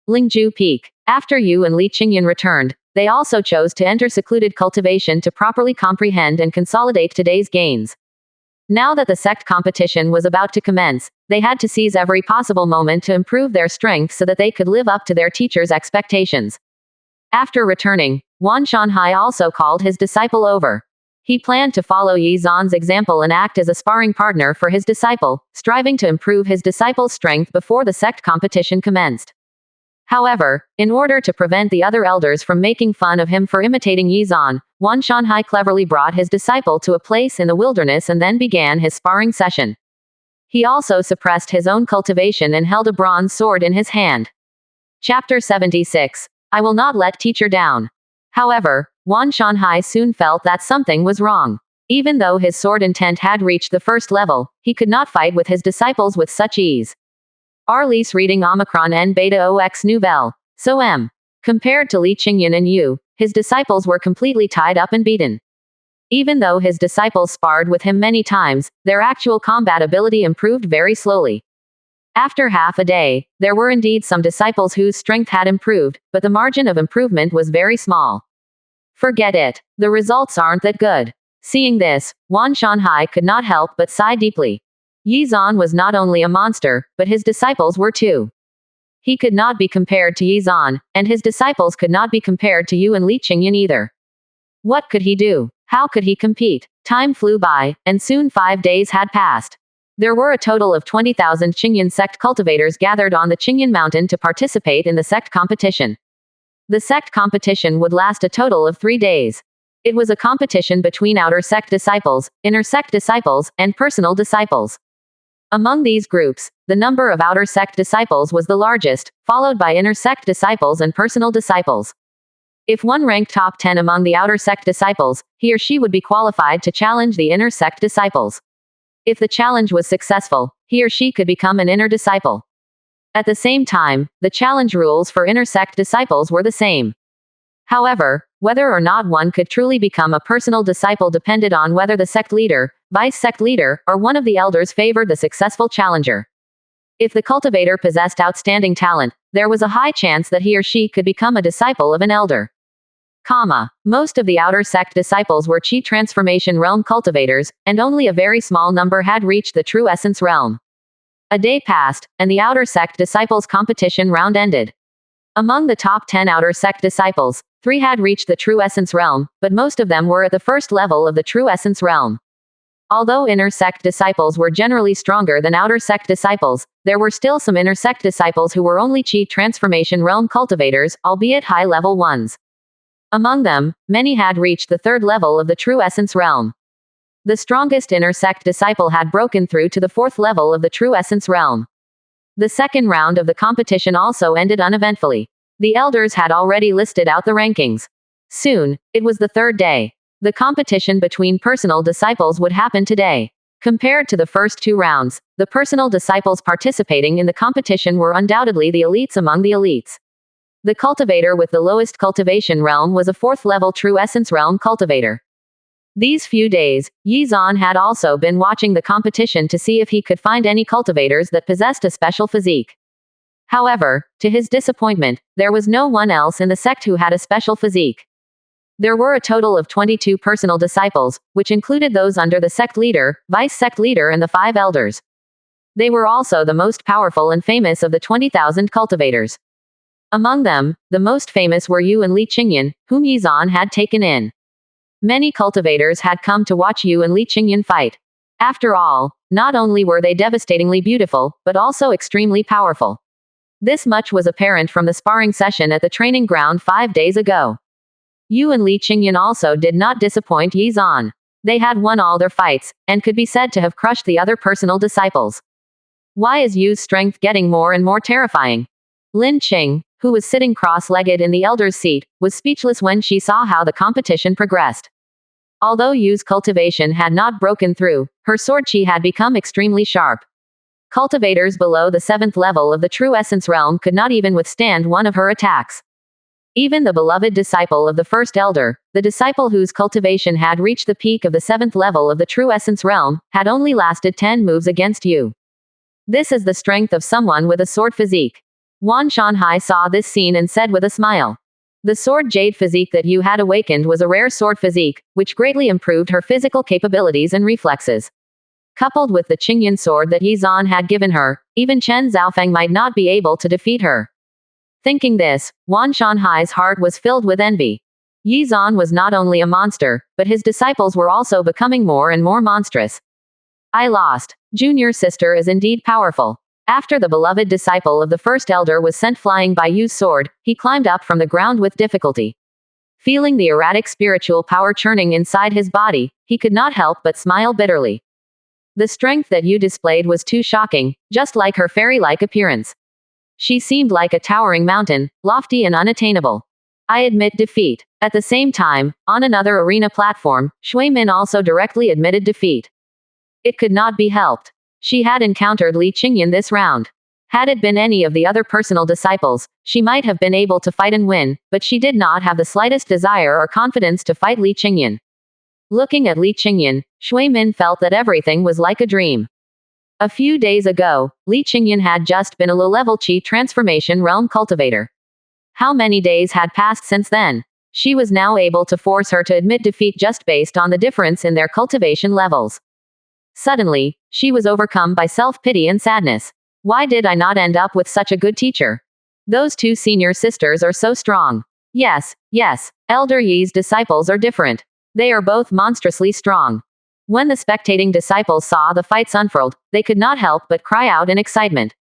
Lingju Peak. After Yu and Li Qingyan returned, they also chose to enter secluded cultivation to properly comprehend and consolidate today's gains. Now that the sect competition was about to commence, they had to seize every possible moment to improve their strength so that they could live up to their teacher's expectations. After returning, Wan Shanhai also called his disciple over. He planned to follow Yizan's example and act as a sparring partner for his disciple, striving to improve his disciple's strength before the sect competition commenced. However, in order to prevent the other elders from making fun of him for imitating Yizan, Wan Shanhai cleverly brought his disciple to a place in the wilderness and then began his sparring session. He also suppressed his own cultivation and held a bronze sword in his hand. Chapter 76. I will not let teacher down. However, Wan Shanhai soon felt that something was wrong. Even though his sword intent had reached the first level, he could not fight with his disciples with such ease. Arliss reading Omicron N Beta OX Nouvelle. So M. Compared to Li Qingyan and Yu, his disciples were completely tied up and beaten. Even though his disciples sparred with him many times, their actual combat ability improved very slowly. After half a day, there were indeed some disciples whose strength had improved, but the margin of improvement was very small. Forget it. The results aren't that good. Seeing this, Wan Shanhai could not help but sigh deeply. Yi Zan was not only a monster, but his disciples were too. He could not be compared to Yi Zan, and his disciples could not be compared to Yu and Li Qingyan either. What could he do? How could he compete? Time flew by, and soon 5 days had passed. There were a total of 20,000 Qingyan sect cultivators gathered on the Qingyan mountain to participate in the sect competition. The sect competition would last a total of 3 days. It was a competition between outer sect disciples, inner sect disciples, and personal disciples. Among these groups, the number of outer sect disciples was the largest, followed by inner sect disciples and personal disciples. If one ranked top 10 among the outer sect disciples, he or she would be qualified to challenge the inner sect disciples. If the challenge was successful, he or she could become an inner disciple. At the same time, the challenge rules for inner sect disciples were the same. However, whether or not one could truly become a personal disciple depended on whether the sect leader, vice sect leader, or one of the elders favored the successful challenger. If the cultivator possessed outstanding talent, there was a high chance that he or she could become a disciple of an elder. Most of the outer sect disciples were Qi transformation realm cultivators, and only a very small number had reached the true essence realm. A day passed, and the outer sect disciples competition round ended. Among the top 10 outer sect disciples, 3 had reached the true essence realm, but most of them were at the first level of the true essence realm. Although inner sect disciples were generally stronger than outer sect disciples, there were still some inner sect disciples who were only Qi transformation realm cultivators, albeit high-level ones. Among them, many had reached the 3rd level of the true essence realm. The strongest inner sect disciple had broken through to the 4th level of the true essence realm. The second round of the competition also ended uneventfully. The elders had already listed out the rankings. Soon, it was the 3rd day. The competition between personal disciples would happen today. Compared to the first 2 rounds, the personal disciples participating in the competition were undoubtedly the elites among the elites. The cultivator with the lowest cultivation realm was a 4th level true essence realm cultivator. These few days, Yi Zan had also been watching the competition to see if he could find any cultivators that possessed a special physique. However, to his disappointment, there was no one else in the sect who had a special physique. There were a total of 22 personal disciples, which included those under the sect leader, vice sect leader and the 5 elders. They were also the most powerful and famous of the 20,000 cultivators. Among them, the most famous were Yu and Li Qingyan, whom Yi Zan had taken in. Many cultivators had come to watch Yu and Li Qingyan fight. After all, not only were they devastatingly beautiful, but also extremely powerful. This much was apparent from the sparring session at the training ground 5 days ago. Yu and Li Qingyan also did not disappoint Yi Zan. They had won all their fights, and could be said to have crushed the other personal disciples. Why is Yu's strength getting more and more terrifying? Lin Qing, who was sitting cross-legged in the elder's seat, was speechless when she saw how the competition progressed. Although Yu's cultivation had not broken through, her sword chi had become extremely sharp. Cultivators below the 7th level of the true essence realm could not even withstand one of her attacks. Even the beloved disciple of the first elder, the disciple whose cultivation had reached the peak of the 7th level of the true essence realm, had only lasted 10 moves against Yu. This is the strength of someone with a sword physique. Wan Shanhai saw this scene and said with a smile. The sword jade physique that Yu had awakened was a rare sword physique, which greatly improved her physical capabilities and reflexes. Coupled with the Qingyan sword that Yi Zan had given her, even Chen Zhaofeng might not be able to defeat her. Thinking this, Wan Shanhai's heart was filled with envy. Yi Zan was not only a monster, but his disciples were also becoming more and more monstrous. I lost. Junior sister is indeed powerful. After the beloved disciple of the first elder was sent flying by Yu's sword, he climbed up from the ground with difficulty. Feeling the erratic spiritual power churning inside his body, he could not help but smile bitterly. The strength that Yu displayed was too shocking, just like her fairy-like appearance. She seemed like a towering mountain, lofty and unattainable. I admit defeat. At the same time, on another arena platform, Shui Min also directly admitted defeat. It could not be helped. She had encountered Li Qingyan this round. Had it been any of the other personal disciples, she might have been able to fight and win, but she did not have the slightest desire or confidence to fight Li Qingyan. Looking at Li Qingyan, Shui Min felt that everything was like a dream. A few days ago, Li Qingyan had just been a low-level Qi transformation realm cultivator. How many days had passed since then? She was now able to force her to admit defeat just based on the difference in their cultivation levels. Suddenly, she was overcome by self-pity and sadness. Why did I not end up with such a good teacher? Those two senior sisters are so strong. Yes, Elder Yi's disciples are different. They are both monstrously strong. When the spectating disciples saw the fights unfurled, they could not help but cry out in excitement.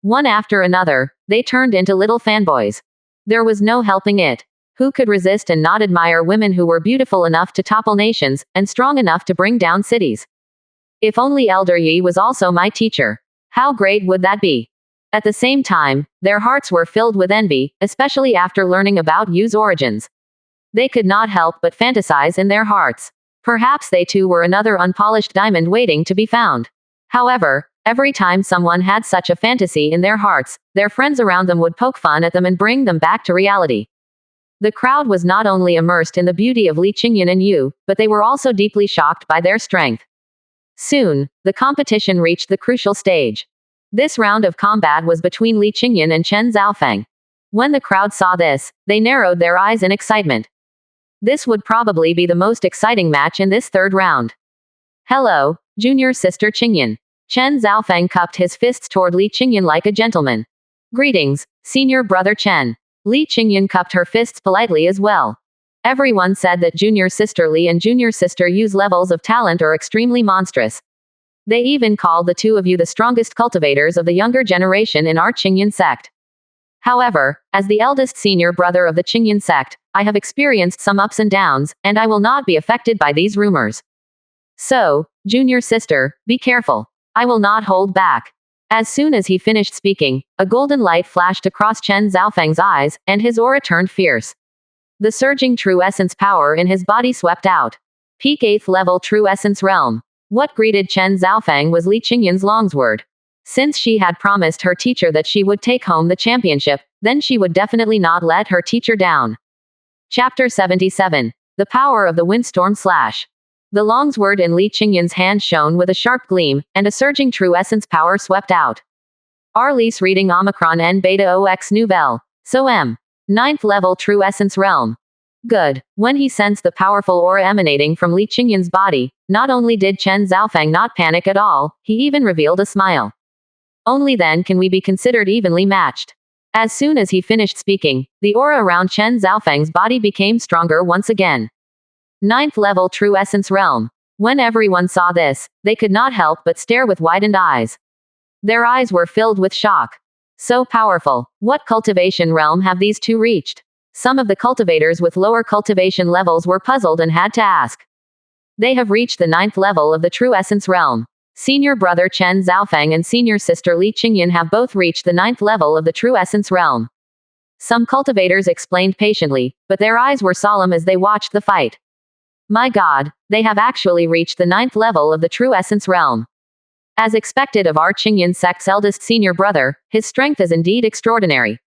One after another, they turned into little fanboys. There was no helping it. Who could resist and not admire women who were beautiful enough to topple nations, and strong enough to bring down cities? If only Elder Yi was also my teacher. How great would that be? At the same time, their hearts were filled with envy, especially after learning about Yu's origins. They could not help but fantasize in their hearts. Perhaps they too were another unpolished diamond waiting to be found. However, every time someone had such a fantasy in their hearts, their friends around them would poke fun at them and bring them back to reality. The crowd was not only immersed in the beauty of Li Qingyan and Yu, but they were also deeply shocked by their strength. Soon, the competition reached the crucial stage. This round of combat was between Li Qingyan and Chen Zhaofeng. When the crowd saw this, they narrowed their eyes in excitement. This would probably be the most exciting match in this third round. Hello, junior sister Qingyan. Chen Zhaofeng cupped his fists toward Li Qingyan like a gentleman. Greetings, senior brother Chen. Li Qingyan cupped her fists politely as well. Everyone said that junior sister Li and junior sister Yu's levels of talent are extremely monstrous. They even called the two of you the strongest cultivators of the younger generation in our Qingyan sect. However, as the eldest senior brother of the Qingyan sect, I have experienced some ups and downs, and I will not be affected by these rumors. So, junior sister, be careful. I will not hold back. As soon as he finished speaking, a golden light flashed across Chen Zhaofeng's eyes, and his aura turned fierce. The surging true essence power in his body swept out. Peak 8th level true essence realm. What greeted Chen Zhaofeng was Li Qingyan's longsword. Since she had promised her teacher that she would take home the championship, then she would definitely not let her teacher down. Chapter 77. The Power of the Windstorm Slash. The longsword in Li Qingyan's hand shone with a sharp gleam, and a surging true essence power swept out. Arliss reading Omicron N Beta OX Nouvelle. So M. 9th level true essence realm. Good. When he sensed the powerful aura emanating from Li Qingyan's body, not only did Chen Zhaofeng not panic at all, he even revealed a smile. Only then can we be considered evenly matched. As soon as he finished speaking, the aura around Chen Zhaofeng's body became stronger once again. 9th level true essence realm. When everyone saw this, they could not help but stare with widened eyes. Their eyes were filled with shock. So powerful. What cultivation realm have these two reached? Some of the cultivators with lower cultivation levels were puzzled and had to ask. They have reached the 9th level of the true essence realm. Senior brother Chen Zhaofeng and senior sister Li Qingyan have both reached the 9th level of the true essence realm. Some cultivators explained patiently, but their eyes were solemn as they watched the fight. My God, they have actually reached the 9th level of the true essence realm. As expected of our Qingyan sect's eldest senior brother, his strength is indeed extraordinary.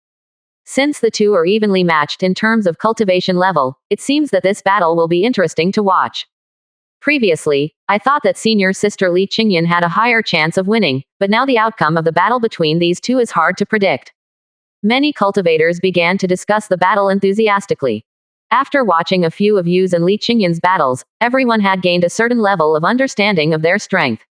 Since the two are evenly matched in terms of cultivation level, it seems that this battle will be interesting to watch. Previously, I thought that senior sister Li Qingyan had a higher chance of winning, but now the outcome of the battle between these two is hard to predict. Many cultivators began to discuss the battle enthusiastically. After watching a few of Yu's and Li Qingyan's battles, everyone had gained a certain level of understanding of their strength.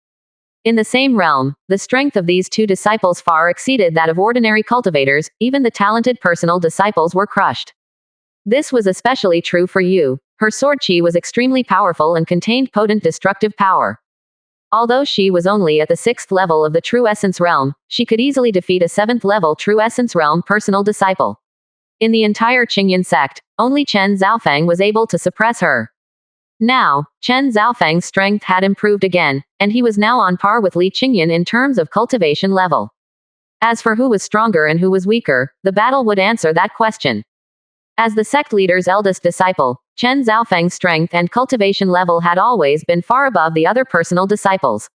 In the same realm, the strength of these two disciples far exceeded that of ordinary cultivators, even the talented personal disciples were crushed. This was especially true for Yu. Her sword chi was extremely powerful and contained potent destructive power. Although she was only at the 6th level of the true essence realm, she could easily defeat a 7th level true essence realm personal disciple. In the entire Qingyan sect, only Chen Zhaofeng was able to suppress her. Now, Chen Zhaofeng's strength had improved again, and he was now on par with Li Qingyan in terms of cultivation level. As for who was stronger and who was weaker, the battle would answer that question. As the sect leader's eldest disciple, Chen Zhaofeng's strength and cultivation level had always been far above the other personal disciples.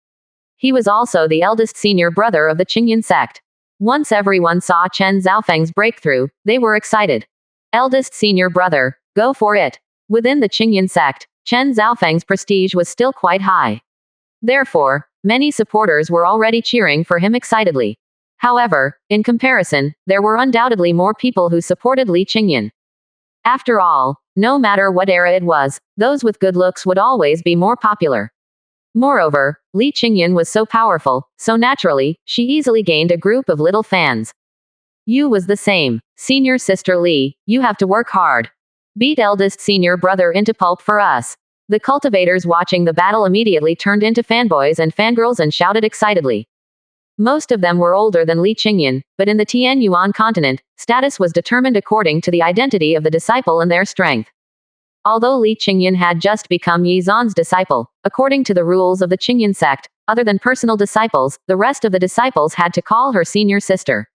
He was also the eldest senior brother of the Qingyan sect. Once everyone saw Chen Zhaofeng's breakthrough, they were excited. Eldest senior brother, go for it. Within the Qingyan sect, Chen Zhaofeng's prestige was still quite high. Therefore, many supporters were already cheering for him excitedly. However, in comparison, there were undoubtedly more people who supported Li Qingyan. After all, no matter what era it was, those with good looks would always be more popular. Moreover, Li Qingyan was so powerful, so naturally, she easily gained a group of little fans. You was the same. Senior sister Li, you have to work hard. Beat eldest senior brother into pulp for us. The cultivators watching the battle immediately turned into fanboys and fangirls and shouted excitedly. Most of them were older than Li Qingyan, but in the Tian Yuan continent, status was determined according to the identity of the disciple and their strength. Although Li Qingyan had just become Yi Zan's disciple, according to the rules of the Qingyan sect, other than personal disciples, the rest of the disciples had to call her senior sister.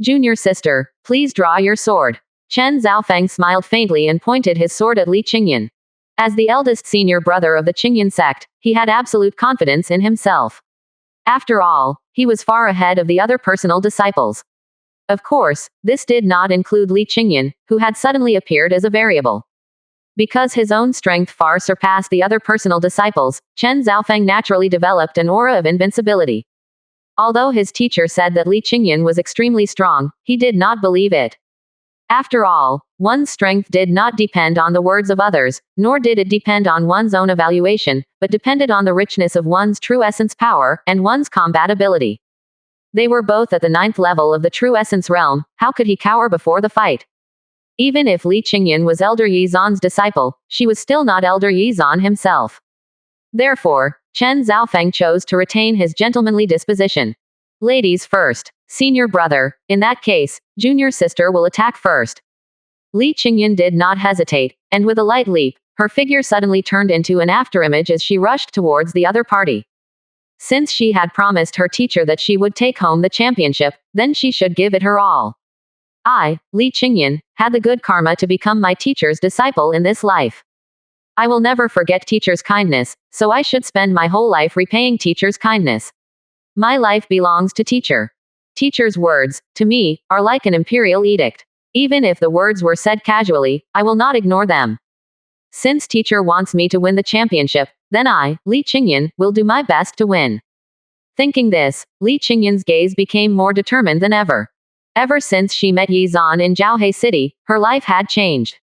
Junior sister, please draw your sword. Chen Zhaofeng smiled faintly and pointed his sword at Li Qingyan. As the eldest senior brother of the Qingyan sect, he had absolute confidence in himself. After all, he was far ahead of the other personal disciples. Of course, this did not include Li Qingyan, who had suddenly appeared as a variable. Because his own strength far surpassed the other personal disciples, Chen Zhaofeng naturally developed an aura of invincibility. Although his teacher said that Li Qingyan was extremely strong, he did not believe it. After all, one's strength did not depend on the words of others, nor did it depend on one's own evaluation, but depended on the richness of one's true essence power, and one's combat ability. They were both at the 9th level of the true essence realm. How could he cower before the fight? Even if Li Qingyan was Elder Yi Zan's disciple, she was still not Elder Yi Zan himself. Therefore, Chen Zhaofeng chose to retain his gentlemanly disposition. Ladies first. Senior brother, in that case, junior sister will attack first. Li Qingyan did not hesitate, and with a light leap, her figure suddenly turned into an afterimage as she rushed towards the other party. Since she had promised her teacher that she would take home the championship, then she should give it her all. I, Li Qingyan, had the good karma to become my teacher's disciple in this life. I will never forget teacher's kindness, so I should spend my whole life repaying teacher's kindness. My life belongs to teacher. Teacher's words, to me, are like an imperial edict. Even if the words were said casually, I will not ignore them. Since teacher wants me to win the championship, then I, Li Qingyan, will do my best to win. Thinking this, Li Qingyan's gaze became more determined than ever. Ever since she met Yi Zan in Zhaohe City, her life had changed.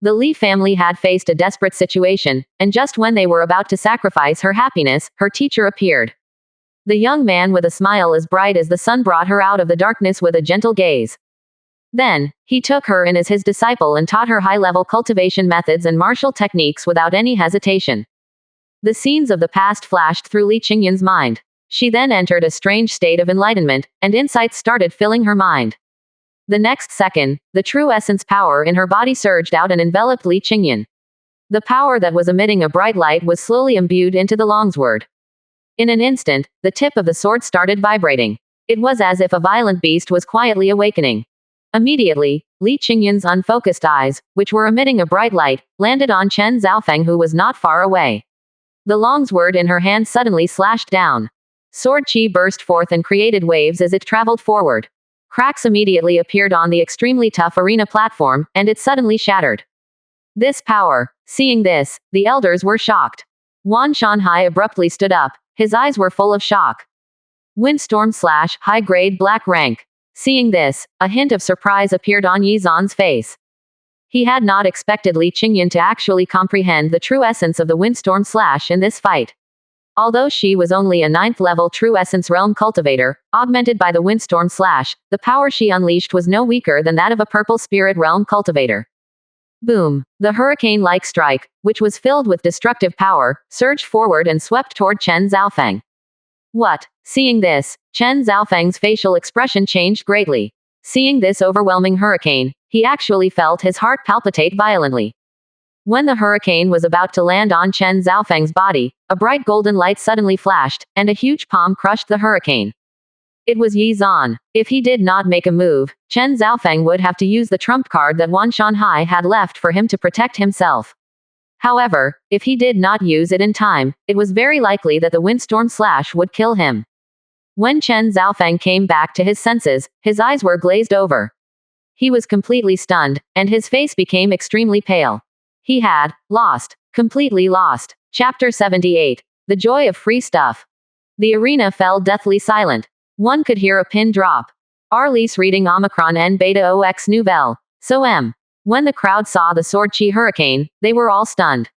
The Li family had faced a desperate situation, and just when they were about to sacrifice her happiness, her teacher appeared. The young man with a smile as bright as the sun brought her out of the darkness with a gentle gaze. Then, he took her in as his disciple and taught her high-level cultivation methods and martial techniques without any hesitation. The scenes of the past flashed through Li Qingyan's mind. She then entered a strange state of enlightenment, and insights started filling her mind. The next second, the true essence power in her body surged out and enveloped Li Qingyan. The power that was emitting a bright light was slowly imbued into the longsword. In an instant, the tip of the sword started vibrating. It was as if a violent beast was quietly awakening. Immediately, Li Qingyan's unfocused eyes, which were emitting a bright light, landed on Chen Zhaofeng, who was not far away. The longsword in her hand suddenly slashed down. Sword chi burst forth and created waves as it traveled forward. Cracks immediately appeared on the extremely tough arena platform, and it suddenly shattered. This power. Seeing this, the elders were shocked. Wan Shanhai abruptly stood up. His eyes were full of shock. Windstorm / high-grade black rank. Seeing this, a hint of surprise appeared on Yi Zan's face. He had not expected Li Qingyan to actually comprehend the true essence of the Windstorm / in this fight. Although she was only a 9th-level true essence realm cultivator, augmented by the Windstorm / the power she unleashed was no weaker than that of a purple spirit realm cultivator. Boom! The hurricane-like strike, which was filled with destructive power, surged forward and swept toward Chen Zhaofeng. What? Seeing this, Chen Zhaofeng's facial expression changed greatly. Seeing this overwhelming hurricane, he actually felt his heart palpitate violently. When the hurricane was about to land on Chen Zhaofeng's body, a bright golden light suddenly flashed, and a huge palm crushed the hurricane. It was Yi Zan. If he did not make a move, Chen Zhaofeng would have to use the trump card that Wan Shanhai had left for him to protect himself. However, if he did not use it in time, it was very likely that the Windstorm / would kill him. When Chen Zhaofeng came back to his senses, his eyes were glazed over. He was completely stunned, and his face became extremely pale. He had lost. Completely lost. Chapter 78. The Joy of Free Stuff. The arena fell deathly silent. One could hear a pin drop. Arliss reading Omicron N Beta OX Nouvelle. So M. When the crowd saw the sword chi hurricane, they were all stunned.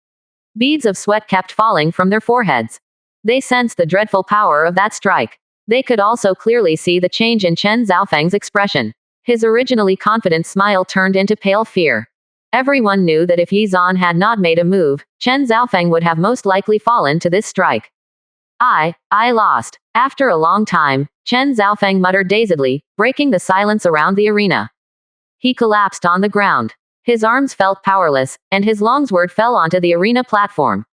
Beads of sweat kept falling from their foreheads. They sensed the dreadful power of that strike. They could also clearly see the change in Chen Zhaofeng's expression. His originally confident smile turned into pale fear. Everyone knew that if Yi Zhan had not made a move, Chen Zhaofeng would have most likely fallen to this strike. I lost. After a long time, Chen Zhaofeng muttered dazedly, breaking the silence around the arena. He collapsed on the ground. His arms felt powerless, and his longsword fell onto the arena platform.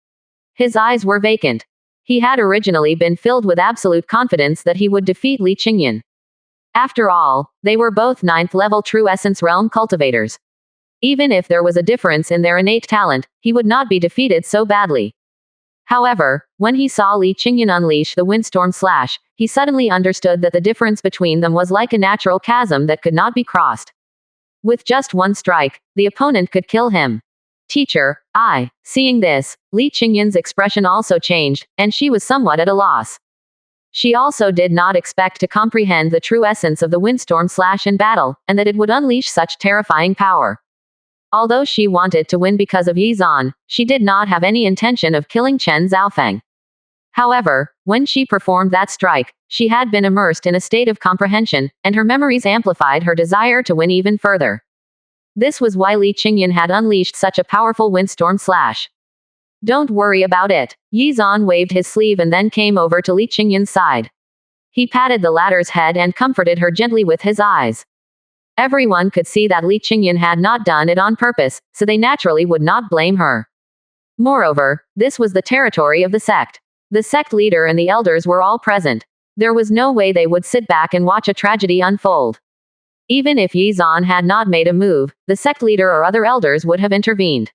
His eyes were vacant. He had originally been filled with absolute confidence that he would defeat Li Qingyan. After all, they were both 9th-level True Essence Realm cultivators. Even if there was a difference in their innate talent, he would not be defeated so badly. However, when he saw Li Qingyan unleash the Windstorm Slash, he suddenly understood that the difference between them was like a natural chasm that could not be crossed. With just one strike, the opponent could kill him. Teacher, Seeing this, Li Qingyan's expression also changed, and she was somewhat at a loss. She also did not expect to comprehend the true essence of the Windstorm Slash in battle, and that it would unleash such terrifying power. Although she wanted to win because of Yi Zhan, she did not have any intention of killing Chen Zhaofeng. However, when she performed that strike, she had been immersed in a state of comprehension, and her memories amplified her desire to win even further. This was why Li Qingyan had unleashed such a powerful Windstorm Slash. Don't worry about it. Yi Zhan waved his sleeve and then came over to Li Qingyan's side. He patted the latter's head and comforted her gently with his eyes. Everyone could see that Li Qingyan had not done it on purpose, so they naturally would not blame her. Moreover, this was the territory of the sect. The sect leader and the elders were all present. There was no way they would sit back and watch a tragedy unfold. Even if Yi Zhan had not made a move, the sect leader or other elders would have intervened.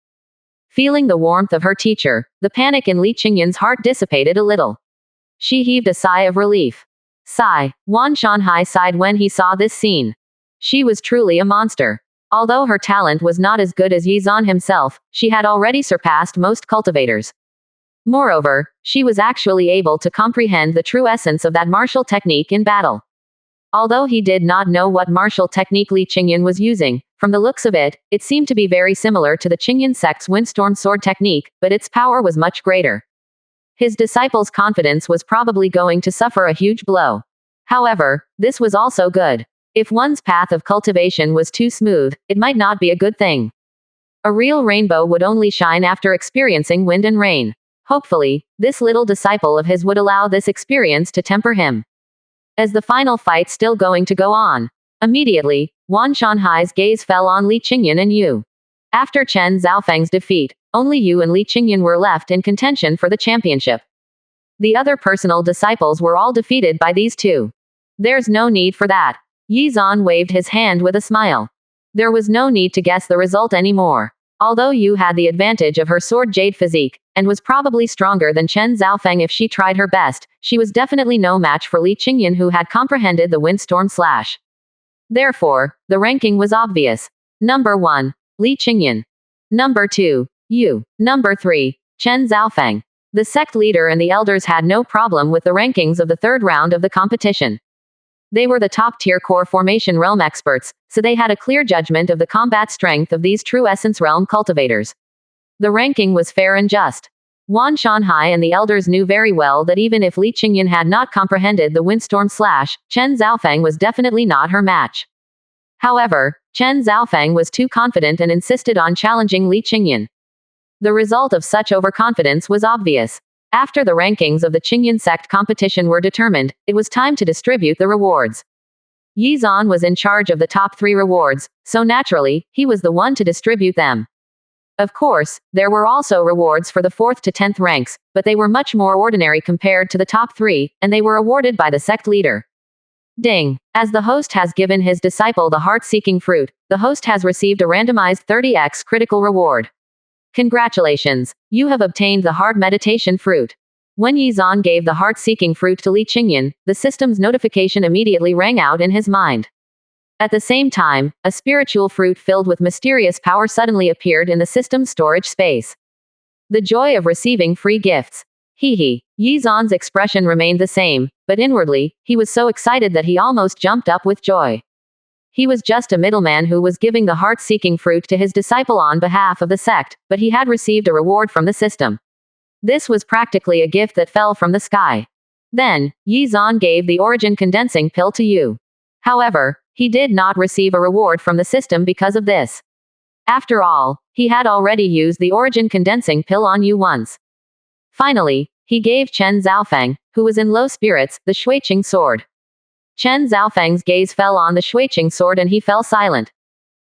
Feeling the warmth of her teacher, the panic in Li Qingyan's heart dissipated a little. She heaved a sigh of relief. Sigh. Wan Shanhai sighed when he saw this scene. She was truly a monster. Although her talent was not as good as Yi Zhan himself, she had already surpassed most cultivators. Moreover, she was actually able to comprehend the true essence of that martial technique in battle. Although he did not know what martial technique Li Qingyan was using, from the looks of it, it seemed to be very similar to the Qingyan sect's Windstorm Sword technique, but its power was much greater. His disciple's confidence was probably going to suffer a huge blow. However, this was also good. If one's path of cultivation was too smooth, it might not be a good thing. A real rainbow would only shine after experiencing wind and rain. Hopefully, this little disciple of his would allow this experience to temper him. Is the final fight still going to go on? Immediately, Wan Shanhai's gaze fell on Li Qingyan and Yu. After Chen Zhaofeng's defeat, only Yu and Li Qingyan were left in contention for the championship. The other personal disciples were all defeated by these two. There's no need for that. Yi Zhan waved his hand with a smile. There was no need to guess the result anymore. Although Yu had the advantage of her sword jade physique, and was probably stronger than Chen Zhaofeng if she tried her best, she was definitely no match for Li Qingyan, who had comprehended the Windstorm Slash. Therefore, the ranking was obvious. Number 1. Li Qingyan. Number 2. Yu. Number 3. Chen Zhaofeng. The sect leader and the elders had no problem with the rankings of the third round of the competition. They were the top-tier core formation realm experts, so they had a clear judgment of the combat strength of these true essence realm cultivators. The ranking was fair and just. Wan Shanhai and the elders knew very well that even if Li Qingyan had not comprehended the Windstorm Slash, Chen Zhaofeng was definitely not her match. However, Chen Zhaofeng was too confident and insisted on challenging Li Qingyan. The result of such overconfidence was obvious. After the rankings of the Qingyan sect competition were determined, it was time to distribute the rewards. Yi Zhan was in charge of the top 3 rewards, so naturally, he was the one to distribute them. Of course, there were also rewards for the 4th to 10th ranks, but they were much more ordinary compared to the top 3, and they were awarded by the sect leader. Ding! As the host has given his disciple the heart-seeking fruit, the host has received a randomized 30x critical reward. Congratulations! You have obtained the heart meditation fruit. When Yi Zhan gave the heart-seeking fruit to Li Qingyan, the system's notification immediately rang out in his mind. At the same time, a spiritual fruit filled with mysterious power suddenly appeared in the system's storage space. The joy of receiving free gifts. Hee hee. Yi Zan's expression remained the same, but inwardly, he was so excited that he almost jumped up with joy. He was just a middleman who was giving the heart-seeking fruit to his disciple on behalf of the sect, but he had received a reward from the system. This was practically a gift that fell from the sky. Then, Yi Zan gave the origin condensing pill to Yu. However, he did not receive a reward from the system because of this. After all, he had already used the origin condensing pill on Yu once. Finally, he gave Chen Zhaofeng, who was in low spirits, the Shuiqing sword. Chen Zhaofeng's gaze fell on the Shuiqing sword and he fell silent.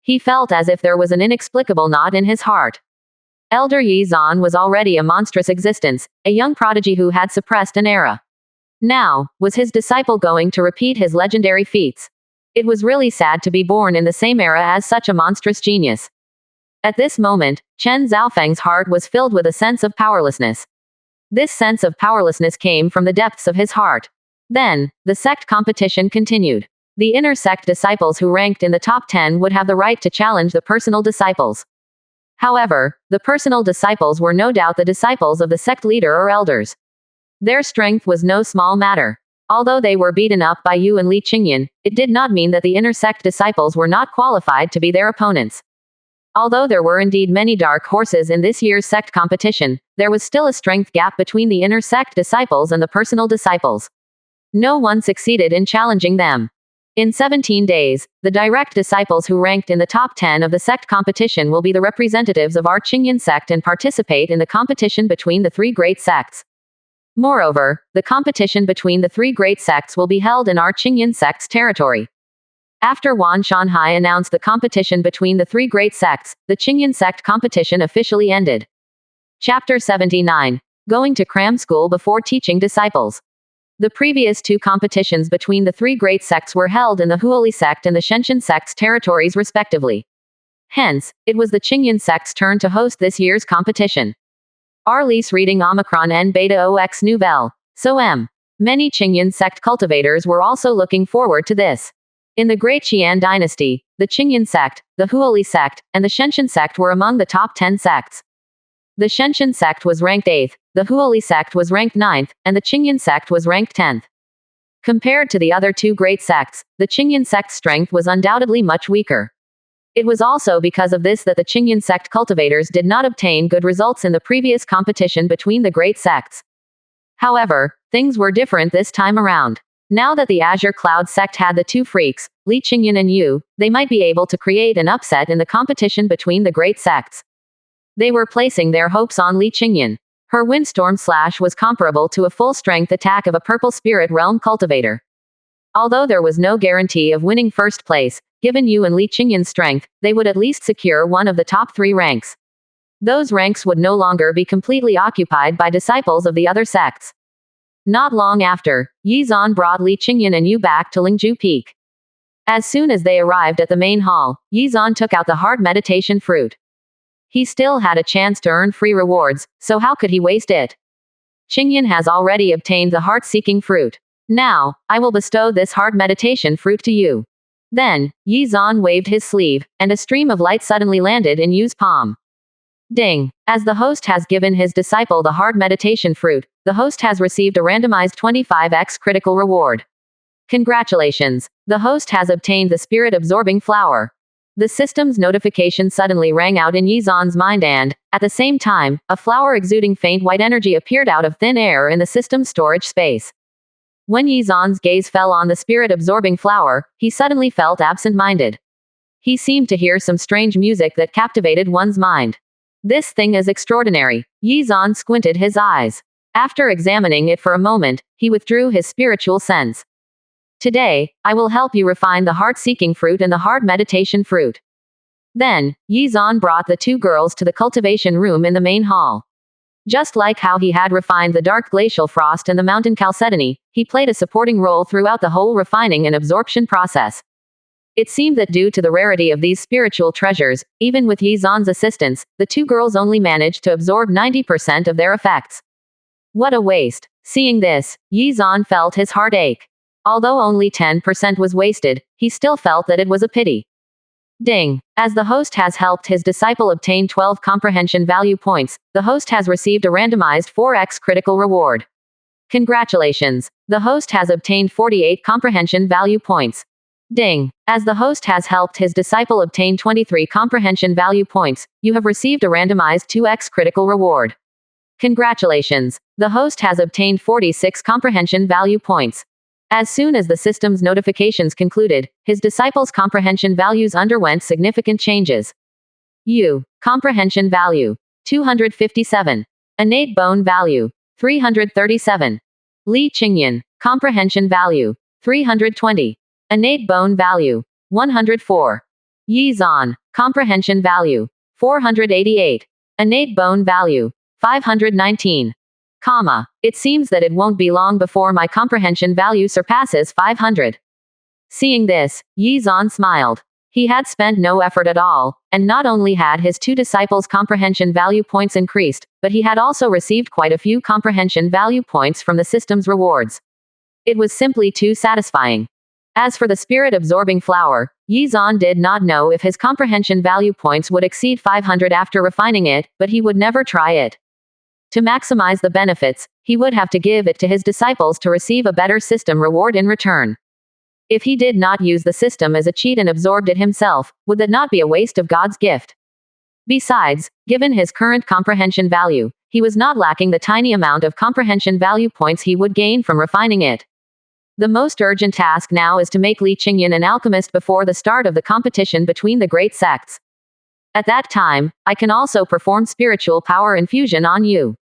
He felt as if there was an inexplicable knot in his heart. Elder Yi Zan was already a monstrous existence, a young prodigy who had suppressed an era. Now, was his disciple going to repeat his legendary feats? It was really sad to be born in the same era as such a monstrous genius. At this moment, Chen Zhaofeng's heart was filled with a sense of powerlessness. This sense of powerlessness came from the depths of his heart. Then, the sect competition continued. The inner sect disciples who ranked in the top 10 would have the right to challenge the personal disciples. However, the personal disciples were no doubt the disciples of the sect leader or elders. Their strength was no small matter. Although they were beaten up by Yu and Li Qingyan, it did not mean that the inner sect disciples were not qualified to be their opponents. Although there were indeed many dark horses in this year's sect competition, there was still a strength gap between the inner sect disciples and the personal disciples. No one succeeded in challenging them. In 17 days, the direct disciples who ranked in the top 10 of the sect competition will be the representatives of our Qingyan sect and participate in the competition between the three great sects. Moreover, the competition between the three great sects will be held in our Qingyan sect's territory. After Wan Shanhai announced the competition between the three great sects, the Qingyan sect competition officially ended. Chapter 79. Going to cram school before teaching disciples. The previous two competitions between the three great sects were held in the Huoli sect and the Shenshin sect's territories respectively. Hence, it was the Qingyan sect's turn to host this year's competition. Arliss reading Omicron N Beta OX Nouvelle. So many Qingyan sect cultivators were also looking forward to this. In the Great Qian dynasty, the Qingyan sect, the Huoli sect, and the Shenshin sect were among the top 10 sects. The Shenshin sect was ranked 8th, the Huoli sect was ranked 9th, and the Qingyan sect was ranked 10th. Compared to the other two great sects, the Qingyan sect's strength was undoubtedly much weaker. It was also because of this that the Qingyan sect cultivators did not obtain good results in the previous competition between the great sects. However, things were different this time around. Now that the Azure Cloud sect had the two freaks, Li Qingyan and Yu, they might be able to create an upset in the competition between the great sects. They were placing their hopes on Li Qingyan. Her windstorm slash was comparable to a full-strength attack of a purple spirit realm cultivator. Although there was no guarantee of winning first place, given Yu and Li Qingyan's strength, they would at least secure one of the top 3 ranks. Those ranks would no longer be completely occupied by disciples of the other sects. Not long after, Yi Zan brought Li Qingyan and Yu back to Lingju Peak. As soon as they arrived at the main hall, Yi Zan took out the heart meditation fruit. He still had a chance to earn free rewards, so how could he waste it? Qingyan has already obtained the heart-seeking fruit. Now, I will bestow this heart meditation fruit to you. Then, Yi Zan waved his sleeve, and a stream of light suddenly landed in Yu's palm. Ding! As the host has given his disciple the heart meditation fruit, the host has received a randomized 25x critical reward. Congratulations! The host has obtained the spirit-absorbing flower. The system's notification suddenly rang out in Yi Zan's mind and, at the same time, a flower exuding faint white energy appeared out of thin air in the system's storage space. When Yi Zan's gaze fell on the spirit-absorbing flower, he suddenly felt absent-minded. He seemed to hear some strange music that captivated one's mind. This thing is extraordinary. Yi Zan squinted his eyes. After examining it for a moment, he withdrew his spiritual sense. Today, I will help you refine the heart-seeking fruit and the heart meditation fruit. Then, Yi Zan brought the two girls to the cultivation room in the main hall. Just like how he had refined the dark glacial frost and the mountain chalcedony, he played a supporting role throughout the whole refining and absorption process. It seemed that due to the rarity of these spiritual treasures, even with Yi Zan's assistance, the two girls only managed to absorb 90% of their effects. What a waste! Seeing this, Yi Zan felt his heart ache. Although only 10% was wasted, he still felt that it was a pity. Ding. As the host has helped his disciple obtain 12 comprehension value points, the host has received a randomized 4x critical reward. Congratulations. The host has obtained 48 comprehension value points. Ding. As the host has helped his disciple obtain 23 comprehension value points, you have received a randomized 2x critical reward. Congratulations. The host has obtained 46 comprehension value points. As soon as the system's notifications concluded, his disciple's comprehension values underwent significant changes. Comprehension value 257. Innate bone value 337. Li Qingyan, comprehension value 320. Innate bone value 104. Yi Zan, comprehension value 488. Innate bone value 519. It seems that it won't be long before my comprehension value surpasses 500. Seeing this, Yi Zan smiled. He had spent no effort at all, and not only had his two disciples' comprehension value points increased, but he had also received quite a few comprehension value points from the system's rewards. It was simply too satisfying. As for the spirit-absorbing flower, Yi Zan did not know if his comprehension value points would exceed 500 after refining it, but he would never try it. To maximize the benefits, he would have to give it to his disciples to receive a better system reward in return. If he did not use the system as a cheat and absorbed it himself, would that not be a waste of God's gift? Besides, given his current comprehension value, he was not lacking the tiny amount of comprehension value points he would gain from refining it. The most urgent task now is to make Li Qingyan an alchemist before the start of the competition between the great sects. At that time, I can also perform spiritual power infusion on you.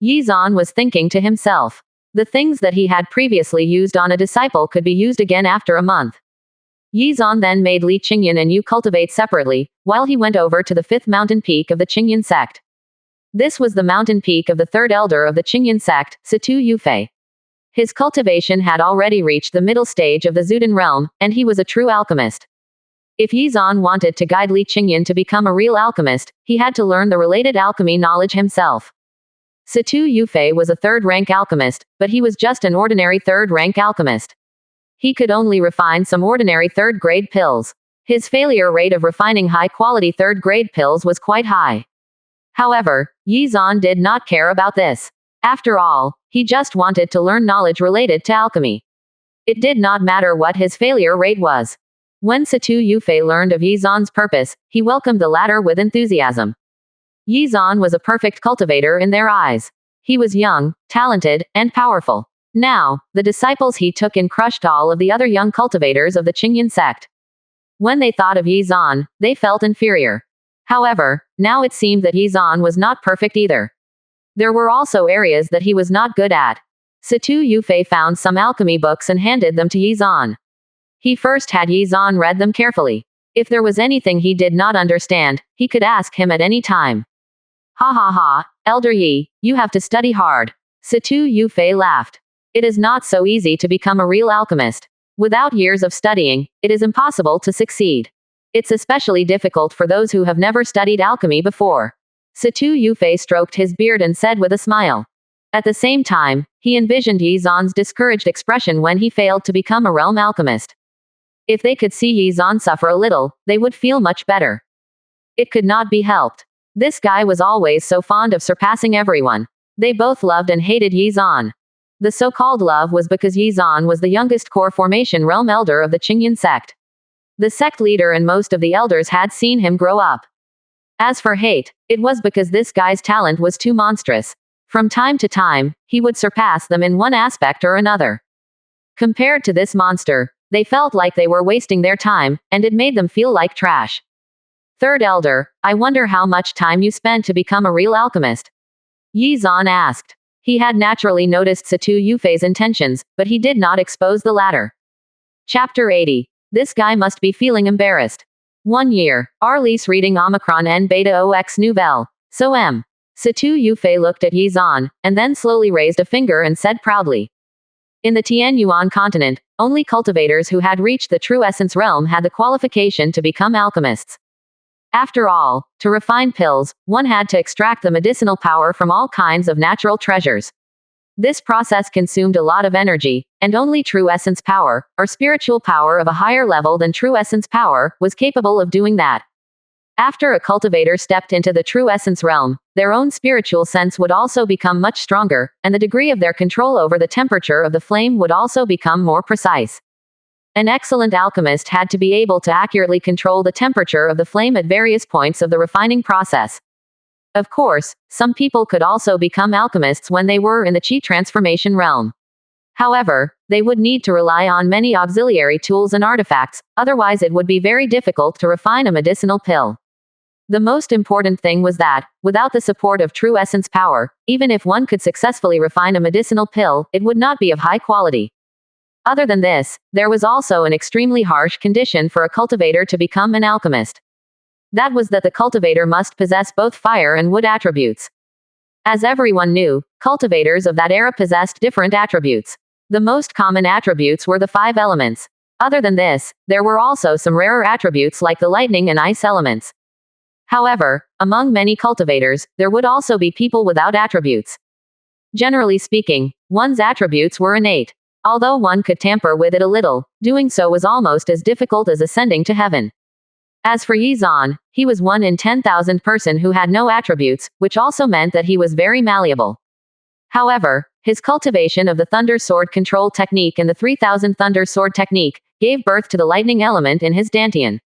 Yi Zan was thinking to himself. The things that he had previously used on a disciple could be used again after a month. Yi Zan then made Li Qingyan and Yu cultivate separately, while he went over to the fifth mountain peak of the Qingyan sect. This was the mountain peak of the third elder of the Qingyan sect, Situ Yufei. His cultivation had already reached the middle stage of the Zhudan realm, and he was a true alchemist. If Yi Zan wanted to guide Li Qingyan to become a real alchemist, he had to learn the related alchemy knowledge himself. Situ Yufei was a third-rank alchemist, but he was just an ordinary third-rank alchemist. He could only refine some ordinary third-grade pills. His failure rate of refining high-quality third-grade pills was quite high. However, Yi Zan did not care about this. After all, he just wanted to learn knowledge related to alchemy. It did not matter what his failure rate was. When Situ Yufei learned of Yi Zan's purpose, he welcomed the latter with enthusiasm. Yi Zan was a perfect cultivator in their eyes. He was young, talented, and powerful. Now, the disciples he took in crushed all of the other young cultivators of the Qingyan sect. When they thought of Yi Zan, they felt inferior. However, now it seemed that Yi Zan was not perfect either. There were also areas that he was not good at. Situ Yufei found some alchemy books and handed them to Yi Zan. He first had Yi Zan read them carefully. If there was anything he did not understand, he could ask him at any time. Ha ha ha, Elder Yi, you have to study hard. Situ Yufei laughed. It is not so easy to become a real alchemist. Without years of studying, it is impossible to succeed. It's especially difficult for those who have never studied alchemy before. Situ Yufei stroked his beard and said with a smile. At the same time, he envisioned Yi Zan's discouraged expression when he failed to become a realm alchemist. If they could see Yi Zan suffer a little, they would feel much better. It could not be helped. This guy was always so fond of surpassing everyone. They both loved and hated Yi Zan. The so-called love was because Yi Zan was the youngest core formation realm elder of the Qingyan sect. The sect leader and most of the elders had seen him grow up. As for hate, it was because this guy's talent was too monstrous. From time to time, he would surpass them in one aspect or another. Compared to this monster, they felt like they were wasting their time, and it made them feel like trash. Third elder, I wonder how much time you spent to become a real alchemist? Yi Zan asked. He had naturally noticed Situ Yufei's intentions, but he did not expose the latter. Chapter 80. This guy must be feeling embarrassed. 1 year. Arliss reading Omicron N Beta OX Nouvelle. So M. Situ Yufei looked at Yi Zan, and then slowly raised a finger and said proudly. In the Tianyuan continent, only cultivators who had reached the true essence realm had the qualification to become alchemists. After all, to refine pills, one had to extract the medicinal power from all kinds of natural treasures. This process consumed a lot of energy, and only true essence power, or spiritual power of a higher level than true essence power, was capable of doing that. After a cultivator stepped into the true essence realm, their own spiritual sense would also become much stronger, and the degree of their control over the temperature of the flame would also become more precise. An excellent alchemist had to be able to accurately control the temperature of the flame at various points of the refining process. Of course, some people could also become alchemists when they were in the chi transformation realm. However, they would need to rely on many auxiliary tools and artifacts, otherwise it would be very difficult to refine a medicinal pill. The most important thing was that, without the support of true essence power, even if one could successfully refine a medicinal pill, it would not be of high quality. Other than this, there was also an extremely harsh condition for a cultivator to become an alchemist. That was that the cultivator must possess both fire and wood attributes. As everyone knew, cultivators of that era possessed different attributes. The most common attributes were the 5 elements. Other than this, there were also some rarer attributes like the lightning and ice elements. However, among many cultivators, there would also be people without attributes. Generally speaking, one's attributes were innate. Although one could tamper with it a little, doing so was almost as difficult as ascending to heaven. As for Yi Zan, he was 1 in 10,000 person who had no attributes, which also meant that he was very malleable. However, his cultivation of the Thunder Sword Control Technique and the 3000 Thunder Sword Technique gave birth to the lightning element in his dantian.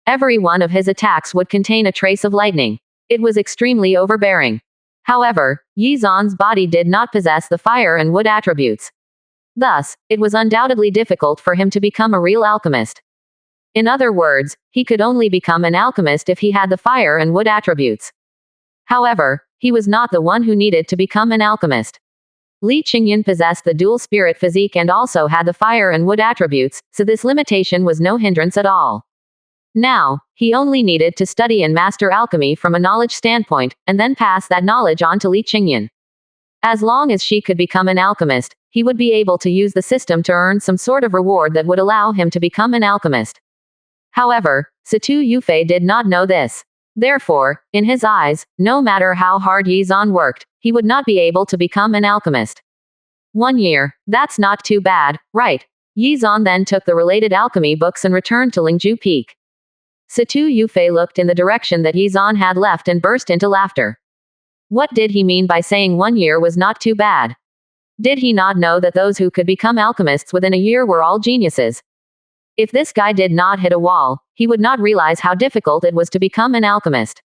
Every one of his attacks would contain a trace of lightning. It was extremely overbearing. However, Yi Zan's body did not possess the fire and wood attributes. Thus, it was undoubtedly difficult for him to become a real alchemist. In other words, he could only become an alchemist if he had the fire and wood attributes. However, he was not the one who needed to become an alchemist. Li Qingyan possessed the dual spirit physique and also had the fire and wood attributes, so this limitation was no hindrance at all. Now, he only needed to study and master alchemy from a knowledge standpoint, and then pass that knowledge on to Li Qingyan. As long as she could become an alchemist, he would be able to use the system to earn some sort of reward that would allow him to become an alchemist. However, Situ Yufei did not know this. Therefore, in his eyes, no matter how hard Yi Zan worked, he would not be able to become an alchemist. 1 year, that's not too bad, right? Yi Zan then took the related alchemy books and returned to Lingju Peak. Situ Yufei looked in the direction that Yi Zan had left and burst into laughter. What did he mean by saying 1 year was not too bad? Did he not know that those who could become alchemists within a year were all geniuses? If this guy did not hit a wall, he would not realize how difficult it was to become an alchemist.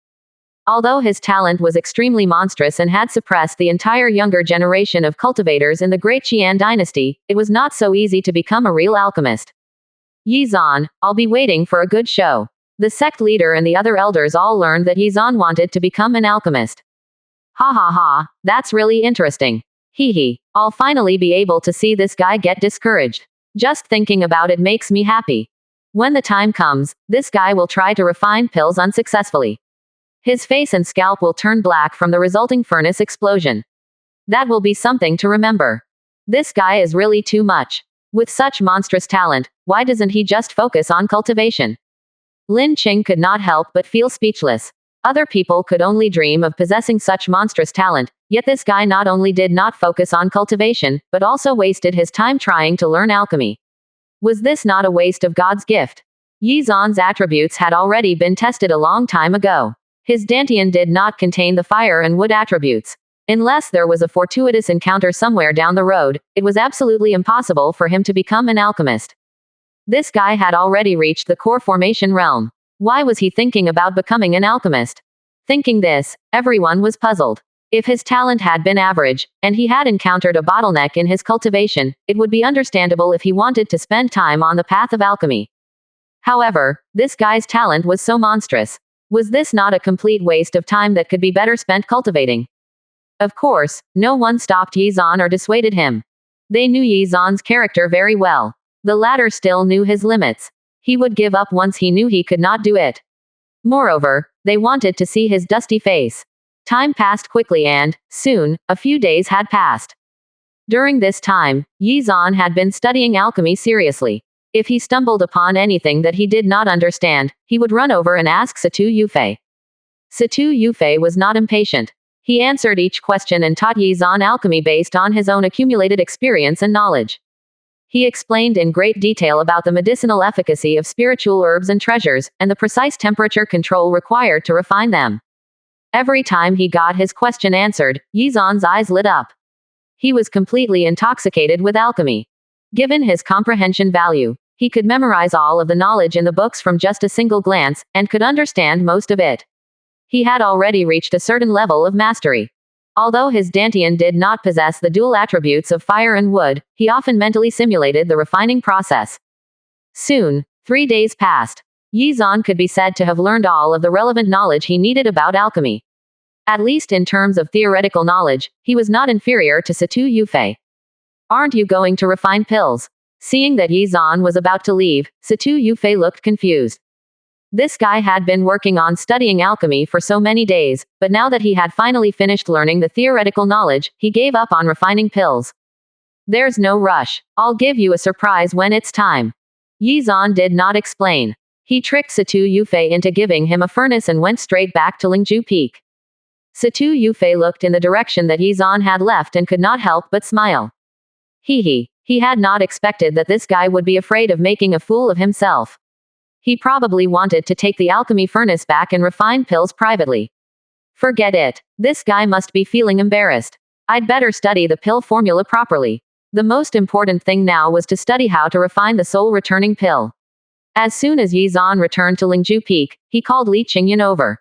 Although his talent was extremely monstrous and had suppressed the entire younger generation of cultivators in the Great Qian dynasty, it was not so easy to become a real alchemist. Yi Zan, I'll be waiting for a good show. The sect leader and the other elders all learned that Yi Zan wanted to become an alchemist. Ha ha ha, that's really interesting. Hee hee, I'll finally be able to see this guy get discouraged. Just thinking about it makes me happy. When the time comes, this guy will try to refine pills unsuccessfully. His face and scalp will turn black from the resulting furnace explosion. That will be something to remember. This guy is really too much. With such monstrous talent, why doesn't he just focus on cultivation? Lin Qing could not help but feel speechless. Other people could only dream of possessing such monstrous talent, yet this guy not only did not focus on cultivation, but also wasted his time trying to learn alchemy. Was this not a waste of God's gift? Yi Zan's attributes had already been tested a long time ago. His dantian did not contain the fire and wood attributes. Unless there was a fortuitous encounter somewhere down the road, it was absolutely impossible for him to become an alchemist. This guy had already reached the core formation realm. Why was he thinking about becoming an alchemist? Thinking this, everyone was puzzled. If his talent had been average, and he had encountered a bottleneck in his cultivation, it would be understandable if he wanted to spend time on the path of alchemy. However, this guy's talent was so monstrous. Was this not a complete waste of time that could be better spent cultivating? Of course, no one stopped Yi Zan or dissuaded him. They knew Yi Zan's character very well. The latter still knew his limits. He would give up once he knew he could not do it. Moreover, they wanted to see his dusty face. Time passed quickly and, soon, a few days had passed. During this time, Yi Zan had been studying alchemy seriously. If he stumbled upon anything that he did not understand, he would run over and ask Situ Yufei. Situ Yufei was not impatient. He answered each question and taught Yi Zan alchemy based on his own accumulated experience and knowledge. He explained in great detail about the medicinal efficacy of spiritual herbs and treasures, and the precise temperature control required to refine them. Every time he got his question answered, Yi Zan's eyes lit up. He was completely intoxicated with alchemy. Given his comprehension value, he could memorize all of the knowledge in the books from just a single glance, and could understand most of it. He had already reached a certain level of mastery. Although his Dantian did not possess the dual attributes of fire and wood, he often mentally simulated the refining process. Soon, 3 days passed. Yi Zan could be said to have learned all of the relevant knowledge he needed about alchemy. At least in terms of theoretical knowledge, he was not inferior to Situ Yufei. Aren't you going to refine pills? Seeing that Yi Zan was about to leave, Situ Yufei looked confused. This guy had been working on studying alchemy for so many days, but now that he had finally finished learning the theoretical knowledge, he gave up on refining pills. There's no rush. I'll give you a surprise when it's time. Yi Zan did not explain. He tricked Situ Yufei into giving him a furnace and went straight back to Lingju Peak. Situ Yufei looked in the direction that Yi Zan had left and could not help but smile. He had not expected that this guy would be afraid of making a fool of himself. He probably wanted to take the alchemy furnace back and refine pills privately. Forget it. This guy must be feeling embarrassed. I'd better study the pill formula properly. The most important thing now was to study how to refine the soul-returning pill. As soon as Yi Zan returned to Lingju Peak, he called Li Qingyan over.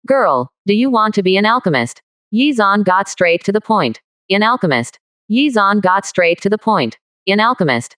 Girl, do you want to be an alchemist? Yi Zan got straight to the point. An alchemist. Yi Zan got straight to the point. An alchemist.